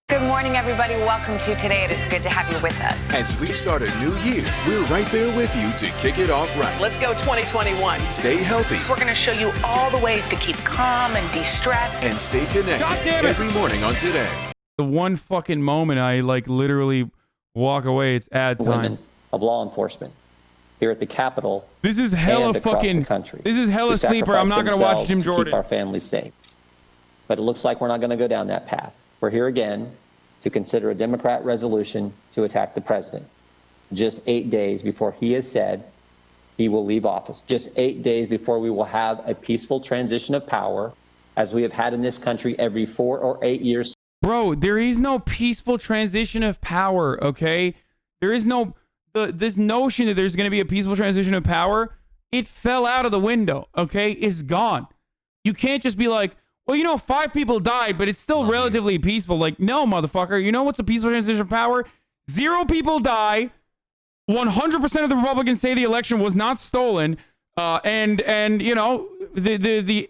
Good morning, everybody. Welcome to Today. It is good to have you with us. As we start a new year, we're right there with you to kick it off right. Let's go 2021. Stay healthy. We're going to show you all the ways to keep calm and de-stress. And stay connected every morning on Today. The one fucking moment I like literally walk away, it's ad time. Women of law enforcement here at the Capitol. This is hella and across fucking. the country. This is hella sleeper. I'm not going to watch Jim Jordan. To keep our families safe. But it looks like we're not going to go down that path. We're here again to consider a Democrat resolution to attack the president, just 8 days before he has said he will leave office, just 8 days before we will have a peaceful transition of power, as we have had in this country every 4 or 8 years. Bro, there is no peaceful transition of power, okay? There is no, this notion that there's going to be a peaceful transition of power, it fell out of the window, okay? It's gone. You can't just be like, well, you know, 5 people died, but it's still relatively peaceful. Like, no, motherfucker. You know what's a peaceful transition of power? 0 people die. 100% of the Republicans say the election was not stolen. And you know, the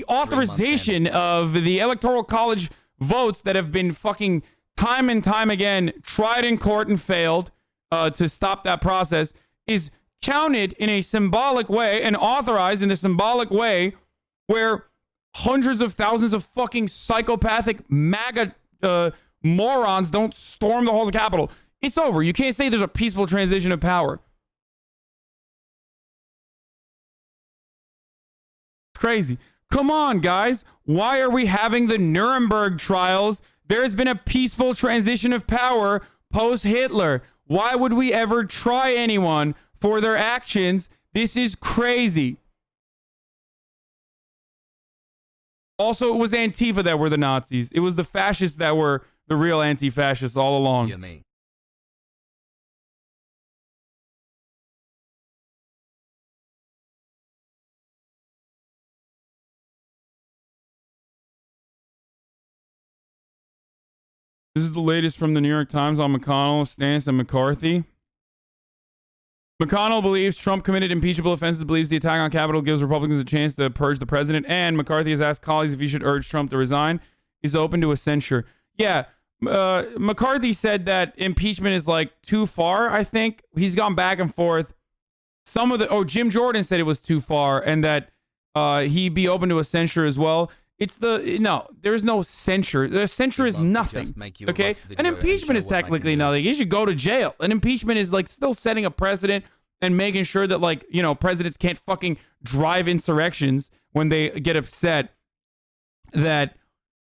authorization of the Electoral College votes that have been fucking time and time again tried in court and failed to stop that process is counted in a symbolic way and authorized in a symbolic way where hundreds of thousands of fucking psychopathic MAGA morons don't storm the halls of Capitol. It's over. You can't say there's a peaceful transition of power. It's crazy. Come on, guys. Why are we having the Nuremberg trials? There has been a peaceful transition of power post-Hitler. Why would we ever try anyone for their actions? This is crazy. Also, it was Antifa that were the Nazis. It was the fascists that were the real anti-fascists all along. Yummy. This is the latest from the New York Times on McConnell's stance and McCarthy. McConnell believes Trump committed impeachable offenses, believes the attack on Capitol gives Republicans a chance to purge the president, and McCarthy has asked colleagues if he should urge Trump to resign. He's open to a censure. Yeah, McCarthy said that impeachment is like too far, I think. He's gone back and forth. Jim Jordan said it was too far and that he'd be open to a censure as well. There's no censure. The censure is nothing. Okay? An impeachment is technically nothing. You should go to jail. An impeachment is like still setting a precedent and making sure that, like, you know, presidents can't fucking drive insurrections when they get upset that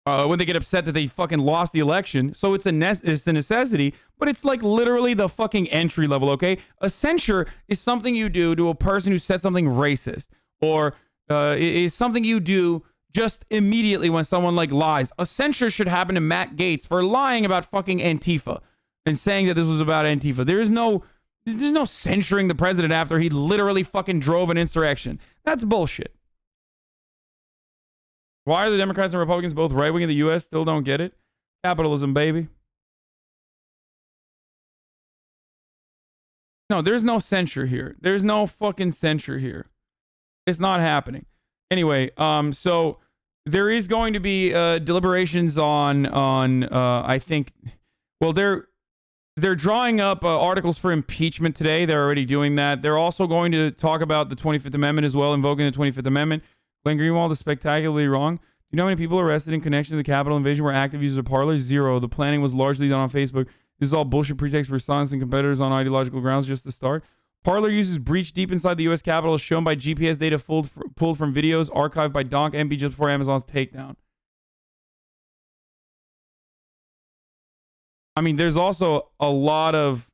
they fucking lost the election. So it's a necessity, but it's like literally the fucking entry level, okay? A censure is something you do to a person who said something racist, or is something you do just immediately when someone like lies. A censure should happen to Matt Gaetz for lying about fucking Antifa and saying that this was about Antifa. There's no censuring the president after he literally fucking drove an insurrection. That's bullshit. Why are the Democrats and Republicans both right-wing in the U.S. still don't get it? Capitalism, baby. No, there's no censure here. There's no fucking censure here. It's not happening. Anyway, so there is going to be deliberations on I think, well, they're drawing up articles for impeachment today. They're already doing that. They're also going to talk about the 25th Amendment as well, invoking the 25th Amendment. Glenn Greenwald is spectacularly wrong. Do you know how many people arrested in connection to the Capitol invasion were active users of Parler? 0. The planning was largely done on Facebook. This is all bullshit pretext for silencing competitors on ideological grounds just to start. Parler users breached deep inside the U.S. Capitol as shown by GPS data pulled from videos archived by Donk MB just before Amazon's takedown. I mean, there's also a lot of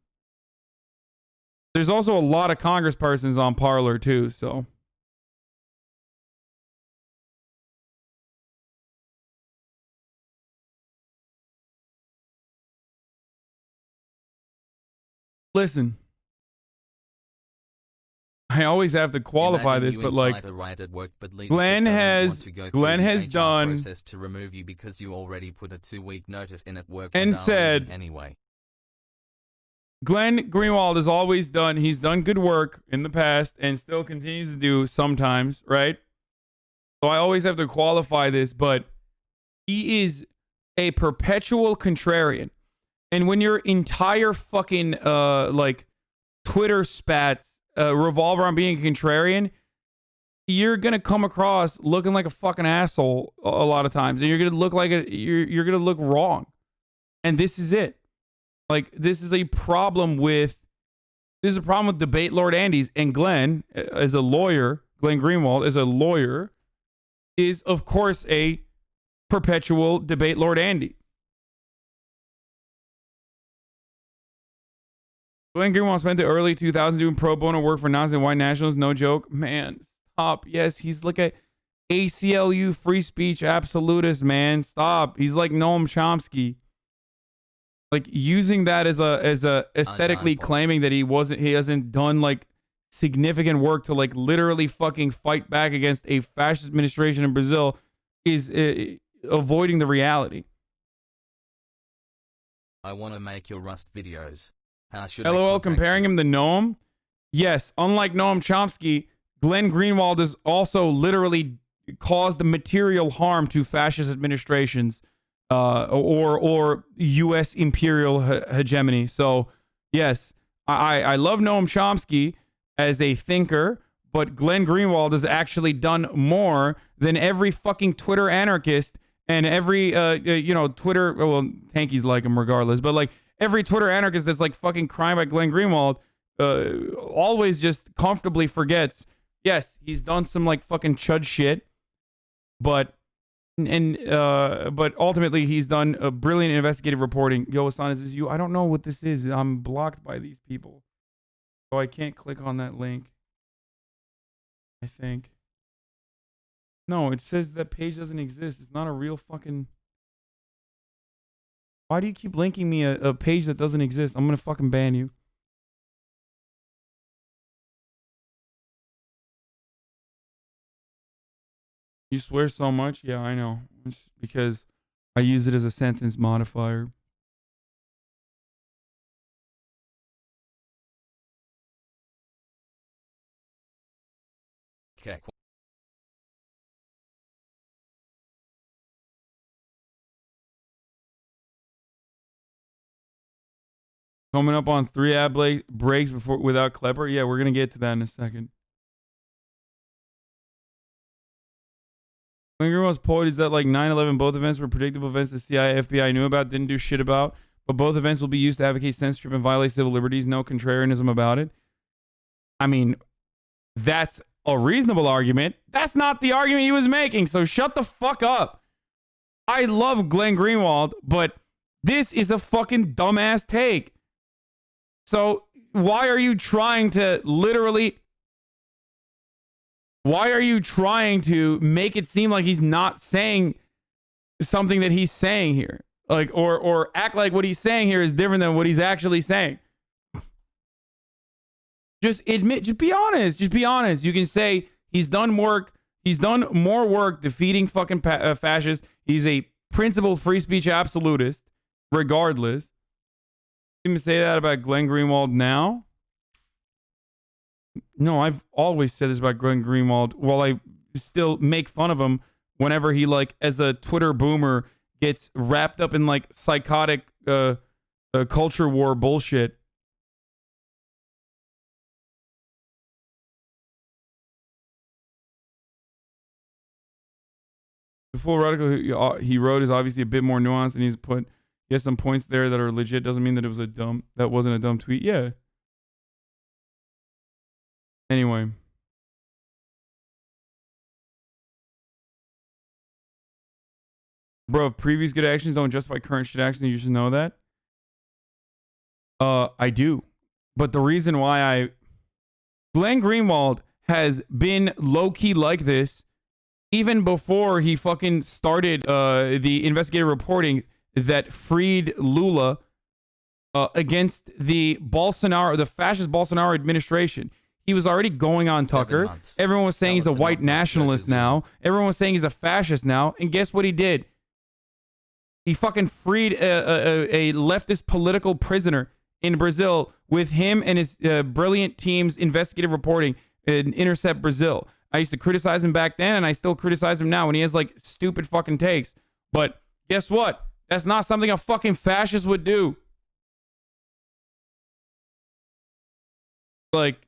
congresspersons on Parler too, so. Listen, I always have to qualify this, but like, Glenn has done process to remove you because you already put a 2-week notice in at work and said anyway. Glenn Greenwald has always done. He's done good work in the past and still continues to do sometimes, right? So I always have to qualify this, but he is a perpetual contrarian. And when your entire fucking like Twitter spats revolve around being a contrarian, you're gonna come across looking like a fucking asshole a lot of times, and you're gonna look like you're gonna look wrong. And this is it. Like, this is a problem with debate Lord Andy's, and Glenn, as a lawyer, Glenn Greenwald as a lawyer, is of course a perpetual debate Lord Andy. Glenn Greenwald spent the early 2000s doing pro bono work for Nazis and white nationalists. No joke. Man, stop. Yes, he's like a ACLU free speech absolutist, man. Stop. He's like Noam Chomsky. Like, using that as a aesthetically claiming that he hasn't done like significant work to like literally fucking fight back against a fascist administration in Brazil is avoiding the reality. I want to make your Rust videos. How should LOL, comparing him to Noam? Yes, unlike Noam Chomsky, Glenn Greenwald has also literally caused material harm to fascist administrations or U.S. imperial hegemony. So, yes, I love Noam Chomsky as a thinker, but Glenn Greenwald has actually done more than every fucking Twitter anarchist and every, Twitter, well, Tanky's like him regardless, but like, every Twitter anarchist that's like fucking crying about Glenn Greenwald always just comfortably forgets, yes, he's done some like fucking chud shit, but ultimately he's done a brilliant investigative reporting. Yo, Hasan, is this you? I don't know what this is. I'm blocked by these people, so I can't click on that link. I think. No, it says that page doesn't exist. It's not a real fucking... Why do you keep linking me a page that doesn't exist? I'm gonna fucking ban you. You swear so much? Yeah, I know. It's because I use it as a sentence modifier. Okay. Coming up on 3 ad breaks without Klepper. Yeah, we're going to get to that in a second. Greenwald's point is that like 9/11, both events were predictable events the CIA, FBI knew about, didn't do shit about, but both events will be used to advocate censorship and violate civil liberties. No contrarianism about it. I mean, that's a reasonable argument. That's not the argument he was making, so shut the fuck up. I love Glenn Greenwald, but this is a fucking dumbass take. So why are you trying to make it seem like he's not saying something that he's saying here? Like, or act like what he's saying here is different than what he's actually saying. Just be honest. Just be honest. You can say he's done work. He's done more work defeating fucking fascists. He's a principled free speech absolutist, regardless. You can say that about Glenn Greenwald now. No, I've always said this about Glenn Greenwald. While I still make fun of him whenever he, like, as a Twitter boomer, gets wrapped up in, like, psychotic culture war bullshit. The full article he wrote is obviously a bit more nuanced, and he has some points there that are legit. Doesn't mean that that wasn't a dumb tweet. Yeah. Anyway. Bro, if previous good actions don't justify current shit actions, you should know that. I do. But the reason why Glenn Greenwald has been low-key like this even before he fucking started the investigative reporting that freed Lula against the fascist Bolsonaro administration. He was already going on Tucker. Everyone was saying he's a white nationalist now. Everyone was saying he's a fascist now. And guess what he did? He fucking freed a leftist political prisoner in Brazil with him and his brilliant team's investigative reporting in Intercept Brazil. I used to criticize him back then, and I still criticize him now when he has, like, stupid fucking takes. But guess what? That's not something a fucking fascist would do. Like,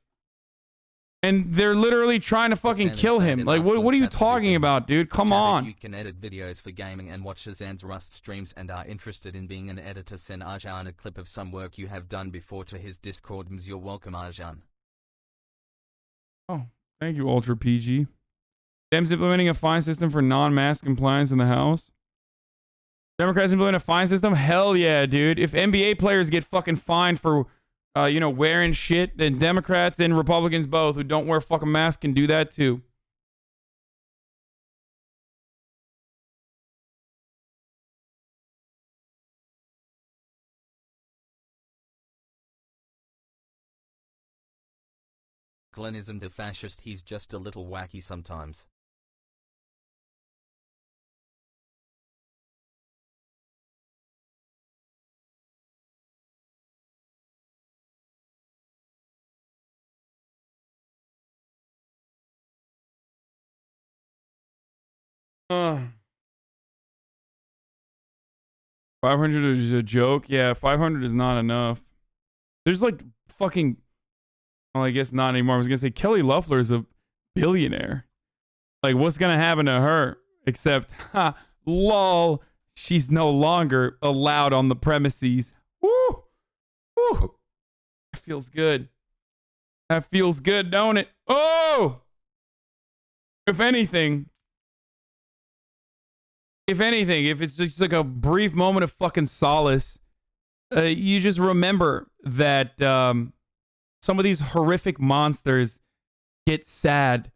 and they're literally trying to fucking kill him. Like, what are you talking about, dude? Come on. If you can edit videos for gaming and watch Hasan's Rust streams and are interested in being an editor, send Arjan a clip of some work you have done before to his Discord. You're welcome, Arjan. Oh. Thank you, Ultra PG. Dems implementing a fine system for non-mask compliance in the House. Democrats implementing a fine system? Hell yeah, dude. If NBA players get fucking fined for, wearing shit, then Democrats and Republicans both who don't wear fucking masks can do that too. Glenn isn't a fascist, he's just a little wacky sometimes. $500 is a joke. Yeah, 500 is not enough. There's like fucking... Well, I guess not anymore. I was going to say Kelly Loeffler is a billionaire. Like, what's going to happen to her? Except, lol, she's no longer allowed on the premises. Woo! Woo! That feels good. That feels good, don't it? Oh! If anything, if it's just like a brief moment of fucking solace, you just remember that some of these horrific monsters get sad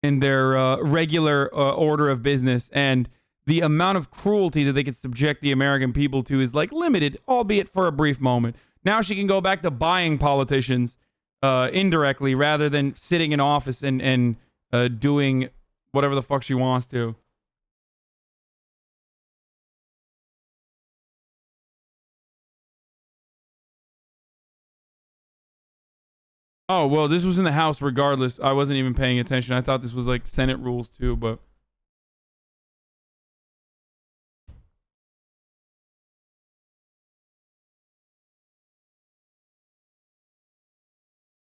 in their regular order of business, and the amount of cruelty that they can subject the American people to is like limited, albeit for a brief moment. Now she can go back to buying politicians indirectly rather than sitting in office and doing whatever the fuck she wants to. Oh, well, this was in the House regardless. I wasn't even paying attention. I thought this was like Senate rules too, but...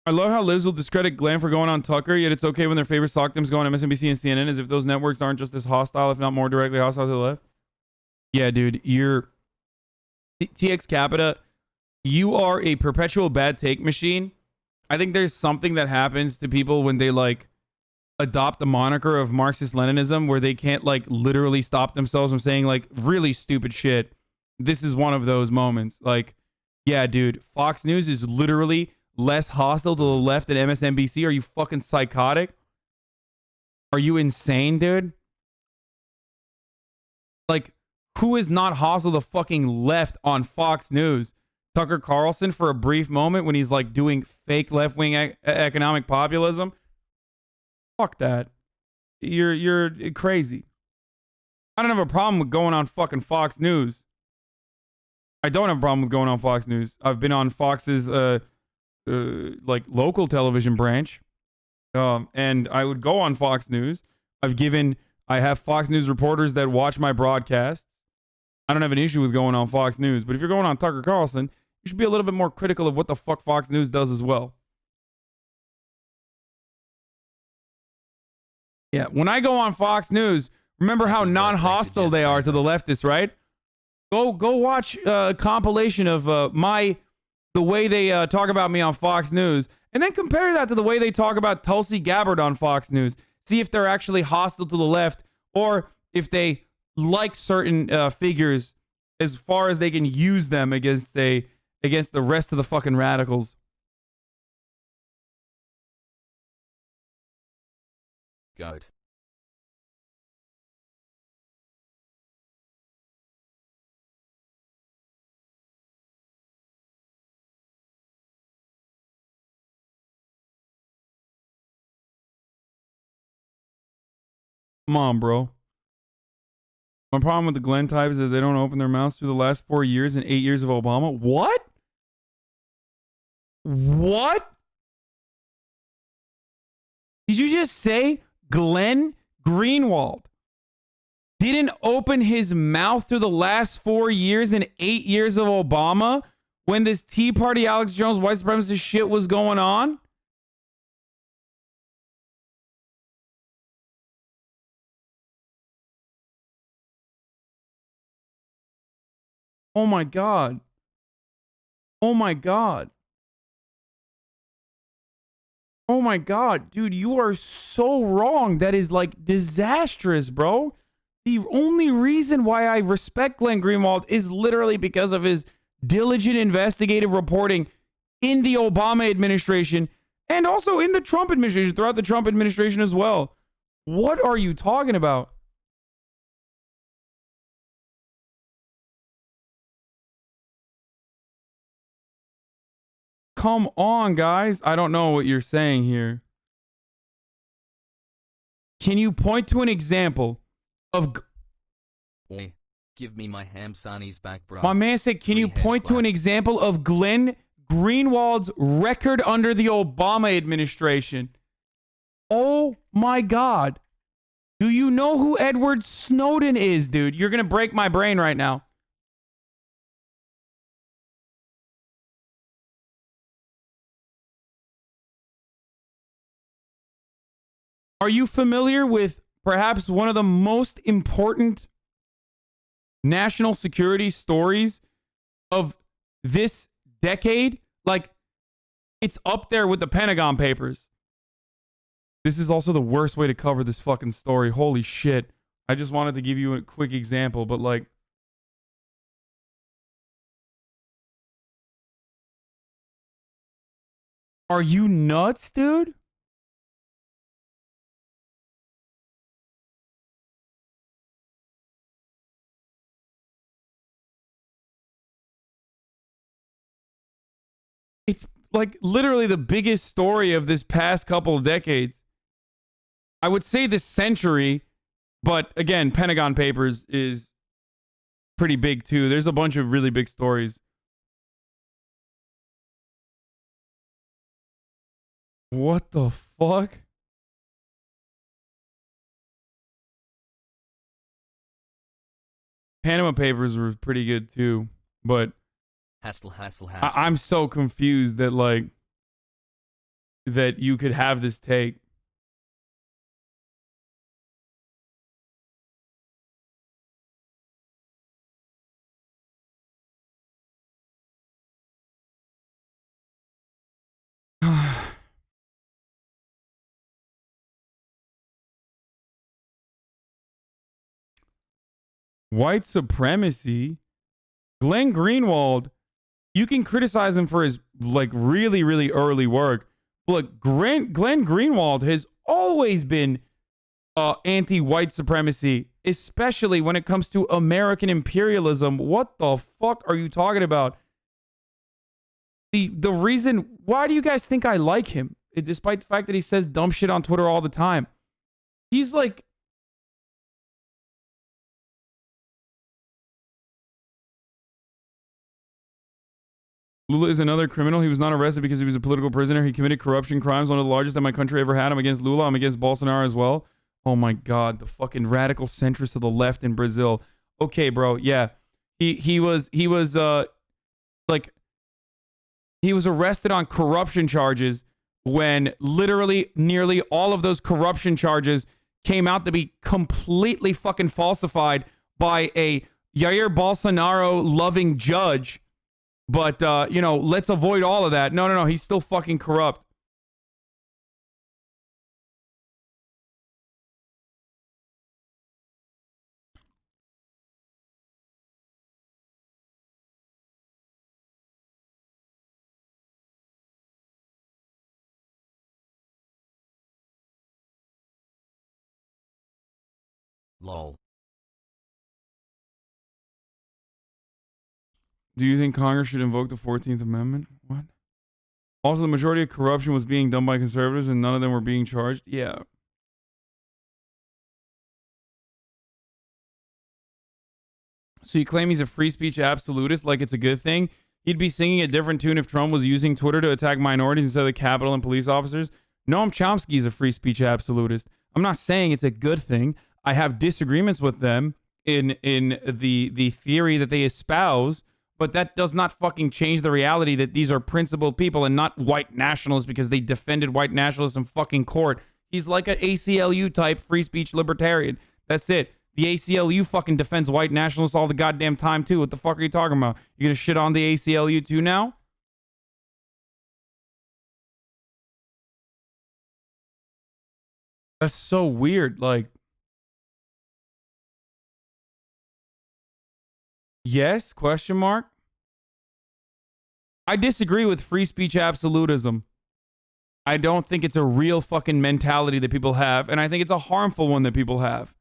I love how Liz will discredit Glenn for going on Tucker, yet it's okay when their favorite SOCTEMs go on MSNBC and CNN, as if those networks aren't just as hostile, if not more directly hostile to the left. Yeah, dude, you're... TX Capita, you are a perpetual bad take machine. I think there's something that happens to people when they, like, adopt the moniker of Marxist-Leninism, where they can't, like, literally stop themselves from saying, like, really stupid shit. This is one of those moments. Like, yeah, dude, Fox News is literally less hostile to the left than MSNBC. Are you fucking psychotic? Are you insane, dude? Like, who is not hostile to fucking left on Fox News? Tucker Carlson for a brief moment when he's like doing fake left-wing economic populism? Fuck that. You're crazy. I don't have a problem with going on fucking Fox News. I don't have a problem with going on Fox News. I've been on Fox's like local television branch. And I would go on Fox News. I have Fox News reporters that watch my broadcasts. I don't have an issue with going on Fox News, but if you're going on Tucker Carlson, you should be a little bit more critical of what the fuck Fox News does as well. Yeah, when I go on Fox News, remember how non-hostile they are to the leftists, right? Go watch a compilation of the way they talk about me on Fox News, and then compare that to the way they talk about Tulsi Gabbard on Fox News. See if they're actually hostile to the left, or if they like certain figures as far as they can use them against the rest of the fucking radicals. Goat. Come on, bro. My problem with the Glenn type is that they don't open their mouths through the last 4 years and 8 years of Obama. What? What? Did you just say Glenn Greenwald didn't open his mouth through the last 4 years and 8 years of Obama when this Tea Party, Alex Jones, white supremacist shit was going on? Oh my God. Oh my God. Oh my God, dude, you are so wrong. That is like disastrous, bro. The only reason why I respect Glenn Greenwald is literally because of his diligent investigative reporting in the Obama administration and also in the Trump administration, throughout the Trump administration as well. What are you talking about? Come on, guys. I don't know what you're saying here. Can you point to an example of... Oi, give me my ham sarnies back, bro. My man said, can you point to an example of Glenn Greenwald's record under the Obama administration? Oh my God. Do you know who Edward Snowden is, dude? You're going to break my brain right now. Are you familiar with perhaps one of the most important national security stories of this decade? Like, it's up there with the Pentagon Papers. This is also the worst way to cover this fucking story. Holy shit. I just wanted to give you a quick example, but like... Are you nuts, dude? It's like literally the biggest story of this past couple of decades. I would say this century, but again, Pentagon Papers is pretty big too. There's a bunch of really big stories. What the fuck? Panama Papers were pretty good too, but Hassle. I'm so confused that like that you could have this take. White supremacy. Glenn Greenwald, you can criticize him for his like really, really early work. Look, Glenn Greenwald has always been anti-white supremacy, especially when it comes to American imperialism. What the fuck are you talking about? The reason, why do you guys think I like him? Despite the fact that he says dumb shit on Twitter all the time. He's like, Lula is another criminal. He was not arrested because he was a political prisoner. He committed corruption crimes, one of the largest that my country ever had. I'm against Lula. I'm against Bolsonaro as well. Oh my God, the fucking radical centrists of the left in Brazil. Okay, bro, yeah, he was arrested on corruption charges when literally nearly all of those corruption charges came out to be completely fucking falsified by a Jair Bolsonaro loving judge. But you know, let's avoid all of that. No, he's still fucking corrupt. Lol. Do you think Congress should invoke the 14th Amendment? What? Also, the majority of corruption was being done by conservatives and none of them were being charged? Yeah. So you claim he's a free speech absolutist like it's a good thing? He'd be singing a different tune if Trump was using Twitter to attack minorities instead of the Capitol and police officers. Noam Chomsky is a free speech absolutist. I'm not saying it's a good thing. I have disagreements with them in the theory that they espouse, but that does not fucking change the reality that these are principled people and not white nationalists because they defended white nationalists in fucking court. He's like an ACLU type free speech libertarian. That's it. The ACLU fucking defends white nationalists all the goddamn time too. What the fuck are you talking about? You gonna shit on the ACLU too now? That's so weird. Like, yes? Question mark? I disagree with free speech absolutism. I don't think it's a real fucking mentality that people have, and I think it's a harmful one that people have.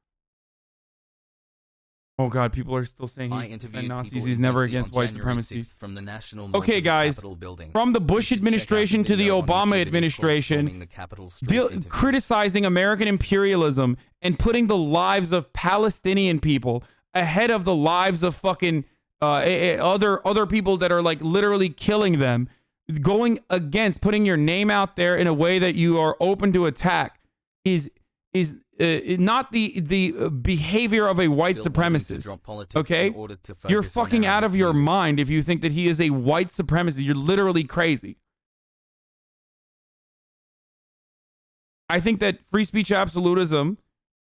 Oh God, people are still saying he's Nazis. He's never against white supremacy. From the National Okay, guys, from the Bush administration to the Obama administration, criticizing American imperialism and putting the lives of Palestinian people ahead of the lives of fucking other people that are like literally killing them, going against putting your name out there in a way that you are open to attack is not the behavior of a white supremacist. Okay, you're fucking out of your mind if you think that he is a white supremacist. You're literally crazy. I think that free speech absolutism,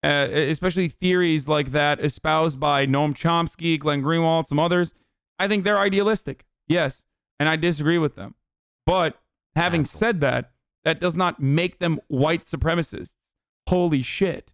especially theories like that espoused by Noam Chomsky, Glenn Greenwald, some others, I think they're idealistic. Yes, and I disagree with them. But having said that, that does not make them white supremacists. Holy shit.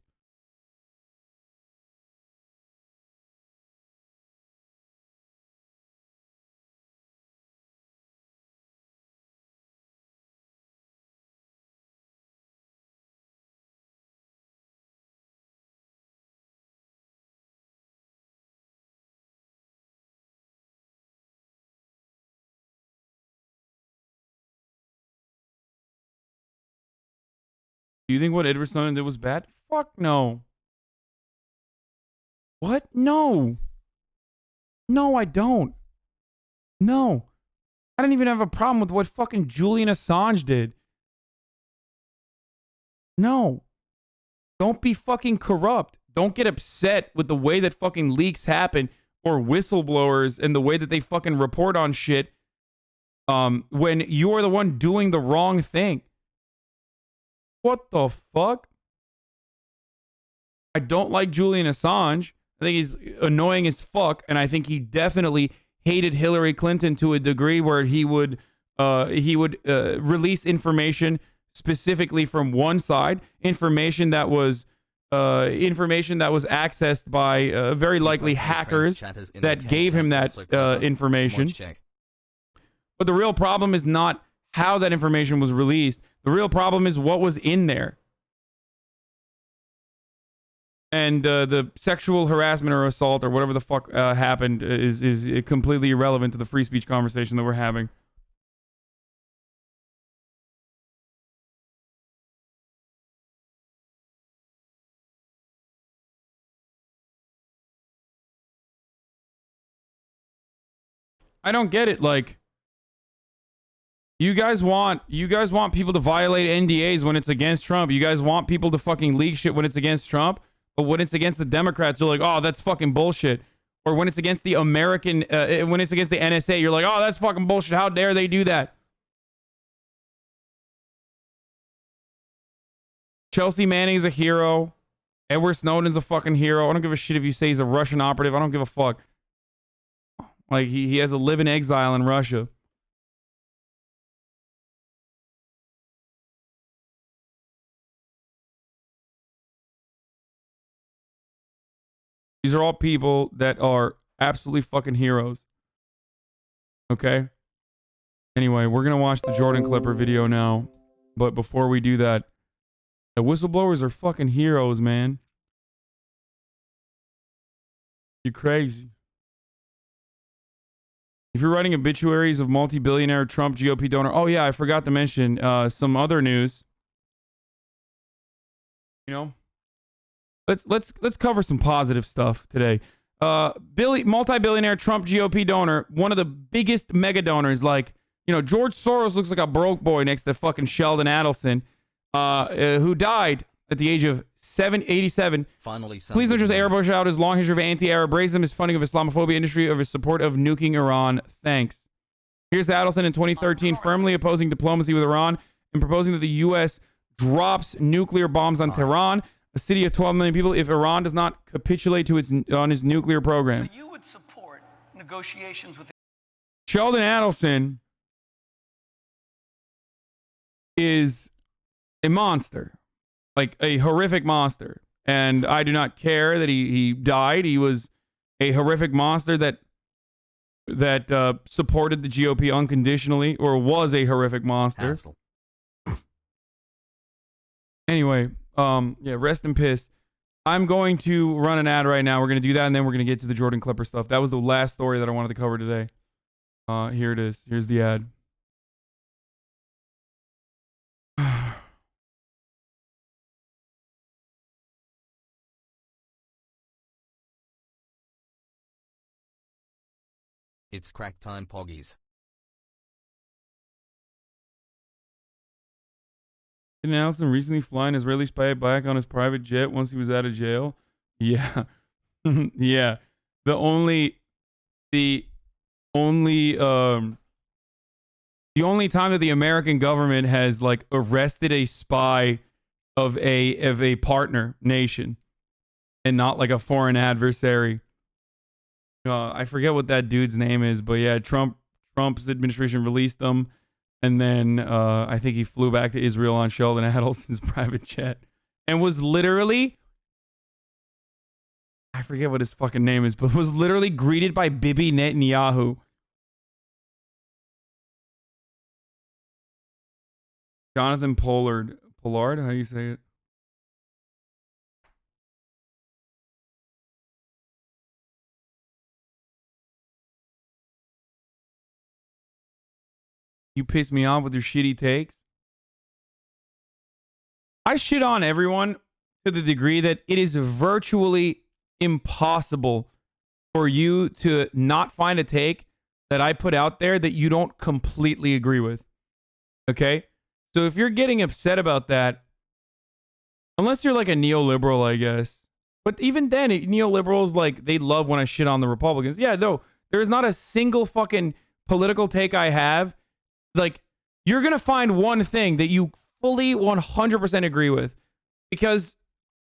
Do you think what Edward Snowden did was bad? Fuck no. What? No. No, I don't. No. I don't even have a problem with what fucking Julian Assange did. No. Don't be fucking corrupt. Don't get upset with the way that fucking leaks happen or whistleblowers and the way that they fucking report on shit when you're the one doing the wrong thing. What the fuck? I don't like Julian Assange. I think he's annoying as fuck, and I think he definitely hated Hillary Clinton to a degree where he would release information specifically from one side, information that was accessed by very likely hackers that gave him that information. But the real problem is not how that information was released. The real problem is what was in there. And the sexual harassment or assault or whatever the fuck happened is completely irrelevant to the free speech conversation that we're having. I don't get it. Like, You guys want people to violate NDAs when it's against Trump. You guys want people to fucking leak shit when it's against Trump. But when it's against the Democrats, you're like, oh, that's fucking bullshit. Or when it's against the American, when it's against the NSA, you're like, oh, that's fucking bullshit. How dare they do that? Chelsea Manning's a hero. Edward Snowden's a fucking hero. I don't give a shit if you say he's a Russian operative. I don't give a fuck. Like, he has to live in exile in Russia. These are all people that are absolutely fucking heroes. Okay? Anyway, we're going to watch the Jordan Klepper video now. But before we do that, the whistleblowers are fucking heroes, man. You're crazy. If you're writing obituaries of multi-billionaire Trump GOP donor... Oh, yeah, I forgot to mention some other news. You know? Let's cover some positive stuff today. Multi-billionaire Trump GOP donor, one of the biggest mega donors, like, you know, George Soros looks like a broke boy next to fucking Sheldon Adelson, who died at the age of 87. Finally, please don't just airbrush out his long history of anti-Arab racism, his funding of Islamophobia industry, of his support of nuking Iran. Thanks. Here's Adelson in 2013, firmly opposing diplomacy with Iran and proposing that the U.S. drops nuclear bombs on Tehran, a city of 12 million people, if Iran does not capitulate to its nuclear program. So you would support negotiations with Sheldon Adelson is a monster, like a horrific monster, and I do not care that he died. He was a horrific monster that supported the GOP unconditionally, or was a horrific monster. Anyway, yeah, rest in piss. I'm going to run an ad right now. We're going to do that, and then we're going to get to the Jordan Klepper stuff. That was the last story that I wanted to cover today. Here it is. Here's the ad. It's crack time, poggies. Didn't Adelson recently fly an Israeli spy back on his private jet once he was out of jail? Yeah. Yeah. The only time that the American government has like arrested a spy of a partner nation and not like a foreign adversary. I forget what that dude's name is, but yeah, Trump's administration released them, and then I think he flew back to Israel on Sheldon Adelson's private jet and was literally, I forget what his fucking name is, but was literally greeted by Bibi Netanyahu. Jonathan Pollard, how do you say it? You piss me off with your shitty takes. I shit on everyone to the degree that it is virtually impossible for you to not find a take that I put out there that you don't completely agree with. Okay? So if you're getting upset about that, unless you're like a neoliberal, I guess. But even then, neoliberals, like, they love when I shit on the Republicans. Yeah, no, there's not a single fucking political take I have. Like, you're going to find one thing that you fully 100% agree with, because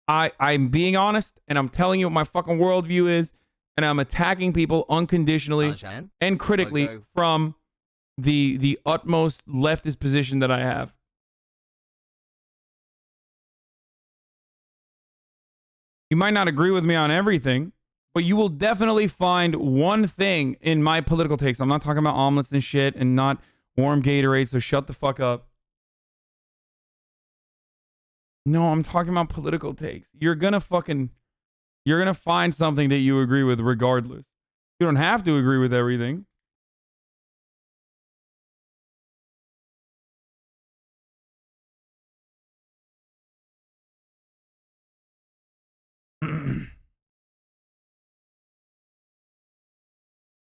I'm being honest and I'm telling you what my fucking worldview is, and I'm attacking people unconditionally and critically from the utmost leftist position that I have. You might not agree with me on everything, but you will definitely find one thing in my political takes. I'm not talking about omelets and shit and not warm Gatorade, so shut the fuck up. No, I'm talking about political takes. You're gonna find something that you agree with regardless. You don't have to agree with everything.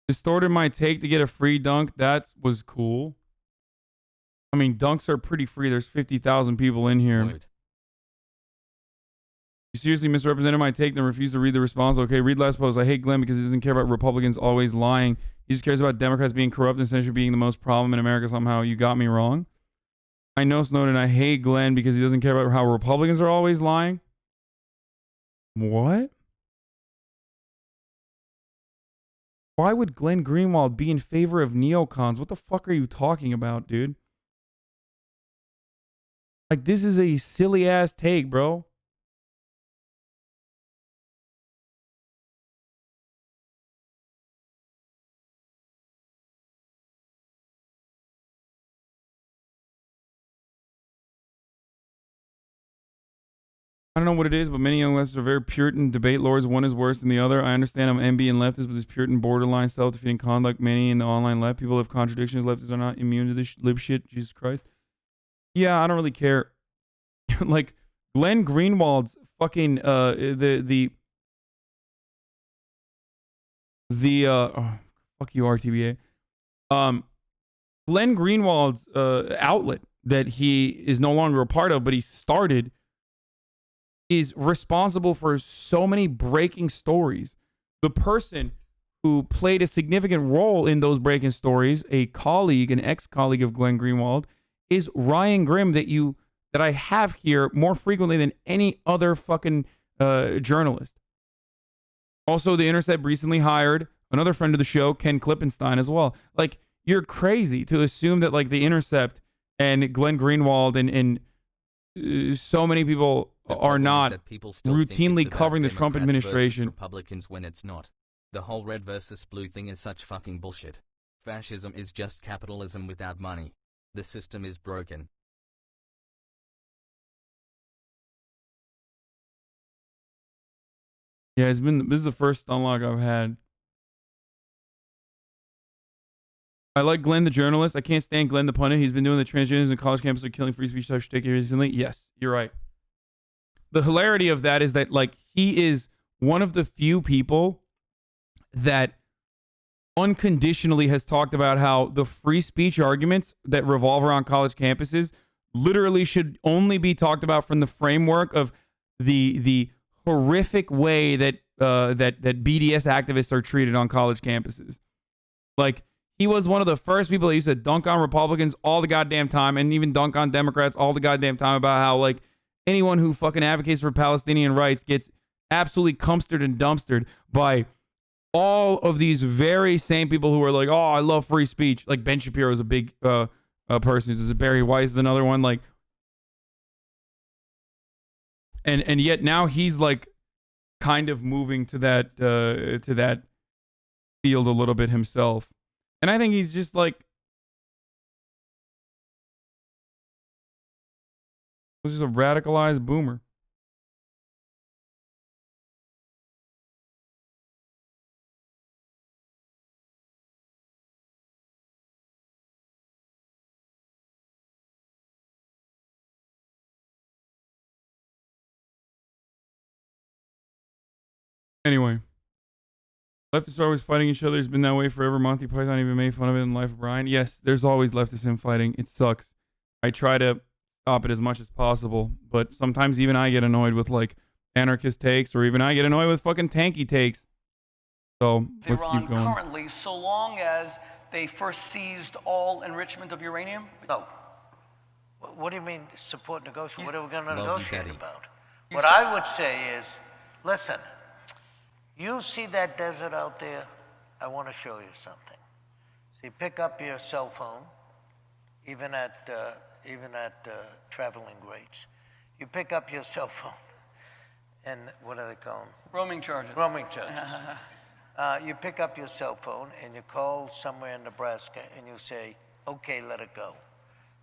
Distorted my take to get a free dunk. That was cool. I mean, dunks are pretty free. There's 50,000 people in here. Emote. You seriously misrepresented my take, then refused to read the response. Okay, read last post. I hate Glenn because he doesn't care about Republicans always lying. He just cares about Democrats being corrupt and essentially being the most problem in America somehow. You got me wrong. I know Snowden. I hate Glenn because he doesn't care about how Republicans are always lying. What? Why would Glenn Greenwald be in favor of neocons? What the fuck are you talking about, dude? Like, this is a silly ass take, bro. I don't know what it is, but many young leftists are very Puritan debate lords. One is worse than the other. I understand I'm MB and leftist, but this Puritan borderline self-defeating conduct, many in the online left, people have contradictions. Leftists are not immune to this lib shit. Jesus Christ. Yeah, I don't really care. Like, Glenn Greenwald's fucking, oh, fuck you, RTBA. Glenn Greenwald's outlet that he is no longer a part of, but he started, is responsible for so many breaking stories. The person who played a significant role in those breaking stories, a colleague, an ex-colleague of Glenn Greenwald, is Ryan Grimm that I have here more frequently than any other fucking journalist. Also, The Intercept recently hired another friend of the show, Ken Klippenstein, as well. Like, you're crazy to assume that, like, The Intercept and Glenn Greenwald and so many people are not routinely covering the Trump administration. Republicans when it's not. The whole red versus blue thing is such fucking bullshit. Fascism is just capitalism without money. The system is broken. Yeah, this is the first unlock I've had. I like Glenn the journalist. I can't stand Glenn the pundit. He's been doing the transgenders and college campuses are killing free speech type shtick recently. Yes, you're right. The hilarity of that is that, like, he is one of the few people that unconditionally has talked about how the free speech arguments that revolve around college campuses literally should only be talked about from the framework of the horrific way that that BDS activists are treated on college campuses. Like, he was one of the first people that used to dunk on Republicans all the goddamn time, and even dunk on Democrats all the goddamn time about how, like, anyone who fucking advocates for Palestinian rights gets absolutely cumstered and dumpstered by all of these very same people who are like, oh, I love free speech. Like, Ben Shapiro is a big person. There's Barry Weiss is another one. Like, and yet now he's, like, kind of moving to that field a little bit himself. And I think he's just like, was just a radicalized boomer. Anyway. Leftists are always fighting each other. It's been that way forever. Monty Python even made fun of it in Life of Brian. Yes, there's always leftists infighting. It sucks. I try to stop it as much as possible, but sometimes even I get annoyed with, like, anarchist takes, or even I get annoyed with fucking tanky takes. So let's keep going. Currently, so long as they first seized all enrichment of uranium? No. What do you mean support negotiation? What are we going to negotiate about? What I would say is, listen, you see that desert out there? I want to show you something. So you pick up your cell phone, even at traveling rates. You pick up your cell phone, and what are they called? Roaming charges. Roaming charges. You pick up your cell phone and you call somewhere in Nebraska and you say, okay, let it go.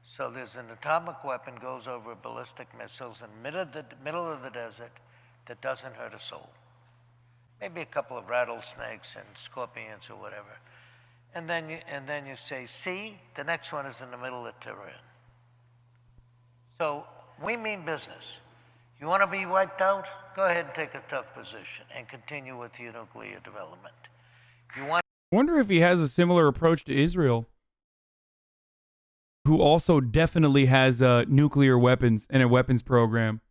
So there's an atomic weapon goes over ballistic missiles in the middle of the desert that doesn't hurt a soul. Maybe a couple of rattlesnakes and scorpions or whatever. And then you say, see, the next one is in the middle of Tehran. So we mean business. You want to be wiped out? Go ahead and take a tough position and continue with your nuclear development. You want. I wonder if he has a similar approach to Israel, who also definitely has nuclear weapons and a weapons program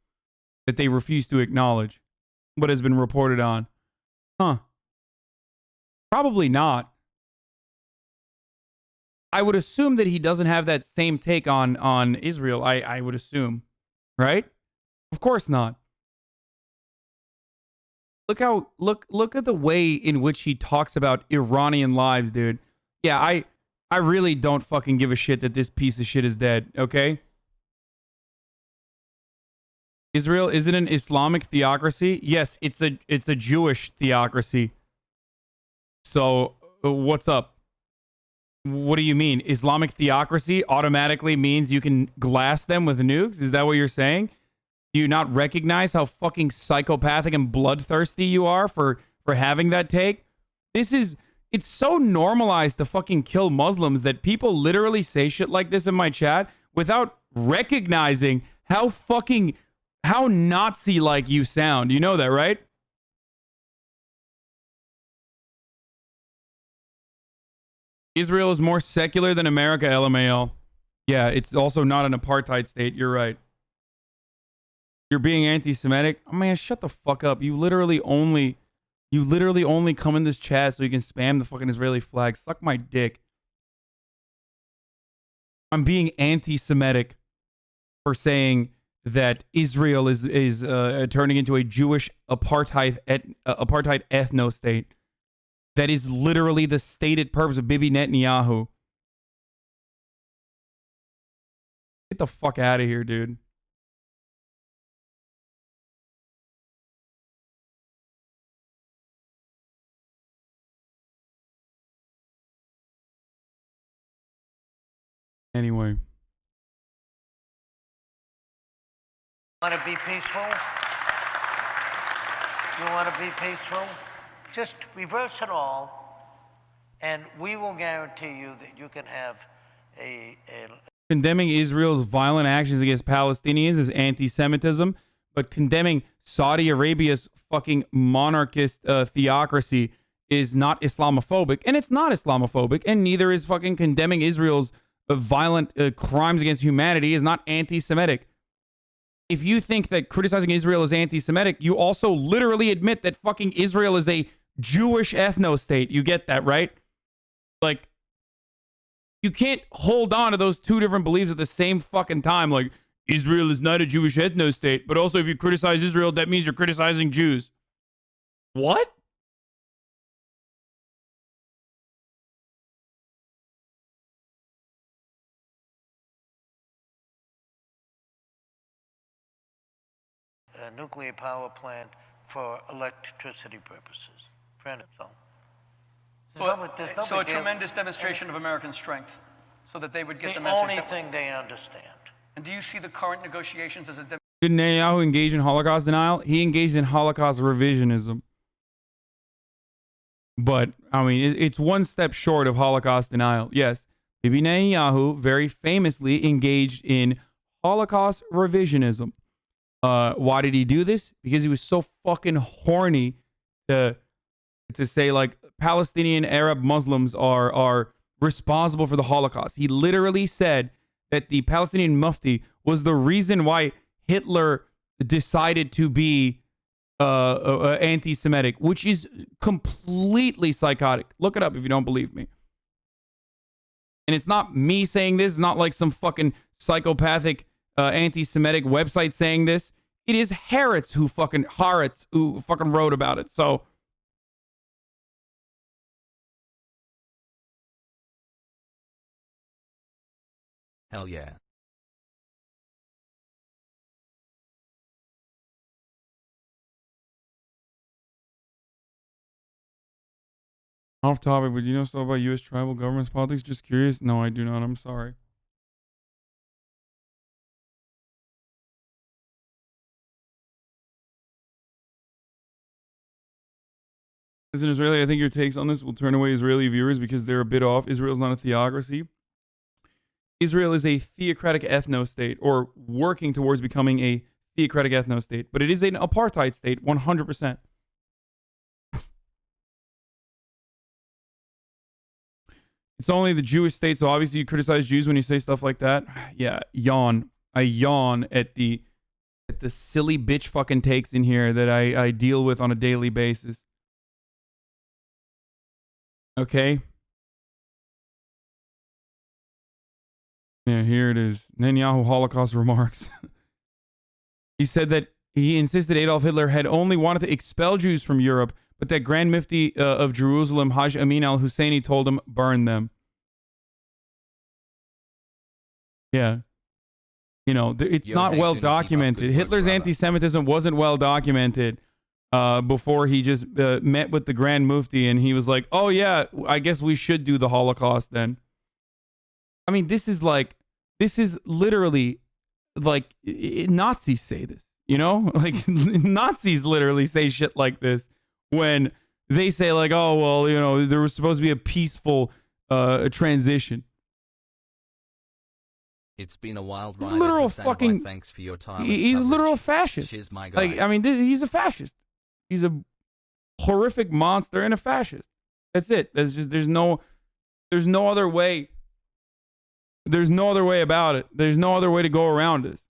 that they refuse to acknowledge, but has been reported on. Huh. Probably not. I would assume that he doesn't have that same take on Israel. I would assume. Right? Of course not. Look at the way in which he talks about Iranian lives, dude. Yeah, I really don't fucking give a shit that this piece of shit is dead, okay? Israel isn't an Islamic theocracy. Yes, it's a Jewish theocracy. So, what's up? What do you mean? Islamic theocracy automatically means you can glass them with nukes? Is that what you're saying? Do you not recognize how fucking psychopathic and bloodthirsty you are for having that take? It's so normalized to fucking kill Muslims that people literally say shit like this in my chat without recognizing how Nazi-like you sound. You know that, right? Israel is more secular than America, LMAO. Yeah, it's also not an apartheid state. You're right. You're being anti-Semitic? Oh, man, shut the fuck up. You literally only come in this chat so you can spam the fucking Israeli flag. Suck my dick. I'm being anti-Semitic for saying that Israel is turning into a Jewish apartheid ethno state. That is literally the stated purpose of Bibi Netanyahu. Get the fuck out of here, dude. Anyway. Want to be peaceful? You want to be peaceful? Just reverse it all, and we will guarantee you that you can have a Condemning Israel's violent actions against Palestinians is anti-Semitism, but condemning Saudi Arabia's fucking monarchist theocracy is not Islamophobic, and it's not Islamophobic, and neither is fucking condemning Israel's violent crimes against humanity is not anti-Semitic. If you think that criticizing Israel is anti-Semitic, you also literally admit that fucking Israel is a Jewish ethno-state. You get that, right? Like, you can't hold on to those two different beliefs at the same fucking time. Like, Israel is not a Jewish ethno-state, but also if you criticize Israel, that means you're criticizing Jews. What? a nuclear power plant for electricity purposes. Friend, so. So a tremendous demonstration of American strength, so that they would get the message. The only thing they understand. And do you see the current negotiations as a Did Netanyahu engage in Holocaust denial? He engaged in Holocaust revisionism. But, I mean, it's one step short of Holocaust denial. Yes, Bibi Netanyahu very famously engaged in Holocaust revisionism. Why did he do this? Because he was so fucking horny to say, like, Palestinian Arab Muslims are responsible for the Holocaust. He literally said that the Palestinian Mufti was the reason why Hitler decided to be anti-Semitic, which is completely psychotic. Look it up if you don't believe me. And it's not me saying this. It's not like some fucking psychopathic anti-Semitic website saying this. It is Haaretz who fucking wrote about it. So hell yeah. Off topic, but do you know stuff about U.S. tribal governments politics? Just curious. No, I do not. I'm sorry. As an Israeli, I think your takes on this will turn away Israeli viewers because they're a bit off. Israel's not a theocracy. Israel is a theocratic ethno-state, or working towards becoming a theocratic ethno-state, but it is an apartheid state, 100%. It's only the Jewish state, so obviously you criticize Jews when you say stuff like that. Yeah, yawn. I yawn at the silly bitch fucking takes in here that I deal with on a daily basis. Okay? Yeah, here it is. Netanyahu Holocaust remarks. He said that he insisted Adolf Hitler had only wanted to expel Jews from Europe, but that Grand Mufti of Jerusalem, Haj Amin al-Husseini, told him, burn them. Yeah. You know, it's not well documented. Hitler's anti-Semitism wasn't well documented before he just met with the Grand Mufti and he was like, oh yeah, I guess we should do the Holocaust then. I mean, this is literally like Nazis say this, you know? Like Nazis literally say shit like this when they say like, oh, well, you know, there was supposed to be a peaceful transition. It's been a wild He's ride. literal Hasan, fucking. Thanks for your time. He's a literal fascist. She's my guy. Like, I mean, he's a fascist. He's a horrific monster and a fascist. That's it. There's no other way. There's no other way about it. There's no other way to go around this.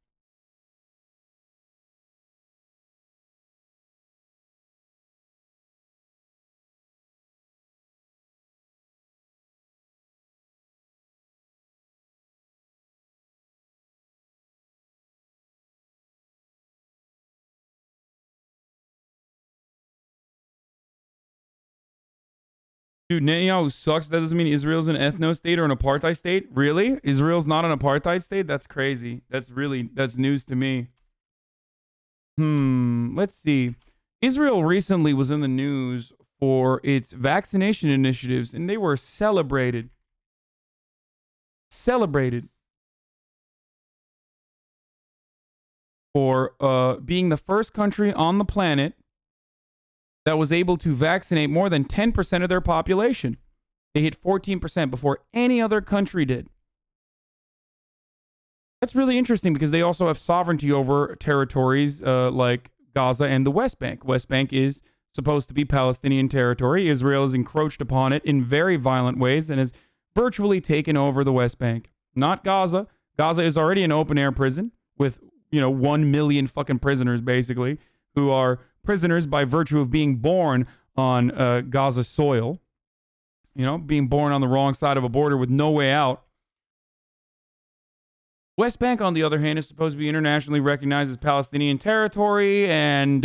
Dude, Netanyahu sucks. That doesn't mean Israel's an ethno-state or an apartheid state? Really? Israel's not an apartheid state? That's crazy. That's news to me. Let's see. Israel recently was in the news for its vaccination initiatives, and they were celebrated. For being the first country on the planet that was able to vaccinate more than 10% of their population. They hit 14% before any other country did. That's really interesting because they also have sovereignty over territories like Gaza and the West Bank. West Bank is supposed to be Palestinian territory. Israel has encroached upon it in very violent ways and has virtually taken over the West Bank. Not Gaza. Gaza is already an open-air prison with, 1 million fucking prisoners, basically, who are prisoners by virtue of being born on Gaza soil, being born on the wrong side of a border with no way out. West Bank, on the other hand, is supposed to be internationally recognized as Palestinian territory, and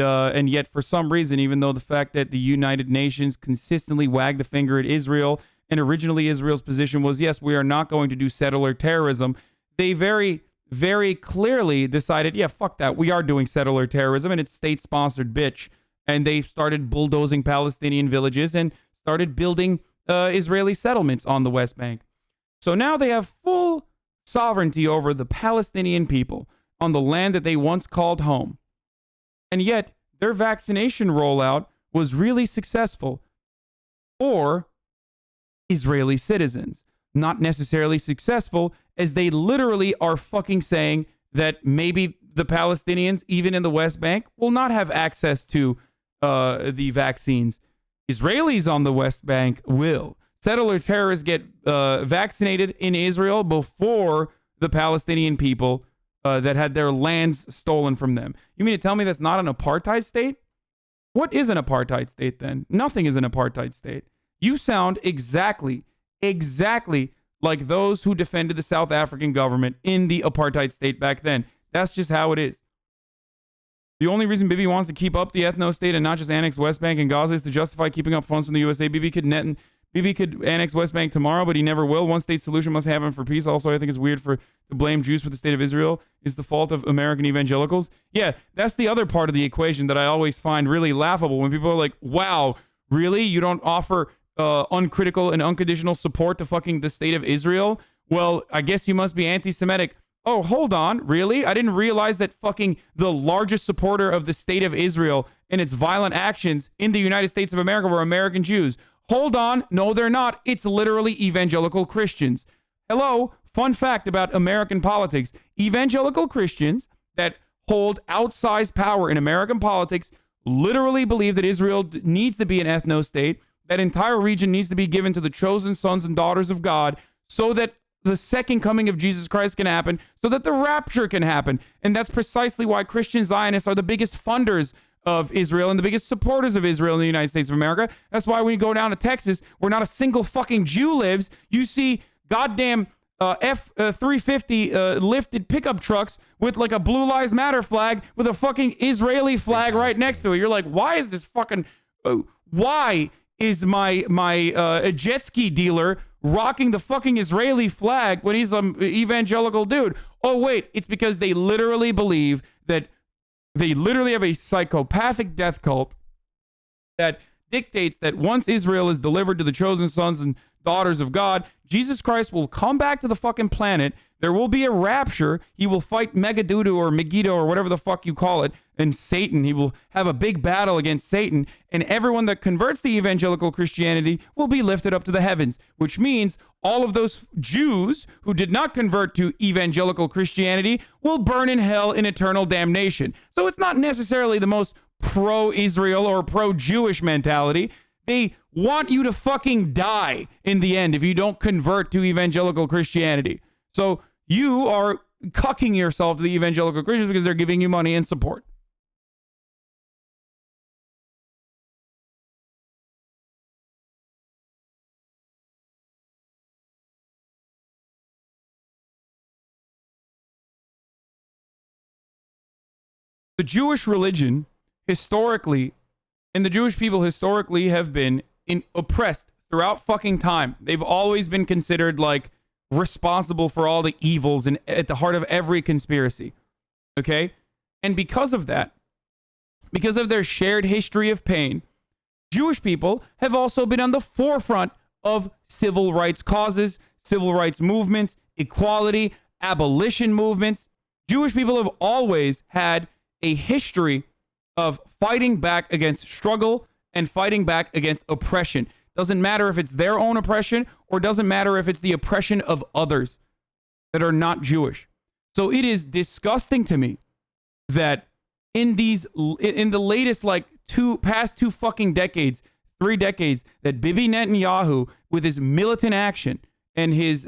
yet for some reason, even though the fact that the United Nations consistently wagged the finger at Israel, and originally Israel's position was, yes, we are not going to do settler terrorism, they very, very clearly decided, yeah, fuck that. We are doing settler terrorism, and it's state-sponsored bitch. And they started bulldozing Palestinian villages and started building Israeli settlements on the West Bank. So now they have full sovereignty over the Palestinian people on the land that they once called home. And yet, their vaccination rollout was really successful for Israeli citizens. Not necessarily successful, as they literally are fucking saying that maybe the Palestinians, even in the West Bank, will not have access to the vaccines. Israelis on the West Bank will. Settler terrorists get vaccinated in Israel before the Palestinian people that had their lands stolen from them. You mean to tell me that's not an apartheid state? What is an apartheid state then? Nothing is an apartheid state. You sound exactly like those who defended the South African government in the apartheid state back then. That's just how it is. The only reason Bibi wants to keep up the ethno-state and not just annex West Bank and Gaza is to justify keeping up funds from the USA. Bibi could annex West Bank tomorrow, but he never will. One state solution must happen for peace. Also, I think it's weird to blame Jews for the state of Israel is the fault of American evangelicals. Yeah, that's the other part of the equation that I always find really laughable when people are like, wow, really? You don't offer uncritical and unconditional support to fucking the state of Israel? Well, I guess you must be anti-Semitic. Oh, hold on. Really? I didn't realize that fucking the largest supporter of the state of Israel and its violent actions in the United States of America were American Jews. Hold on. No, they're not. It's literally evangelical Christians. Hello. Fun fact about American politics. Evangelical Christians that hold outsized power in American politics literally believe that Israel needs to be an ethno-state, that entire region needs to be given to the chosen sons and daughters of God so that the second coming of Jesus Christ can happen, so that the rapture can happen. And that's precisely why Christian Zionists are the biggest funders of Israel and the biggest supporters of Israel in the United States of America. That's why when you go down to Texas, where not a single fucking Jew lives, you see goddamn F-350 lifted pickup trucks with like a Blue Lives Matter flag with a fucking Israeli flag right next to it. You're like, why is this fucking... why is my jet ski dealer rocking the fucking Israeli flag when he's an evangelical dude? Oh, wait, it's because they literally believe that they literally have a psychopathic death cult that dictates that once Israel is delivered to the chosen sons and daughters of God, Jesus Christ will come back to the fucking planet. There will be a rapture. He will fight Megadudu or Megiddo or whatever the fuck you call it, and Satan. He will have a big battle against Satan, and everyone that converts to evangelical Christianity will be lifted up to the heavens, which means all of those Jews who did not convert to evangelical Christianity will burn in hell in eternal damnation. So it's not necessarily the most pro-Israel or pro-Jewish mentality. They want you to fucking die in the end if you don't convert to evangelical Christianity. So you are cucking yourself to the evangelical Christians because they're giving you money and support. The Jewish religion historically, and the Jewish people historically have been oppressed throughout fucking time. They've always been considered like responsible for all the evils and at the heart of every conspiracy. Okay? And because of that, because of their shared history of pain, Jewish people have also been on the forefront of civil rights causes, civil rights movements, equality, abolition movements. Jewish people have always had a history of fighting back against struggle and fighting back against oppression. Doesn't matter if it's their own oppression or doesn't matter if it's the oppression of others that are not Jewish. So it is disgusting to me that in the latest like past two fucking decades, 3 decades, that Bibi Netanyahu with his militant action and his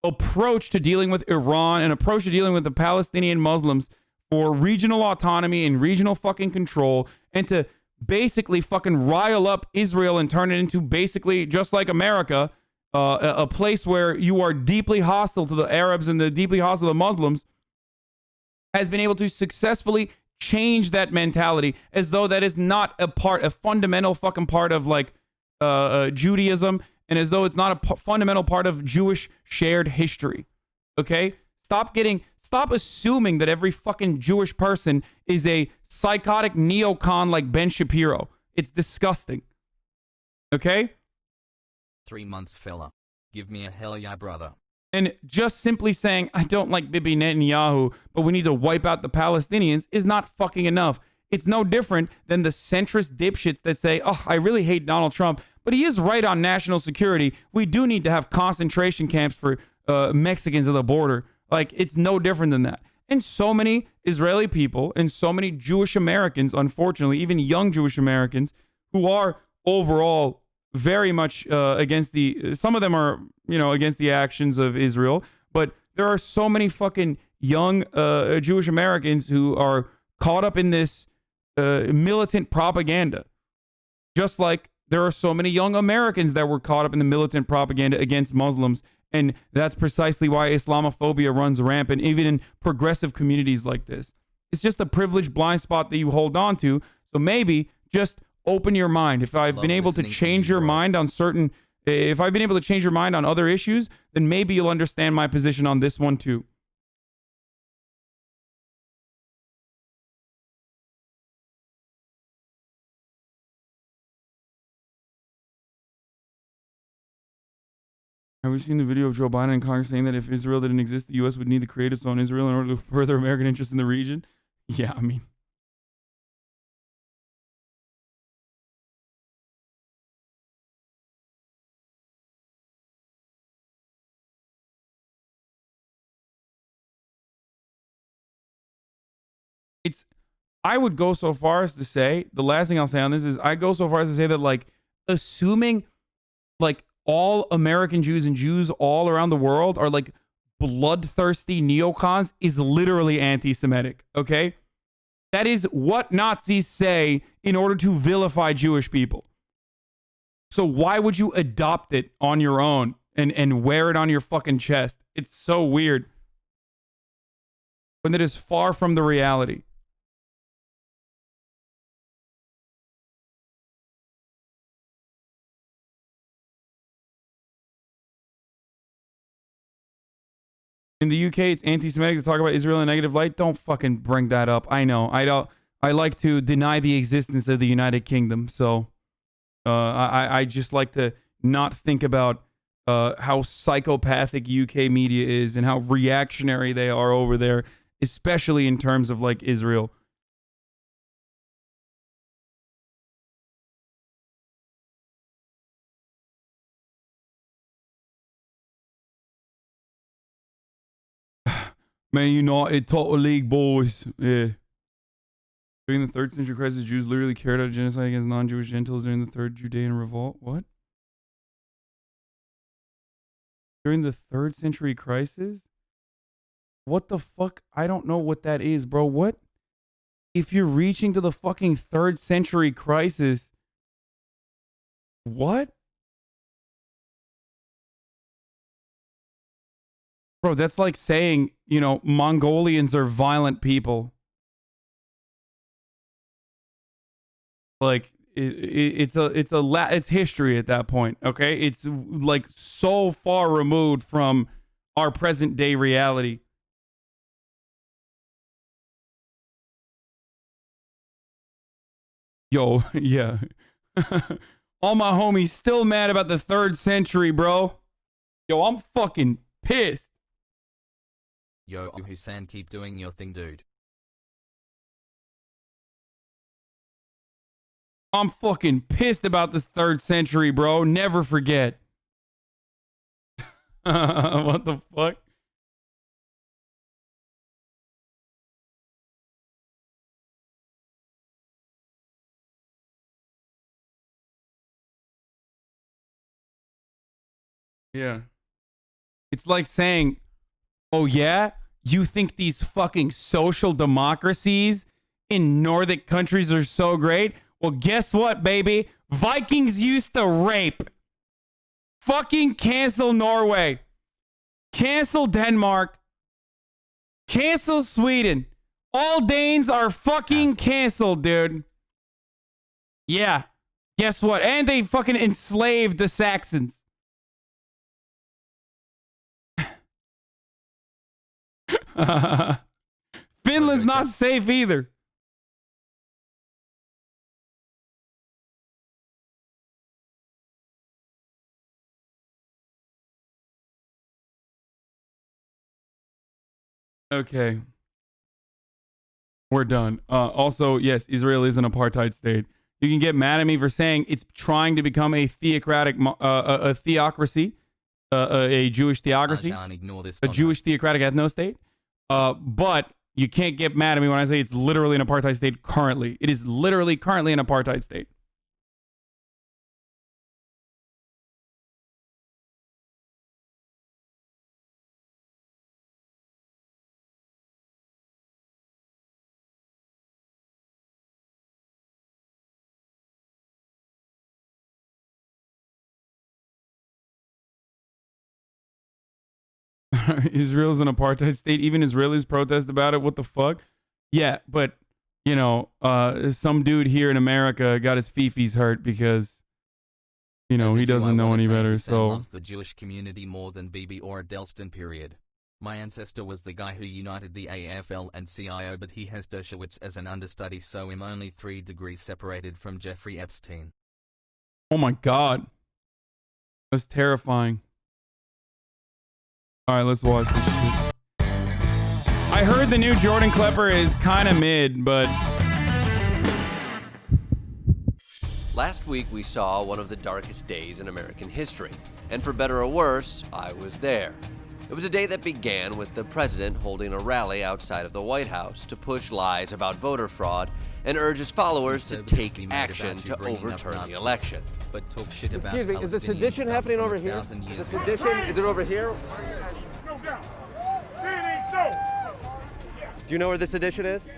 approach to dealing with Iran and approach to dealing with the Palestinian Muslims for regional autonomy and regional fucking control, and to basically fucking rile up Israel and turn it into basically just like America, a place where you are deeply hostile to the Arabs and the deeply hostile to the Muslims, has been able to successfully change that mentality as though that is not a fundamental fucking part of like Judaism, and as though it's not a fundamental part of Jewish shared history. Okay? Stop assuming that every fucking Jewish person is a psychotic neocon like Ben Shapiro. It's disgusting. Okay? 3 months, fella. Give me a hell yeah, brother. And just simply saying, I don't like Bibi Netanyahu, but we need to wipe out the Palestinians is not fucking enough. It's no different than the centrist dipshits that say, oh, I really hate Donald Trump, but he is right on national security. We do need to have concentration camps for Mexicans at the border. Like, it's no different than that. And so many Israeli people and so many Jewish Americans, unfortunately, even young Jewish Americans, who are overall very much against some of them are, against the actions of Israel, but there are so many fucking young Jewish Americans who are caught up in this militant propaganda. Just like there are so many young Americans that were caught up in the militant propaganda against Muslims. And that's precisely why Islamophobia runs rampant, even in progressive communities like this. It's just a privileged blind spot that you hold on to. So maybe just open your mind. If I've been able to change your mind on if I've been able to change your mind on other issues, then maybe you'll understand my position on this one too. Have we seen the video of Joe Biden in Congress saying that if Israel didn't exist, the U.S. would need to create its own Israel in order to further American interests in the region? Yeah, I mean. I would go so far as to say, the last thing I'll say on this is I go so far as to say that like assuming like all American Jews and Jews all around the world are like bloodthirsty neocons is literally anti-Semitic, okay? That is what Nazis say in order to vilify Jewish people. So why would you adopt it on your own and wear it on your fucking chest? It's so weird. When it is far from the reality. In the UK, it's anti-Semitic to talk about Israel in a negative light. Don't fucking bring that up. I know. I like to deny the existence of the United Kingdom. So I just like to not think about how psychopathic UK media is and how reactionary they are over there, especially in terms of like Israel. Man United, total league boys. Yeah. During the 3rd century crisis, Jews literally carried out genocide against non-Jewish Gentiles during the 3rd Judean revolt. What? During the 3rd century crisis? What the fuck? I don't know what that is, bro. What? If you're reaching to the fucking 3rd century crisis, what? Bro, that's like saying, you know, Mongolians are violent people. Like it's history at that point, okay? It's like so far removed from our present day reality. Yo, yeah. All my homies still mad about the 3rd century, bro. Yo, I'm fucking pissed. Yo, Hasan, keep doing your thing, dude. I'm fucking pissed about this 3rd century, bro. Never forget. What the fuck? Yeah. It's like saying, oh yeah, you think these fucking social democracies in Nordic countries are so great? Well, guess what, baby? Vikings used to rape. Fucking cancel Norway. Cancel Denmark. Cancel Sweden. All Danes are fucking canceled, dude. Yeah. Guess what? And they fucking enslaved the Saxons. Finland's not safe either. Okay. We're done. Also, yes, Israel is an apartheid state. You can get mad at me for saying it's trying to become a theocratic, a theocracy, a Jewish theocracy, a Jewish theocratic ethno-state. But you can't get mad at me when I say it's literally an apartheid state currently. It is literally currently an apartheid state. Israel's an apartheid state. Even Israelis protest about it. What the fuck? Yeah, but, you know, some dude here in America got his fifis hurt because, you know, he doesn't know any better. So loves the Jewish community more than Bibi or Adelson, period. My ancestor was the guy who united the AFL and CIO, but he has Dershowitz as an understudy, so I'm only 3 degrees separated from Jeffrey Epstein. Oh my God. That's terrifying. All right, let's watch this shit. I heard the new Jordan Klepper is kind of mid, but... Last week, we saw one of the darkest days in American history. And for better or worse, I was there. It was a day that began with the president holding a rally outside of the White House to push lies about voter fraud and urge his followers to take action to overturn the election. But talk shit about Excuse me, is the sedition happening over here? Is the sedition, is it over here? Do you know where the sedition is?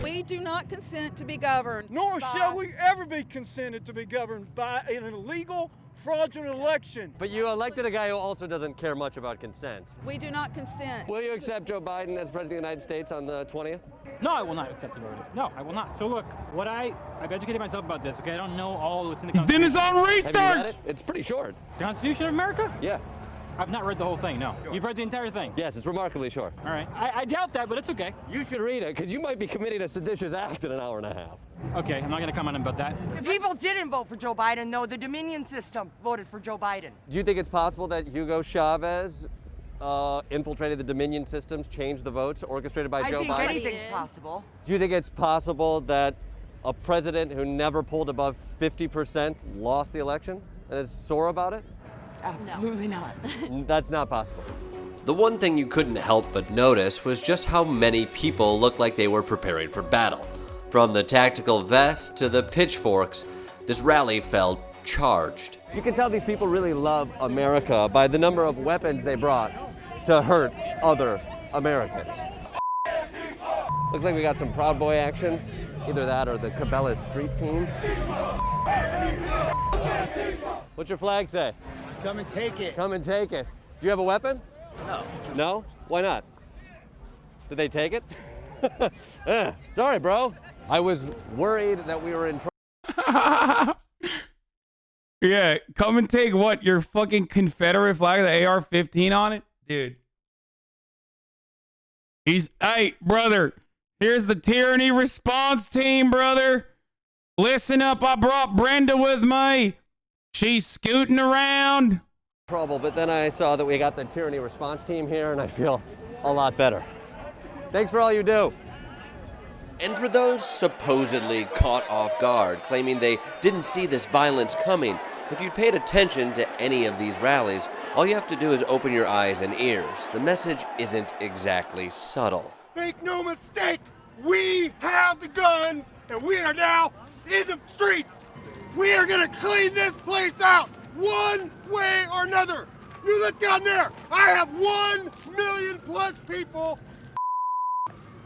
We do not consent to be governed. Nor shall we ever be consented to be governed by an illegal, fraudulent election. But you elected a guy who also doesn't care much about consent. We do not consent. Will you accept Joe Biden as President of the United States on the 20th? No, I will not accept the verdict. No, I will not. So look, I've educated myself about this, okay? I don't know all what's in the Constitution. He's doing his own research! Have you read it? It's pretty short. The Constitution of America? Yeah. I've not read the whole thing, no. You've read the entire thing? Yes, it's remarkably short. All right. I doubt that, but it's okay. You should read it, because you might be committing a seditious act in an hour and a half. Okay, I'm not going to comment about that. The people didn't vote for Joe Biden, though. The Dominion system voted for Joe Biden. Do you think it's possible that Hugo Chavez infiltrated the Dominion systems, changed the votes, orchestrated by Joe Biden? I think anything's possible. Do you think it's possible that a president who never polled above 50% lost the election and is sore about it? Absolutely not. That's not possible. The one thing you couldn't help but notice was just how many people looked like they were preparing for battle. From the tactical vests to the pitchforks, this rally felt charged. You can tell these people really love America by the number of weapons they brought to hurt other Americans. Looks like we got some Proud Boy action. Either that or the Cabela's street team. What's your flag say? Come and take it. Come and take it. Do you have a weapon? No. No? Why not? Did they take it? Sorry, bro. I was worried that we were in trouble. Yeah, come and take what? Your fucking Confederate flag, the AR-15 on it? Dude. Hey, brother, here's the tyranny response team, brother. Listen up, I brought Brenda with me. She's scooting around. Trouble, but then I saw that we got the tyranny response team here, and I feel a lot better. Thanks for all you do. And for those supposedly caught off guard, claiming they didn't see this violence coming, if you'd paid attention to any of these rallies, all you have to do is open your eyes and ears. The message isn't exactly subtle. Make no mistake, we have the guns, and we are now in the streets. We are gonna clean this place out, one way or another. You look down there, I have 1 million plus people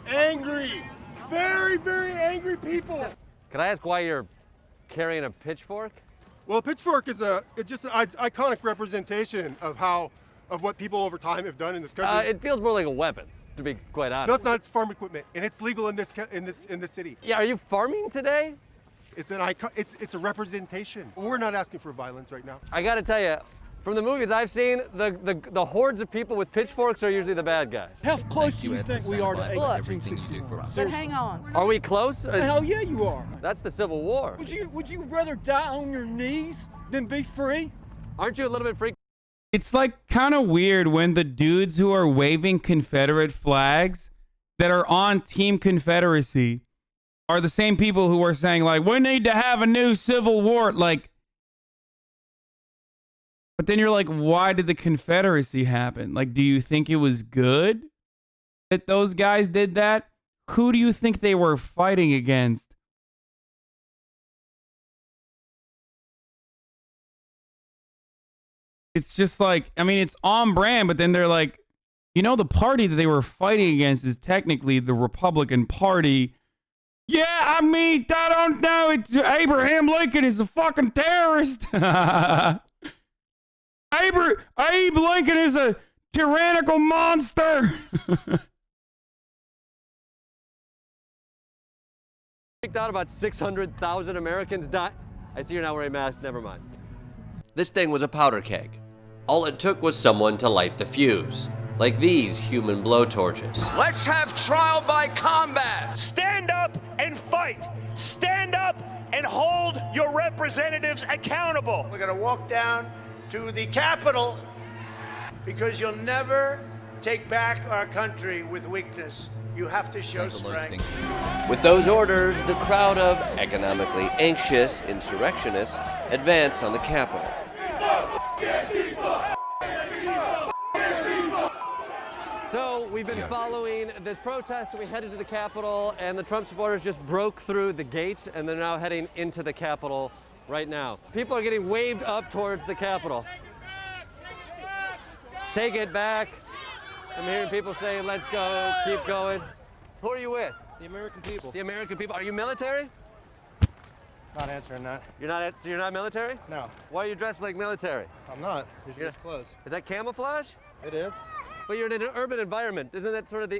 angry. Very, very angry people. Can I ask why you're carrying a pitchfork? Well, a pitchfork is it's just an iconic representation of what people over time have done in this country. It feels more like a weapon, to be quite honest. No, it's not. It's farm equipment, and it's legal in this city. Yeah, are you farming today? It's an icon. It's a representation. We're not asking for violence right now. I got to tell you, from the movies I've seen, the hordes of people with pitchforks are usually the bad guys. How close do you think we are to 1861? But hang on. Are we close? Hell yeah, you are. That's the Civil War. Would you rather die on your knees than be free? Aren't you a little bit freaked? It's like kind of weird when the dudes who are waving Confederate flags that are on Team Confederacy are the same people who are saying, like, we need to have a new Civil War. Like, but then you're like, why did the Confederacy happen? Like, do you think it was good that those guys did that? Who do you think they were fighting against? It's just like, I mean, it's on brand, but then they're like, you know, the party that they were fighting against is technically the Republican Party. Yeah, I mean, I don't know. It's Abraham Lincoln is a fucking terrorist. Abe Lincoln is a tyrannical monster. Freaked out about 600,000 Americans died. I see you're not wearing masks. Never mind. This thing was a powder keg. All it took was someone to light the fuse, like these human blowtorches. Let's have trial by combat. Stand up and fight. Stand up and hold your representatives accountable. We're going to walk down to the Capitol because you'll never take back our country with weakness. You have to show strength. With those orders, the crowd of economically anxious insurrectionists advanced on the Capitol. So we've been following this protest. We headed to the Capitol, and the Trump supporters just broke through the gates, and they're now heading into the Capitol right now. People are getting waved up towards the Capitol. Take it back. I'm hearing people saying, let's go, keep going. Who are you with? The American people. The American people. Are you military? Not answering that. So you're not military? No. Why are you dressed like military? I'm not. These are just clothes. Is that camouflage? It is. But you're in an urban environment. Isn't that sort of the...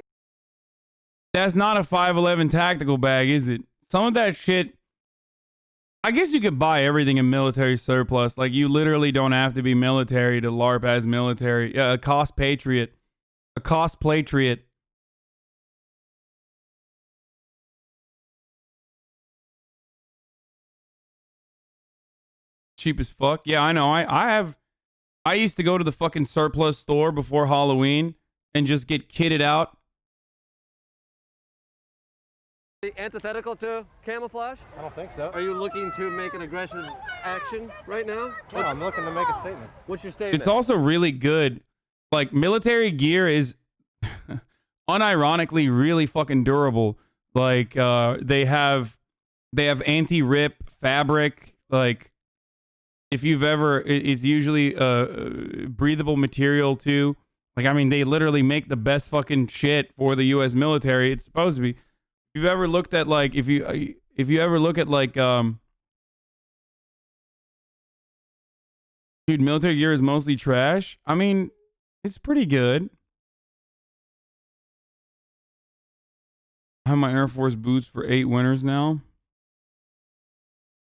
That's not a 511 tactical bag, is it? Some of that shit, I guess you could buy everything in military surplus. Like, you literally don't have to be military to LARP as military. A cost patriot. A cost patriot. Cheap as fuck. Yeah, I know. I used to go to the fucking surplus store before Halloween and just get kitted out. Antithetical to camouflage? I don't think so. Are you looking to make an aggressive action right now? No, I'm looking to make a statement. What's your statement? It's also really good. Like, military gear is unironically really fucking durable. Like, they have anti-rip fabric. Like, if you've ever, it's usually breathable material too. Like, I mean, they literally make the best fucking shit for the U.S. military. It's supposed to be. If you've ever looked at, like, if you ever look at, like, dude, military gear is mostly trash. I mean, it's pretty good. I have my Air Force boots for 8 winters now.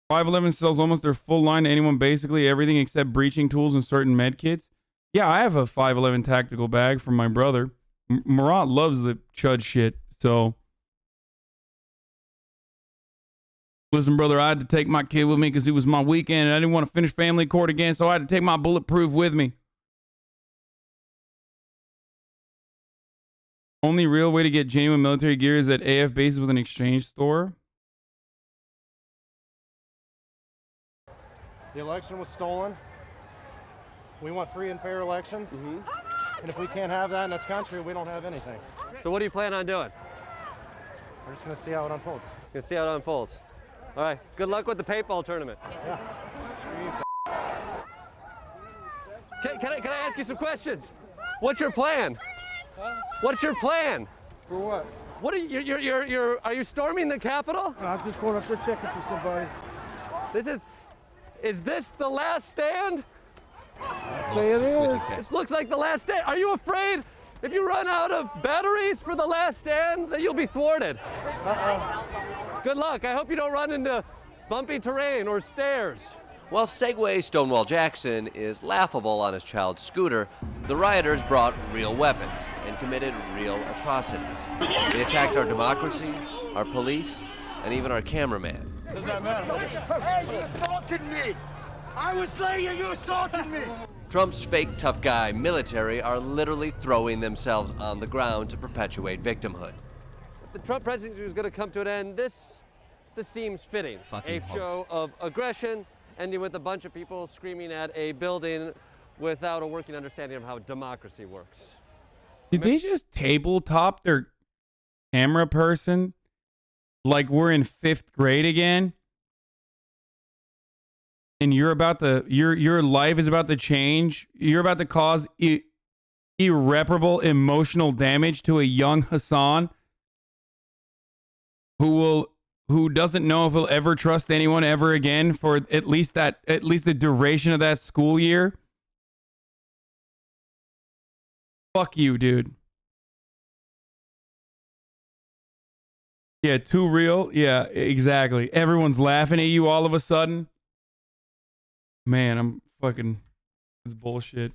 511 sells almost their full line to anyone, basically everything except breaching tools and certain med kits. Yeah, I have a 511 tactical bag from my brother. Marat loves the chud shit, so. Listen, brother, I had to take my kid with me because it was my weekend and I didn't want to finish family court again, so I had to take my bulletproof with me. Only real way to get genuine military gear is at AF bases with an exchange store. The election was stolen. We want free and fair elections. And if we can't have that in this country, we don't have anything. So what do you plan on doing? We're just going to see how it unfolds. You're going to see how it unfolds. All right. Good luck with the paintball tournament. Yeah. Can I ask you some questions? What's your plan? What's your plan? For what? What are are you storming the Capitol? No, I'm just going up there checking for somebody. Is this the last stand? Say it is. This looks like the last stand. Are you afraid if you run out of batteries for the last stand that you'll be thwarted? Good luck. I hope you don't run into bumpy terrain or stairs. While Segway Stonewall Jackson is laughable on his child's scooter, the rioters brought real weapons and committed real atrocities. They attacked our democracy, our police, and even our cameraman. Does that matter? Hey, you assaulted me! I was saying you assaulted me! Trump's fake tough guy military are literally throwing themselves on the ground to perpetuate victimhood. If the Trump presidency is going to come to an end, this seems fitting. Fucking a show of aggression, ending with a bunch of people screaming at a building without a working understanding of how democracy works. Did they just tabletop their camera person? Like we're in 5th grade again? And you're about to, your life is about to change? You're about to cause irreparable emotional damage to a young Hasan who doesn't know if he'll ever trust anyone ever again for at least the duration of that school year? Fuck you, dude. Yeah, too real. Yeah, exactly. Everyone's laughing at you all of a sudden. Man, I'm fucking... It's bullshit.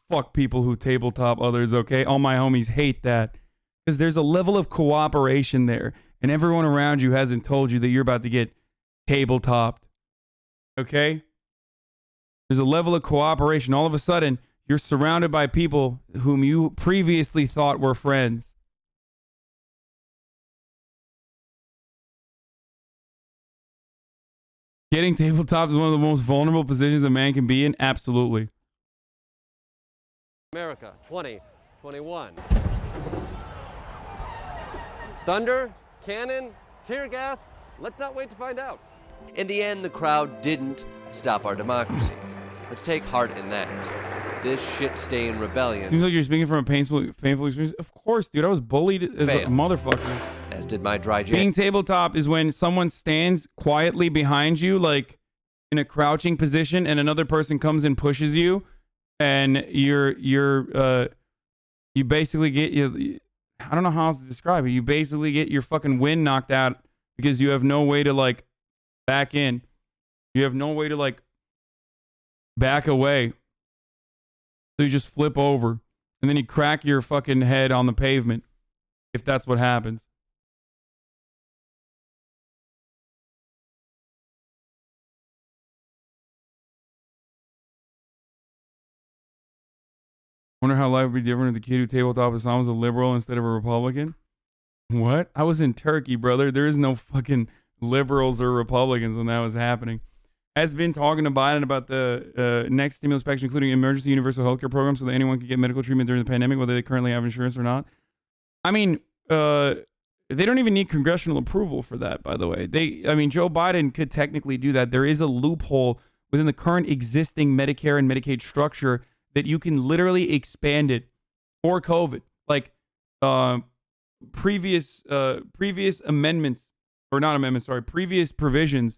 Fuck people who tabletop others, okay? All my homies hate that. Because there's a level of cooperation there. And everyone around you hasn't told you that you're about to get tabletopped. Okay? There's a level of cooperation. All of a sudden, you're surrounded by people whom you previously thought were friends. Getting tabletop is one of the most vulnerable positions a man can be in. Absolutely. America 2021. Thunder, cannon, tear gas. Let's not wait to find out. In the end, the crowd didn't stop our democracy. Let's take heart in that. This shit-stained rebellion. Seems like you're speaking from a painful experience. Of course, dude. I was bullied as a motherfucker. As did my dry Being tabletop is when someone stands quietly behind you, like in a crouching position, and another person comes and pushes you, and you basically get I don't know how else to describe it. You basically get your fucking wind knocked out because you have no way to like back in. You have no way to like back away. So you just flip over and then you crack your fucking head on the pavement if that's what happens. Wonder how life would be different if the kid who tabletop Islam was a liberal instead of a Republican. What? I was in Turkey, brother. There is no fucking liberals or Republicans when that was happening. Has been talking to Biden about the next stimulus package, including emergency universal healthcare programs so that anyone can get medical treatment during the pandemic, whether they currently have insurance or not. I mean, they don't even need congressional approval for that, by the way. Joe Biden could technically do that. There is a loophole within the current existing Medicare and Medicaid structure that you can literally expand it for COVID. Like previous amendments, or not amendments, sorry, previous provisions,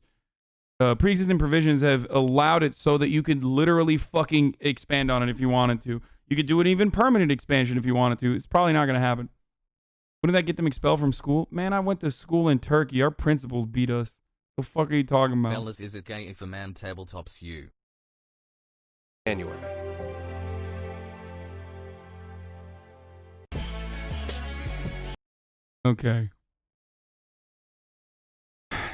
pre-existing provisions have allowed it so that you could literally fucking expand on it if you wanted to. You could do an even permanent expansion if you wanted to. It's probably not going to happen. Wouldn't that get them expelled from school? Man, I went to school in Turkey. Our principals beat us. The fuck are you talking about? Fellas, is it gay if a man tabletops you? January. Okay.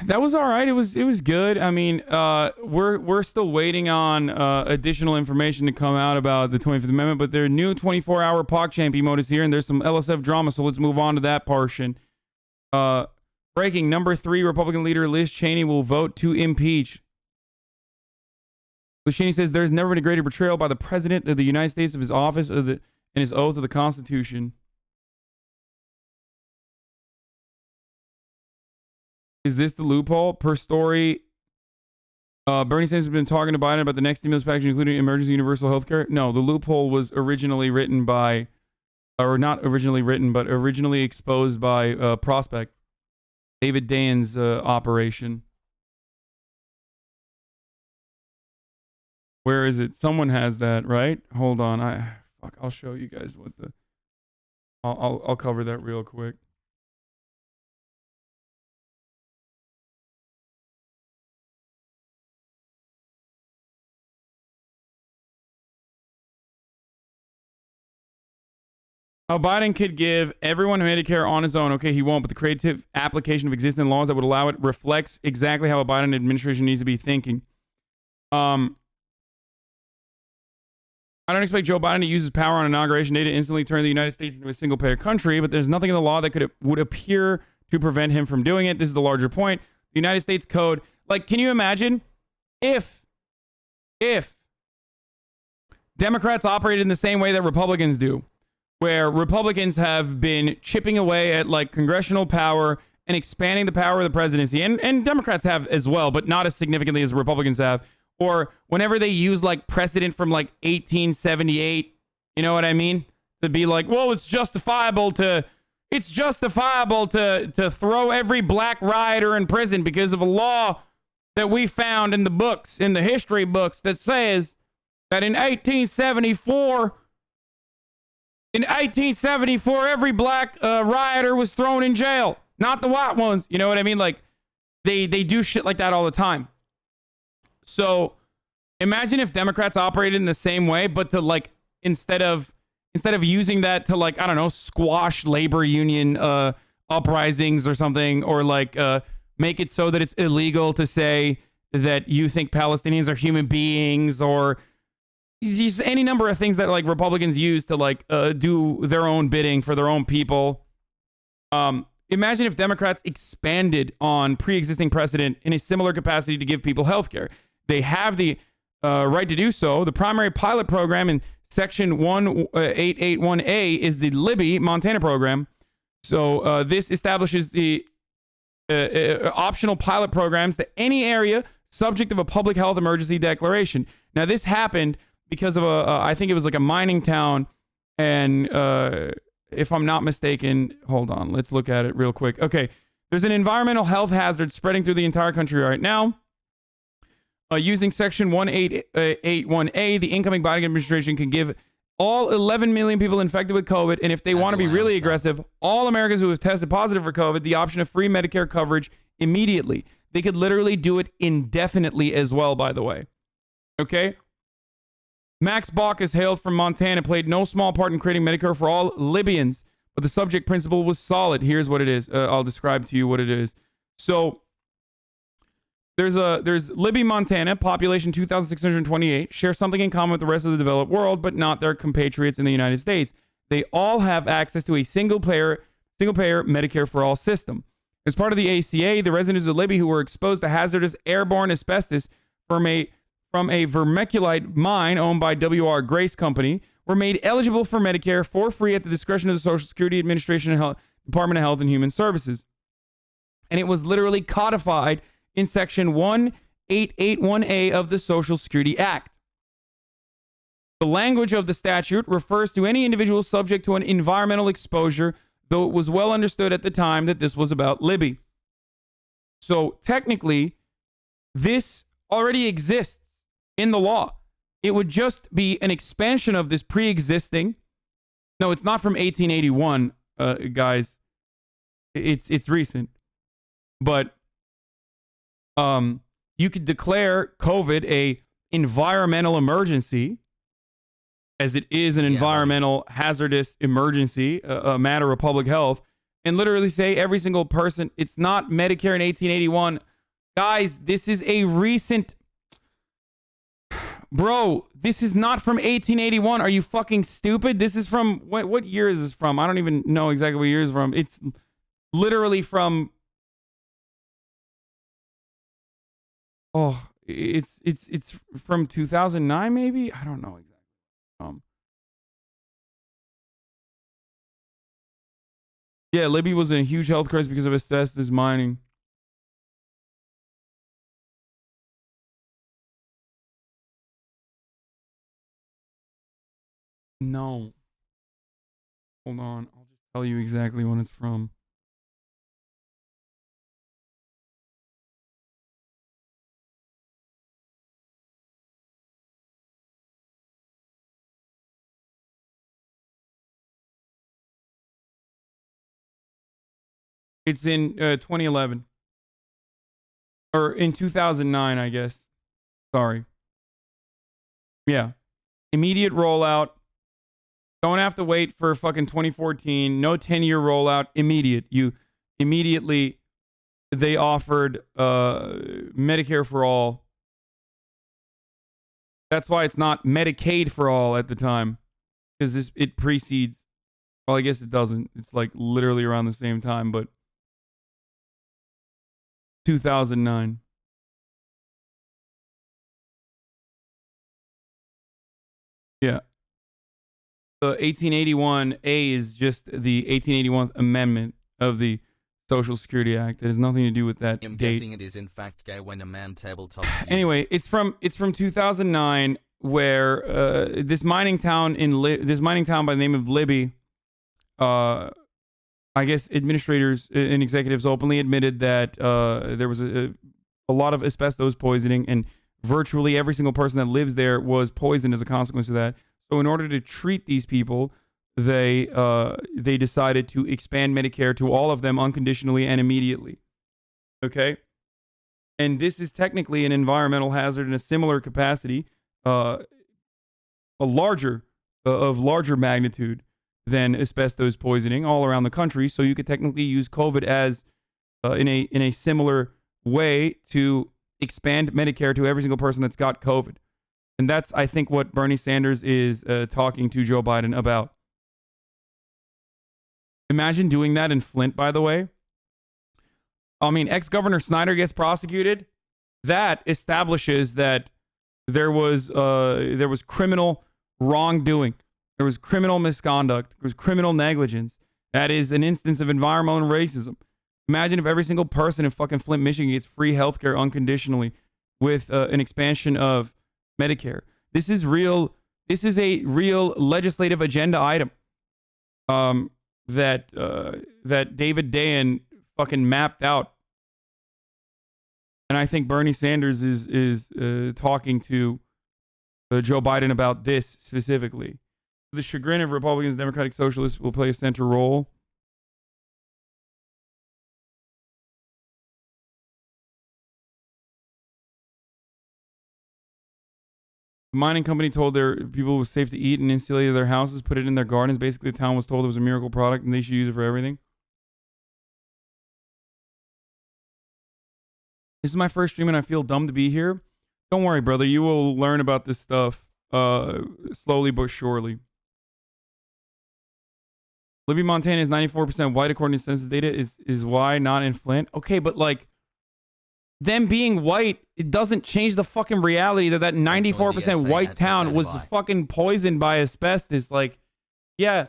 That was all right. It was good. I mean, we're still waiting on additional information to come out about the 25th Amendment, but their new 24-hour PogChamp emote is here, and there's some LSF drama, so let's move on to that portion. Breaking, number 3, Republican leader Liz Cheney will vote to impeach. Liz Cheney says there's never been a greater betrayal by the President of the United States of his office and his oath of the Constitution. Is this the loophole? Per story, Bernie Sanders has been talking to Biden about the next stimulus package, including emergency universal health care. No, the loophole was originally written by, or not originally written, but originally exposed by Prospect, David Dayen's operation. Where is it? Someone has that, right? Hold on. I'll show you guys what the. I'll cover that real quick. How Biden could give everyone Medicare on his own. Okay, he won't, but the creative application of existing laws that would allow it reflects exactly how a Biden administration needs to be thinking. I don't expect Joe Biden to use his power on inauguration day to instantly turn the United States into a single-payer country, but there's nothing in the law that would appear to prevent him from doing it. This is the larger point. The United States Code, like, can you imagine if Democrats operated in the same way that Republicans do, where Republicans have been chipping away at like congressional power and expanding the power of the presidency, and Democrats have as well, but not as significantly as Republicans have. Or whenever they use like precedent from like 1878, you know what I mean? To be like, well, it's justifiable to throw every black rioter in prison because of a law that we found in the books, in the history books, that says that in 1874, every black rioter was thrown in jail, not the white ones. You know what I mean? Like, they do shit like that all the time. So imagine if Democrats operated in the same way, but to like, instead of using that to like, I don't know, squash labor union uprisings or something, or like make it so that it's illegal to say that you think Palestinians are human beings, or just any number of things that like Republicans use to like do their own bidding for their own people. imagine if Democrats expanded on pre-existing precedent in a similar capacity to give people health care. They have the right to do so. The primary pilot program in Section 1881A is the Libby, Montana program. So this establishes the optional pilot programs to any area subject of a public health emergency declaration. Now, this happened because of I think it was like a mining town, and if I'm not mistaken, hold on, let's look at it real quick. Okay, there's an environmental health hazard spreading through the entire country right now. Using Section 1881A, the incoming Biden administration can give all 11 million people infected with COVID, and if they want to be really aggressive, all Americans who have tested positive for COVID, the option of free Medicare coverage immediately. They could literally do it indefinitely as well, by the way. Okay? Max Baucus hailed from Montana, played no small part in creating Medicare for all Libyans, but the subject principle was solid. Here's what it is. I'll describe to you what it is. So, there's Libby, Montana, population 2,628, share something in common with the rest of the developed world, but not their compatriots in the United States. They all have access to a single-payer Medicare for all system. As part of the ACA, the residents of Libby who were exposed to hazardous airborne asbestos from a vermiculite mine owned by W.R. Grace Company were made eligible for Medicare for free at the discretion of the Social Security Administration and Department of Health and Human Services. And it was literally codified in Section 1881A of the Social Security Act. The language of the statute refers to any individual subject to an environmental exposure, though it was well understood at the time that this was about Libby. So technically, this already exists in the law. It would just be an expansion of this pre-existing. No, it's not from 1881, guys. It's recent. But you could declare COVID a environmental emergency, as it is an environmental hazardous emergency, a matter of public health, and literally say every single person, it's not Medicare in 1881. Guys, this is a recent... Bro, this is not from 1881. Are you fucking stupid? This is from... What year is this from? I don't even know exactly what year it's from. It's literally from... Oh, it's from 2009, maybe? I don't know exactly. Yeah, Libby was in a huge health crisis because of asbestos mining. No. Hold on. I'll just tell you exactly when it's from. It's in 2011. Or in 2009, I guess. Sorry. Yeah. Immediate rollout. Don't have to wait for fucking 2014. No 10-year rollout. Immediate. You immediately, they offered Medicare for all. That's why it's not Medicaid for all at the time. Because it precedes. Well, I guess it doesn't. It's like literally around the same time, but 2009. Yeah. The 1881A is just the 1881 amendment of the Social Security Act. It has nothing to do with that I'm date. guessing it is in fact gay when a man tabletops you. Anyway, it's from 2009, where this mining town by the name of Libby, I guess administrators and executives openly admitted that there was a lot of asbestos poisoning, and virtually every single person that lives there was poisoned as a consequence of that. So in order to treat these people, they decided to expand Medicare to all of them unconditionally and immediately. Okay? And this is technically an environmental hazard in a similar capacity, of larger magnitude than asbestos poisoning all around the country. So you could technically use COVID as in a similar way to expand Medicare to every single person that's got COVID. And that's, I think, what Bernie Sanders is talking to Joe Biden about. Imagine doing that in Flint, by the way. I mean, ex-Governor Snyder gets prosecuted. That establishes that there was criminal wrongdoing. There was criminal misconduct. There was criminal negligence. That is an instance of environmental racism. Imagine if every single person in fucking Flint, Michigan gets free healthcare unconditionally with an expansion of Medicare. This is real. This is a real legislative agenda item that David Dayen fucking mapped out. And I think Bernie Sanders is talking to Joe Biden about this specifically. The chagrin of Republicans and Democratic Socialists will play a central role. The mining company told their people it was safe to eat and insulated their houses, put it in their gardens. Basically, the town was told it was a miracle product and they should use it for everything. This is my first stream and I feel dumb to be here. Don't worry, brother. You will learn about this stuff slowly but surely. Libby, Montana is 94% white according to census data. Is why not in Flint? Okay, but like, them being white, it doesn't change the fucking reality that 94% white town was fucking poisoned by asbestos. Like, yeah,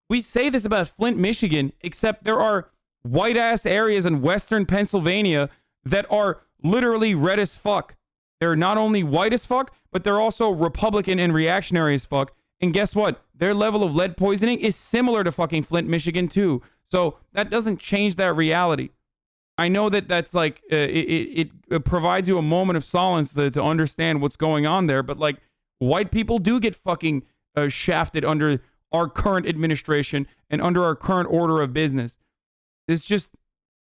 we say this about Flint, Michigan, except there are white ass areas in western Pennsylvania that are literally red as fuck. They're not only white as fuck, but they're also Republican and reactionary as fuck. And guess what? Their level of lead poisoning is similar to fucking Flint, Michigan too. So that doesn't change that reality. I know that that's like, it provides you a moment of solace to understand what's going on there. But like, white people do get fucking shafted under our current administration and under our current order of business. That's just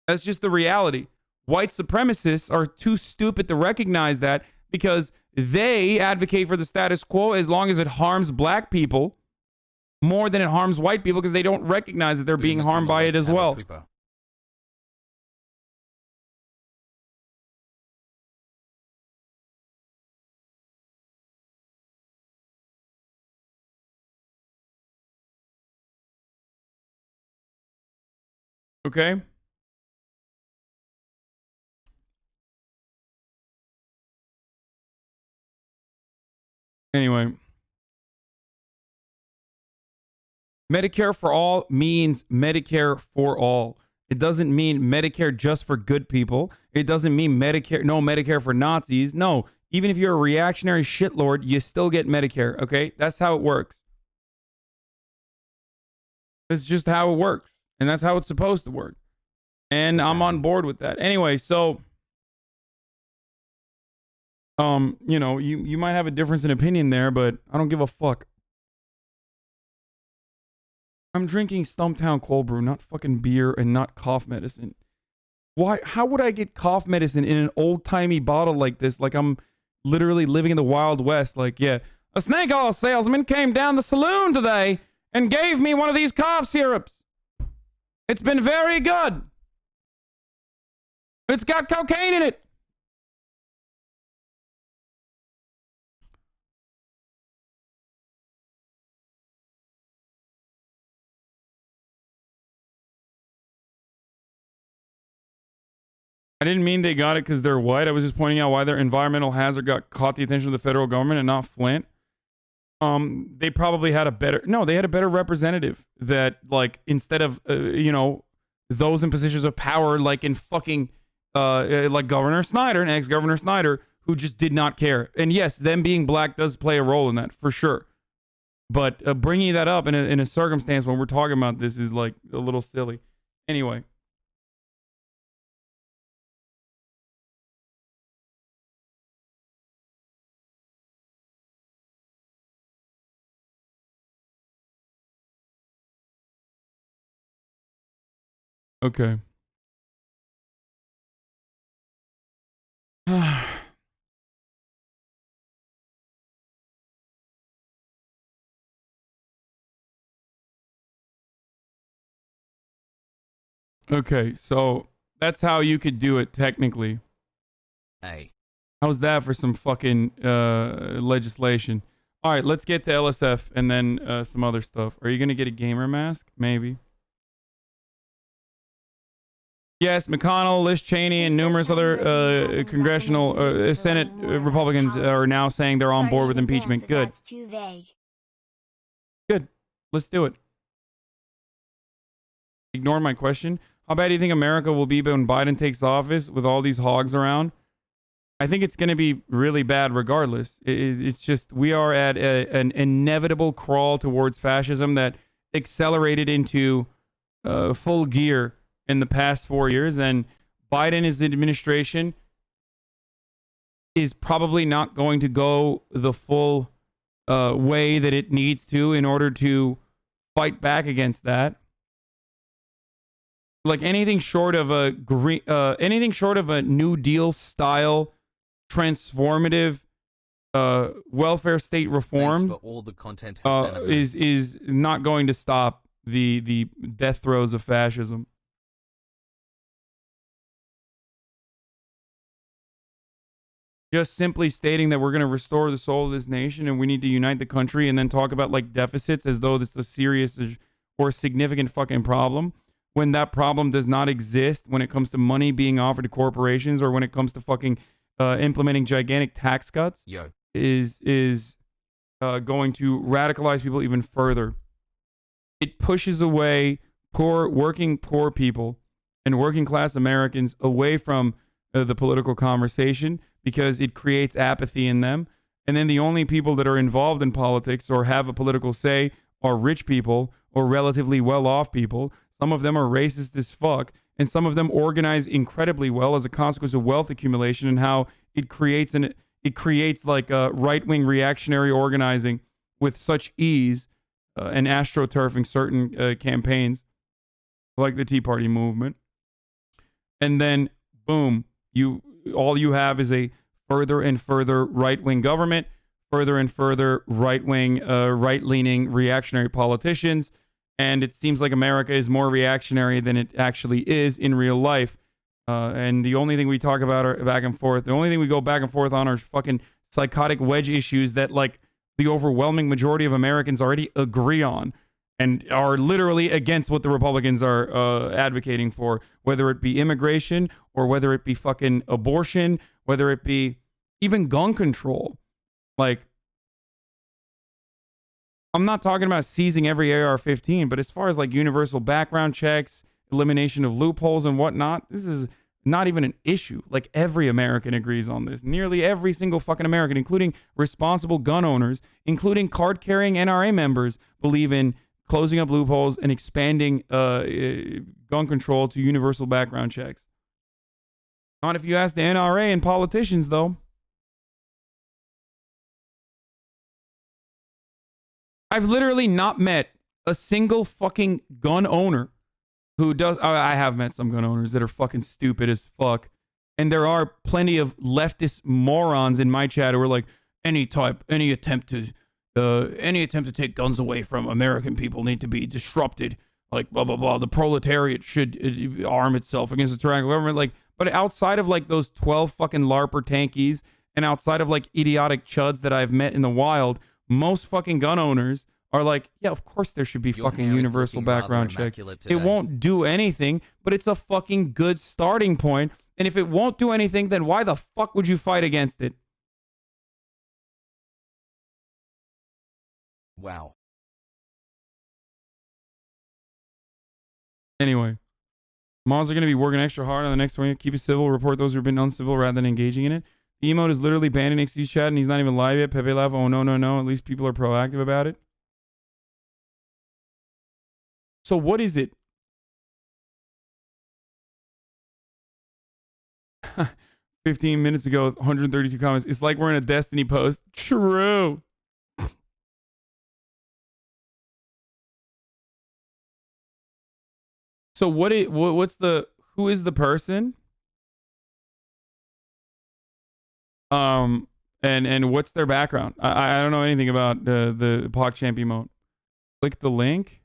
the reality. White supremacists are too stupid to recognize that because they advocate for the status quo as long as it harms black people more than it harms white people because they don't recognize that they're being harmed by it as well. Okay. Anyway. Medicare for all means Medicare for all. It doesn't mean Medicare just for good people. It doesn't mean Medicare for Nazis. No, even if you're a reactionary shitlord, you still get Medicare, okay? That's how it works. That's just how it works. And that's how it's supposed to work. And I'm on board with that. Anyway, so, you know, you might have a difference in opinion there, but I don't give a fuck. I'm drinking Stumptown cold brew, not fucking beer and not cough medicine. Why? How would I get cough medicine in an old-timey bottle like this? Like I'm literally living in the Wild West. Like, yeah, a snake oil salesman came down the saloon today and gave me one of these cough syrups. It's been very good. It's got cocaine in it. I didn't mean they got it because they're white. I was just pointing out why their environmental hazard caught the attention of the federal government and not Flint. They probably had they had a better representative that, like, instead of, you know, those in positions of power, like in fucking, like Governor Snyder and ex-Governor Snyder, who just did not care. And yes, them being black does play a role in that, for sure. But bringing that up in a circumstance when we're talking about this is, like, a little silly. Anyway. Okay. Okay, so that's how you could do it technically. Hey. How's that for some fucking legislation? All right, let's get to LSF and then some other stuff. Are you going to get a gamer mask? Maybe. Yes, McConnell, Liz Cheney, and numerous other congressional Senate Republicans are now saying they're on board with impeachment. Good. That's too vague. Good. Let's do it. Ignore my question. How bad do you think America will be when Biden takes office with all these hogs around? I think it's going to be really bad regardless. It's just we are at an inevitable crawl towards fascism that accelerated into full gear in the past 4 years, and Biden, his administration, is probably not going to go the full way that it needs to in order to fight back against that. Like anything short of a New Deal style transformative welfare state reform for all the content, HasanAbi. is not going to stop the death throes of fascism. Just simply stating that we're going to restore the soul of this nation and we need to unite the country and then talk about like deficits as though this is a serious or significant fucking problem, when that problem does not exist when it comes to money being offered to corporations or when it comes to fucking implementing gigantic tax cuts, is going to radicalize people even further. It pushes away working poor people and working class Americans away from the political conversation because it creates apathy in them. And then the only people that are involved in politics or have a political say are rich people or relatively well-off people. Some of them are racist as fuck, and some of them organize incredibly well as a consequence of wealth accumulation and how it creates like a right-wing reactionary organizing with such ease and astroturfing certain campaigns like the Tea Party movement. And then, boom, all you have is a further and further right-wing government, further and further right-wing, right-leaning reactionary politicians, and it seems like America is more reactionary than it actually is in real life. And the only thing we talk about are back and forth. The only thing we go back and forth on are fucking psychotic wedge issues that like the overwhelming majority of Americans already agree on and are literally against what the Republicans are advocating for, whether it be immigration or whether it be fucking abortion, whether it be even gun control. Like, I'm not talking about seizing every AR-15, but as far as like universal background checks, elimination of loopholes and whatnot, this is not even an issue. Like every American agrees on this. Nearly every single fucking American, including responsible gun owners, including card-carrying NRA members, believe in closing up loopholes and expanding gun control to universal background checks. Not if you ask the NRA and politicians, though. I've literally not met a single fucking gun owner who does. I have met some gun owners that are fucking stupid as fuck. And there are plenty of leftist morons in my chat who are like, any attempt to take guns away from American people need to be disrupted. Like, blah, blah, blah. The proletariat should arm itself against the tyrannical government. Like, but outside of like those 12 fucking LARPer tankies and outside of like idiotic chuds that I've met in the wild, most fucking gun owners are like, yeah, of course there should be fucking universal background checks. It won't do anything, but it's a fucking good starting point. And if it won't do anything, then why the fuck would you fight against it? Wow. Anyway, moms are going to be working extra hard on the next one. Keep it civil. Report those who have been uncivil rather than engaging in it. The emote is literally banned in XQ's chat, and he's not even live yet. Pepe laugh. Oh, no, no, no. At least people are proactive about it. So what is it? 15 minutes ago, 132 comments. It's like we're in a Destiny post. True. So who is the person? And what's their background? I don't know anything about the PogChamp emote. Click the link.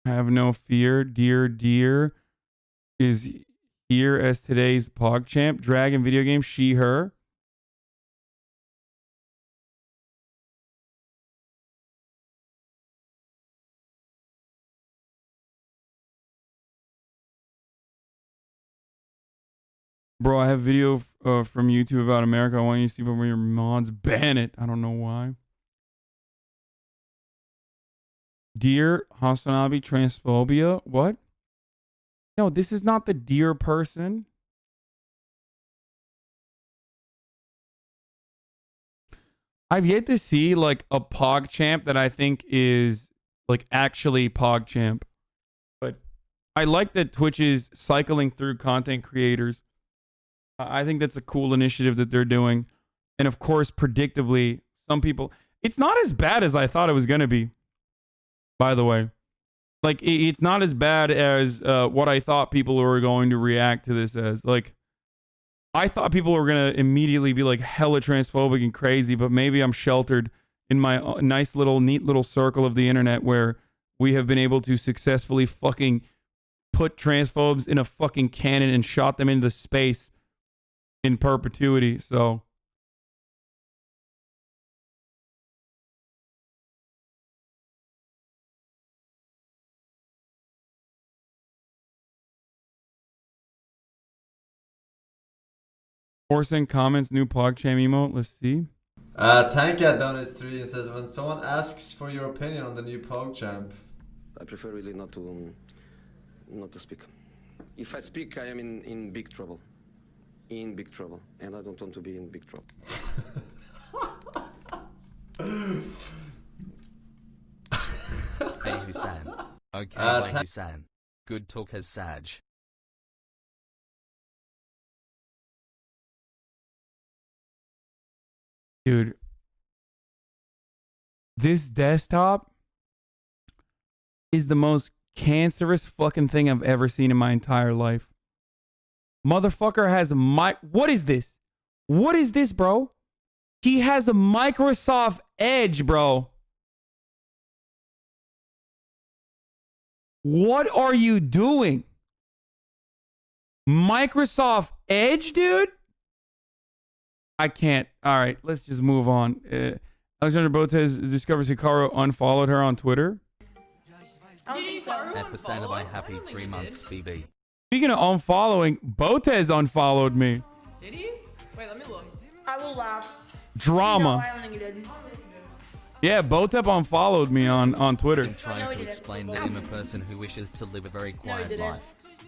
Have no fear, dear is here as today's PogChamp. Dragon video game, she, her. Bro, I have video from YouTube about America. I want you to see one of your mods. Ban it. I don't know why. Dear HasanAbi transphobia. What? No, this is not the dear person. I've yet to see like a PogChamp that I think is like actually PogChamp. But I like that Twitch is cycling through content creators. I think that's a cool initiative that they're doing. And of course, predictably, some people... It's not as bad as I thought it was going to be, by the way. Like, it's not as bad as what I thought people were going to react to this as. Like, I thought people were going to immediately be like hella transphobic and crazy, but maybe I'm sheltered in my nice little, neat little circle of the internet where we have been able to successfully fucking put transphobes in a fucking cannon and shot them into space in perpetuity. So forcing comments, new PogChamp emote. Let's see. Tankat donates 3 and says, when someone asks for your opinion on the new PogChamp. I prefer really not to speak. If I speak, I am in big trouble. In big trouble, and I don't want to be in big trouble. Hey Hasan. Okay, bye Hasan. Good talk as Saj. Dude, this desktop is the most cancerous fucking thing I've ever seen in my entire life. Motherfucker has what is this? What is this, bro? He has a Microsoft Edge, bro. What are you doing? Microsoft Edge, dude? I can't. All right, let's just move on. Alexander Botes discovers Hikaru unfollowed her on Twitter. HasanAbi happy 3 months, BB. Speaking of unfollowing, Botes unfollowed me. Did he? Wait, let me look. I will laugh. Drama. No, I don't think he did. Yeah, Botep unfollowed me on Twitter. I'm trying to explain that I'm a person who wishes to live a very quiet life.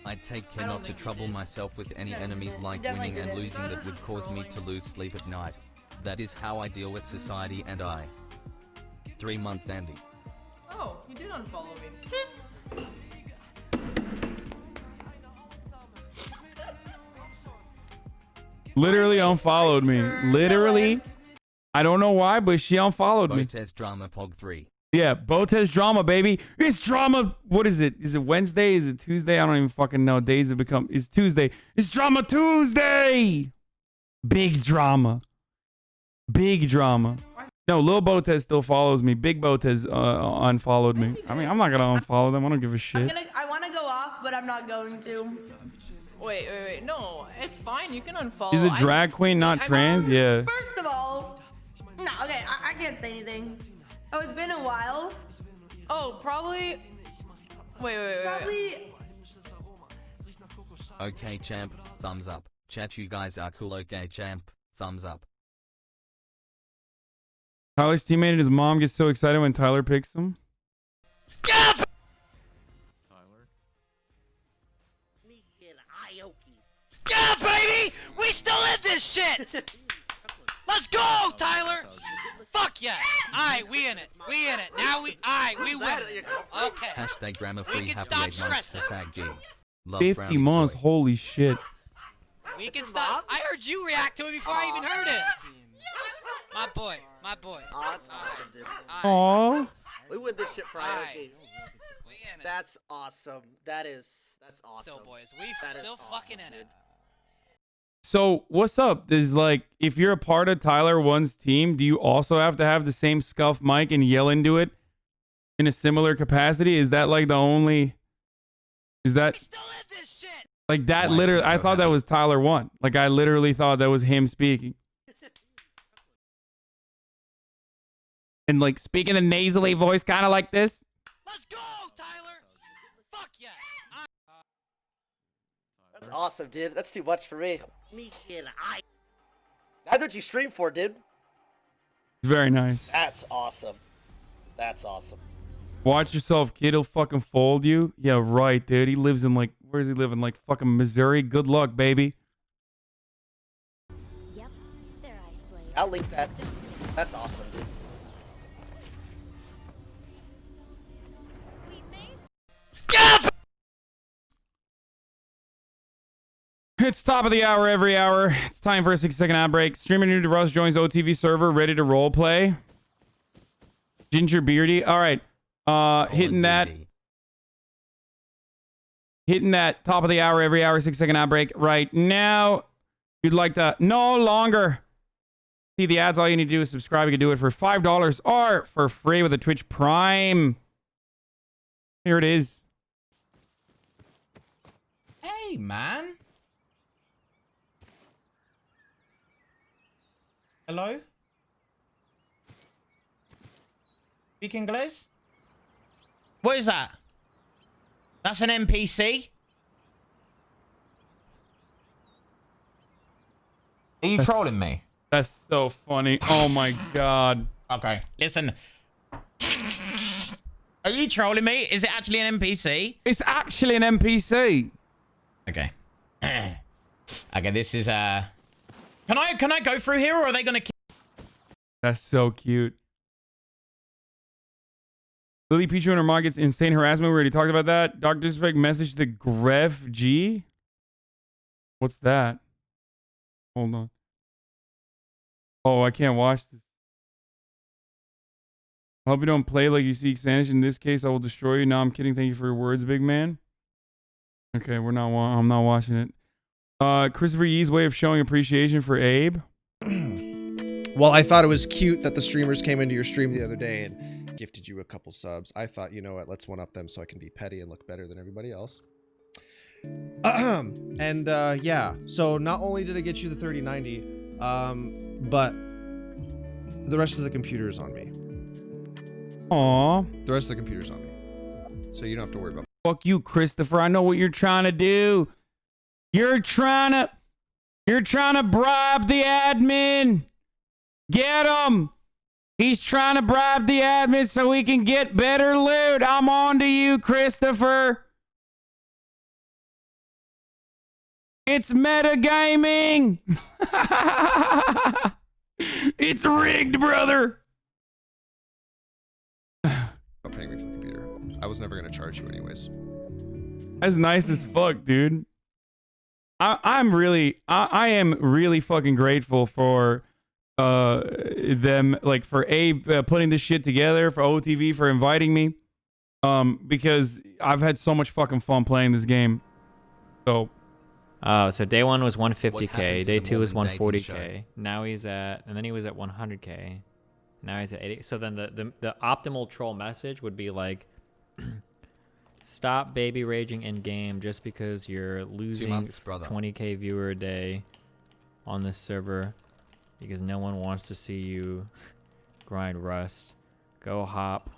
I take care not to trouble myself with any enemies like winning and losing that would cause me to lose sleep at night. That is how I deal with society and I. 3-month Andy. Oh, he did unfollow me. Literally unfollowed me. Literally. I don't know why, but she unfollowed me. Botes Drama Pog 3. Yeah, Botes Drama, baby. It's drama. What is it? Is it Wednesday? Is it Tuesday? I don't even fucking know. Days have become... It's Tuesday. It's Drama Tuesday! Big drama. Big drama. No, Lil Botes still follows me. Big Botes unfollowed me. I mean, I'm not going to unfollow them. I don't give a shit. I want to go off, but I'm not going to. Wait. No, it's fine. You can unfollow. She's a drag queen, not trans? Yeah. First of all, no, okay, I can't say anything. Oh, it's been a while. Oh, probably. Wait. Probably. Okay, champ. Thumbs up. Chat, you guys are cool. Okay, champ. Thumbs up. Tyler's teammate and his mom gets so excited when Tyler picks him. Tyler. Yeah, baby! We still in this shit! Let's go, Tyler! Fuck yeah! Alright, we in it. We in it. Now we win it. Okay. Hashtag grammar free happy 8 months. Hashtag G. Love 50 months, holy shit. We can stop. I heard you react to it before I even heard it. My boy. Oh, that's awesome, dude. Aww. We win this shit for IoT. That's awesome. That's awesome. Still, boys, we still fucking in it. So, what's up? Is like, if you're a part of Tyler One's team, do you also have to have the same scuff mic and yell into it in a similar capacity? Is that like the only... Is that... Like that literally... I thought that was Tyler One. Like, I literally thought that was him speaking. And like speaking a nasally voice, kind of like this. Let's go, Tyler! Fuck yeah! That's That's awesome, dude. That's too much for me. Me kid, That's what you stream for, dude. It's very nice. That's awesome. That's awesome. Watch yourself, kid. He'll fucking fold you. Yeah, right, dude. He lives in like, where does he live in? Like fucking Missouri. Good luck, baby. Yep, their ice blade. I'll link that. That's awesome, dude. It's top of the hour every hour. It's time for a 6-second ad break. Streamer new to Russ joins OTV server, ready to role play. Ginger Beardy. All right. Hitting that top of the hour every hour, 6-second ad break right now. If you'd like to no longer see the ads, all you need to do is subscribe. You can do it for $5 or for free with a Twitch Prime. Here it is. Hey, man. Hello? Speak English? What is that? That's an NPC? Are you trolling me? That's so funny. Oh my god. Okay, listen. Are you trolling me? Is it actually an NPC? It's actually an NPC. Okay. Okay, this is Can I go through here, or are they gonna kill? That's so cute. LilyPichu and her mom gets insane harassment. We already talked about that. Dr. Disrespect message to Grev G. What's that? Hold on. Oh, I can't watch this. I hope you don't play like you speak Spanish. In this case, I will destroy you. No, I'm kidding. Thank you for your words, big man. Okay, I'm not watching it. ChristoferYee's way of showing appreciation for Abe. Well, I thought it was cute that the streamers came into your stream the other day and gifted you a couple subs. I thought, you know what, let's one up them so I can be petty and look better than everybody else. And yeah, so not only did I get you the 3090, but the rest of the computer is on me. Aww. The rest of the computer's on me. So you don't have to worry about it. Fuck you, Christopher. I know what you're trying to do. You're trying to bribe the admin. Get him. He's trying to bribe the admin so he can get better loot. I'm on to you, Christopher. It's metagaming. It's rigged, brother. Paying me for the computer. I was never going to charge you anyways. That's nice as fuck, dude. I am really fucking grateful for them, like for Abe putting this shit together, for OTV for inviting me, because I've had so much fucking fun playing this game. So so day one was 150k, day two was 140k. Now he's at, and then he was at 100k. Now he's at 80. So then the optimal troll message would be like, stop baby raging in game just because you're losing 20k viewer a day on this server because no one wants to see you grind Rust. Go hop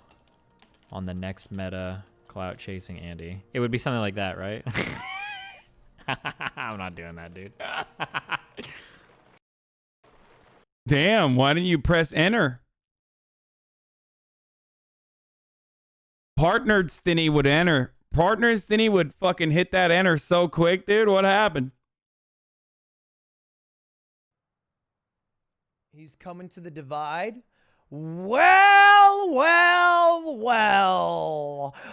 on the next meta clout chasing Andy. It would be something like that, right? I'm not doing that, dude. Damn, why didn't you press enter? Partnered Stinny would enter. Partner Stinny would fucking hit that enter so quick, dude. What happened? He's coming to the divide. Well.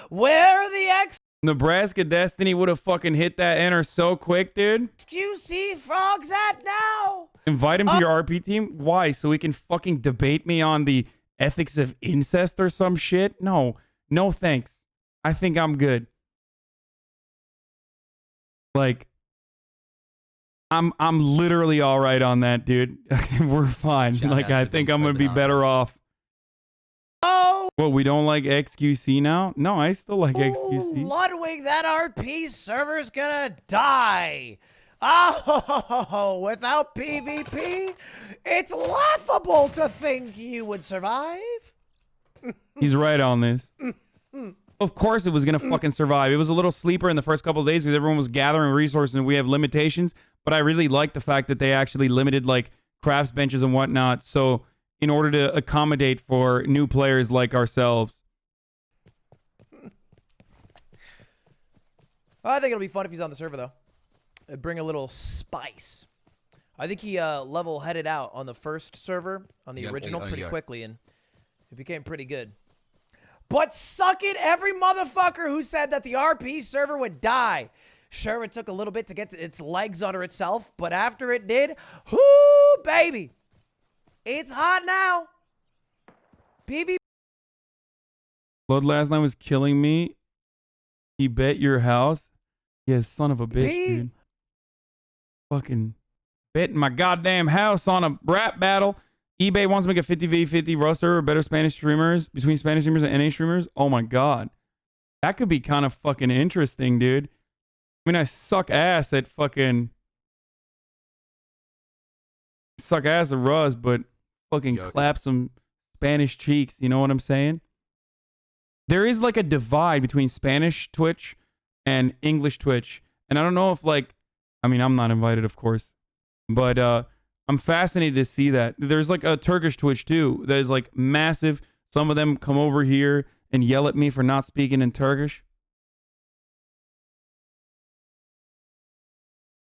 Where are the Nebraska Destiny would have fucking hit that enter so quick, dude. XQC frogs at now? Invite him to your RP team? Why? So he can fucking debate me on the ethics of incest or some shit? No. No thanks. I think I'm good. Like, I'm literally all right on that, dude. We're fine. Like, I think I'm gonna be better off. Oh! What, we don't like XQC now? No, I still like XQC. Ludwig, that RP server's gonna die. Oh, without PvP, it's laughable to think you would survive. He's right on this. Of course it was going to fucking survive. It was a little sleeper in the first couple of days because everyone was gathering resources and we have limitations. But I really like the fact that they actually limited like crafts benches and whatnot. So in order to accommodate for new players like ourselves. I think it'll be fun if he's on the server, though. It'd bring a little spice. I think he level-headed out on the first server, on the original, pretty quickly, and it became pretty good. But suck it, every motherfucker who said that the RP server would die. Sure, it took a little bit to get its legs under itself, but after it did, whoo, baby. It's hot now. PvP. Blood last night was killing me. He bet your house. Yeah, son of a bitch, dude. Fucking betting my goddamn house on a rap battle. eBay wants to make a 50v50 roster or better Spanish streamers between Spanish streamers and NA streamers. Oh my god. That could be kind of fucking interesting, dude. I mean, I suck ass at fucking... Suck ass at Ruz, but fucking clap some Spanish cheeks. You know what I'm saying? There is like a divide between Spanish Twitch and English Twitch. And I don't know if like... I mean, I'm not invited, of course. But I'm fascinated to see that. There's like a Turkish Twitch too. There's like massive. Some of them come over here and yell at me for not speaking in Turkish.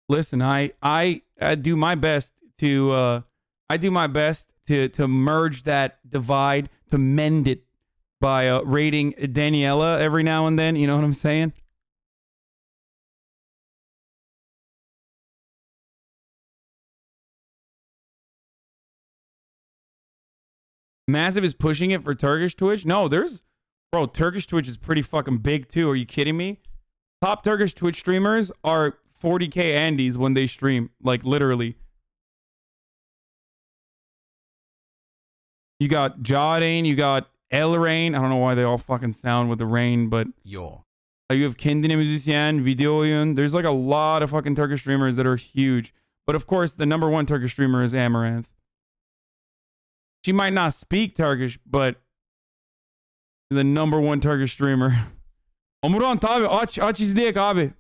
Listen, I do my best to merge that divide, to mend it by raiding Daniela every now and then. You know what I'm saying? Massive is pushing it for Turkish Twitch. No, bro, Turkish Twitch is pretty fucking big too. Are you kidding me? Top Turkish Twitch streamers are 40k Andes when they stream, like literally. You got Jardine, you got El Rain. I don't know why they all fucking sound with the rain, but you have Kendine Musician, Videoyun. There's like a lot of fucking Turkish streamers that are huge. But of course, the #1 Turkish streamer is Amaranth. She might not speak Turkish, but the #1 Turkish streamer. Amuran tabi aç izleyek abi.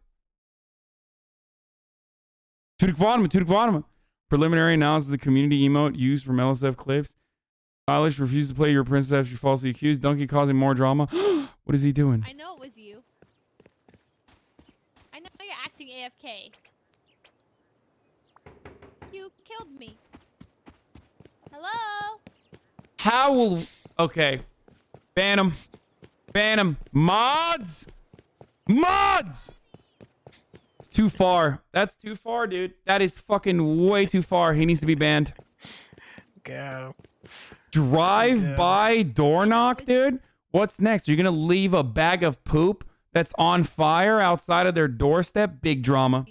Türk var mı? Türk var mı? Preliminary analysis of community emote used from LSF clips. Eilish refused to play your princess after she falsely accused. Donkey causing more drama. What is he doing? I know it was you. I know you're acting AFK. You killed me. Hello? How will... Okay. Ban him. Ban him. Mods! Mods! It's too far. That's too far, dude. That is fucking way too far. He needs to be banned. Go. Drive-by door knock, dude? What's next? You're gonna leave a bag of poop that's on fire outside of their doorstep? Big drama.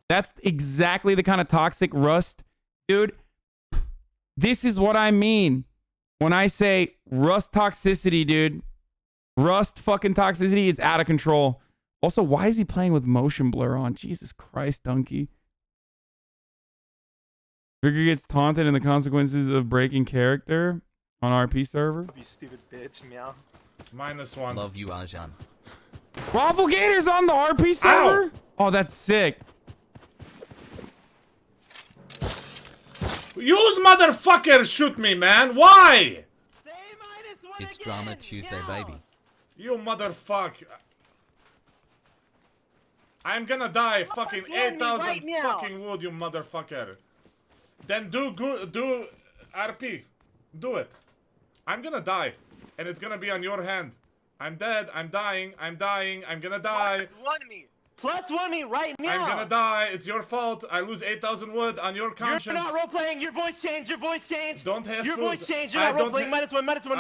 That's exactly the kind of toxic Rust. Dude, this is what I mean when I say Rust toxicity, dude. Rust fucking toxicity is out of control. Also, why is he playing with motion blur on? Jesus Christ, Donkey. Vigor gets taunted and the consequences of breaking character on RP server. You stupid bitch, meow. -1. Love you, Arjan. Waffle Gator's on the RP server? Ow. Oh, that's sick. Use motherfucker shoot me, man. Why? It's Drama Tuesday, baby. You motherfucker. I'm gonna die. Fucking 8,000 right fucking wood, you motherfucker. Then do RP. Do it. I'm gonna die. And it's gonna be on your hand. I'm dead. I'm dying. I'm dying. I'm gonna die. +1 me right now. I'm gonna die. It's your fault. I lose 8,000 wood on your conscience. You're not role playing. Your voice changed. Your voice changed. Don't have your food. voice changed. You're not role playing. -1, -1, -1,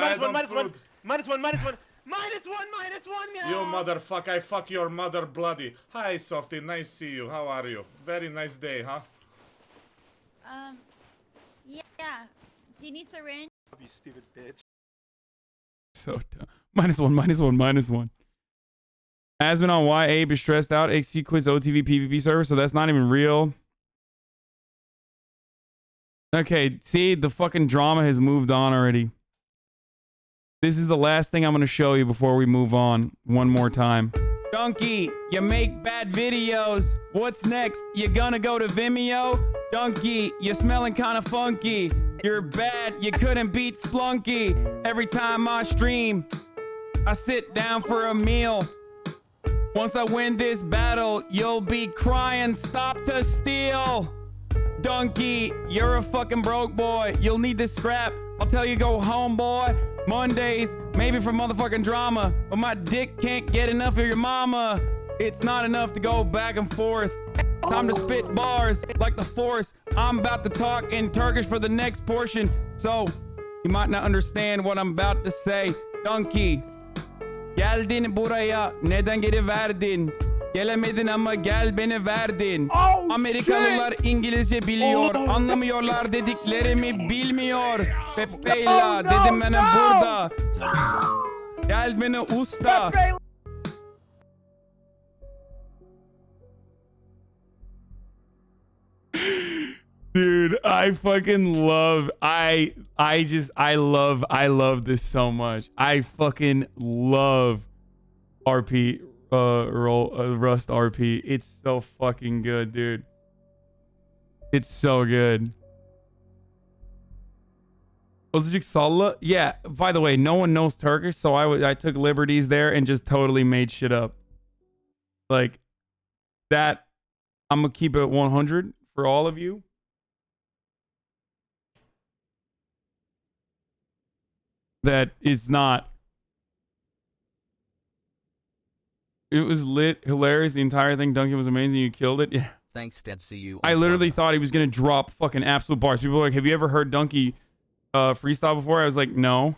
-1, -1. -1, meow. You motherfucker, I fuck your mother bloody. Hi, Softy, nice to see you. How are you? Very nice day, huh? Yeah. Do you need syringe? You stupid bitch. So dumb. -1, -1, -1. Asmin on why Abe is stressed out. XC quiz OTV PvP server, so that's not even real. Okay, see, the fucking drama has moved on already. This is the last thing I'm going to show you before we move on one more time. Donkey, you make bad videos. What's next? You gonna go to Vimeo? Donkey, you smelling kind of funky. You're bad, you couldn't beat Splunky. Every time I stream, I sit down for a meal. Once I win this battle, you'll be crying, stop to steal. Donkey, you're a fucking broke boy. You'll need this scrap. I'll tell you, go home, boy. Mondays, maybe for motherfucking drama, but my dick can't get enough of your mama. It's not enough to go back and forth. Time to spit bars like the Force. I'm about to talk in Turkish for the next portion, so you might not understand what I'm about to say. Donkey, geldin buraya, neden geri verdin? Gelemedin ama gel beni verdin. Amerikalılar İngilizce biliyor. Anlamıyorlar dediklerimi bilmiyor. Pepega dedim bana burada. Gel beni usta. Dude, I fucking love, I love this so much. I fucking love RP. Rust RP. It's so fucking good, dude. It's so good. Azıcık salla. Yeah, by the way, no one knows Turkish, so I took liberties there and just totally made shit up. Like that, I'm gonna keep it 100 for all of you. That it's not. It was lit, hilarious. The entire thing, Duncan, was amazing. You killed it. Yeah. Thanks, Dad. See you. I literally thought he was gonna drop fucking absolute bars. People were like, "Have you ever heard Donkey freestyle before?" I was like, "No."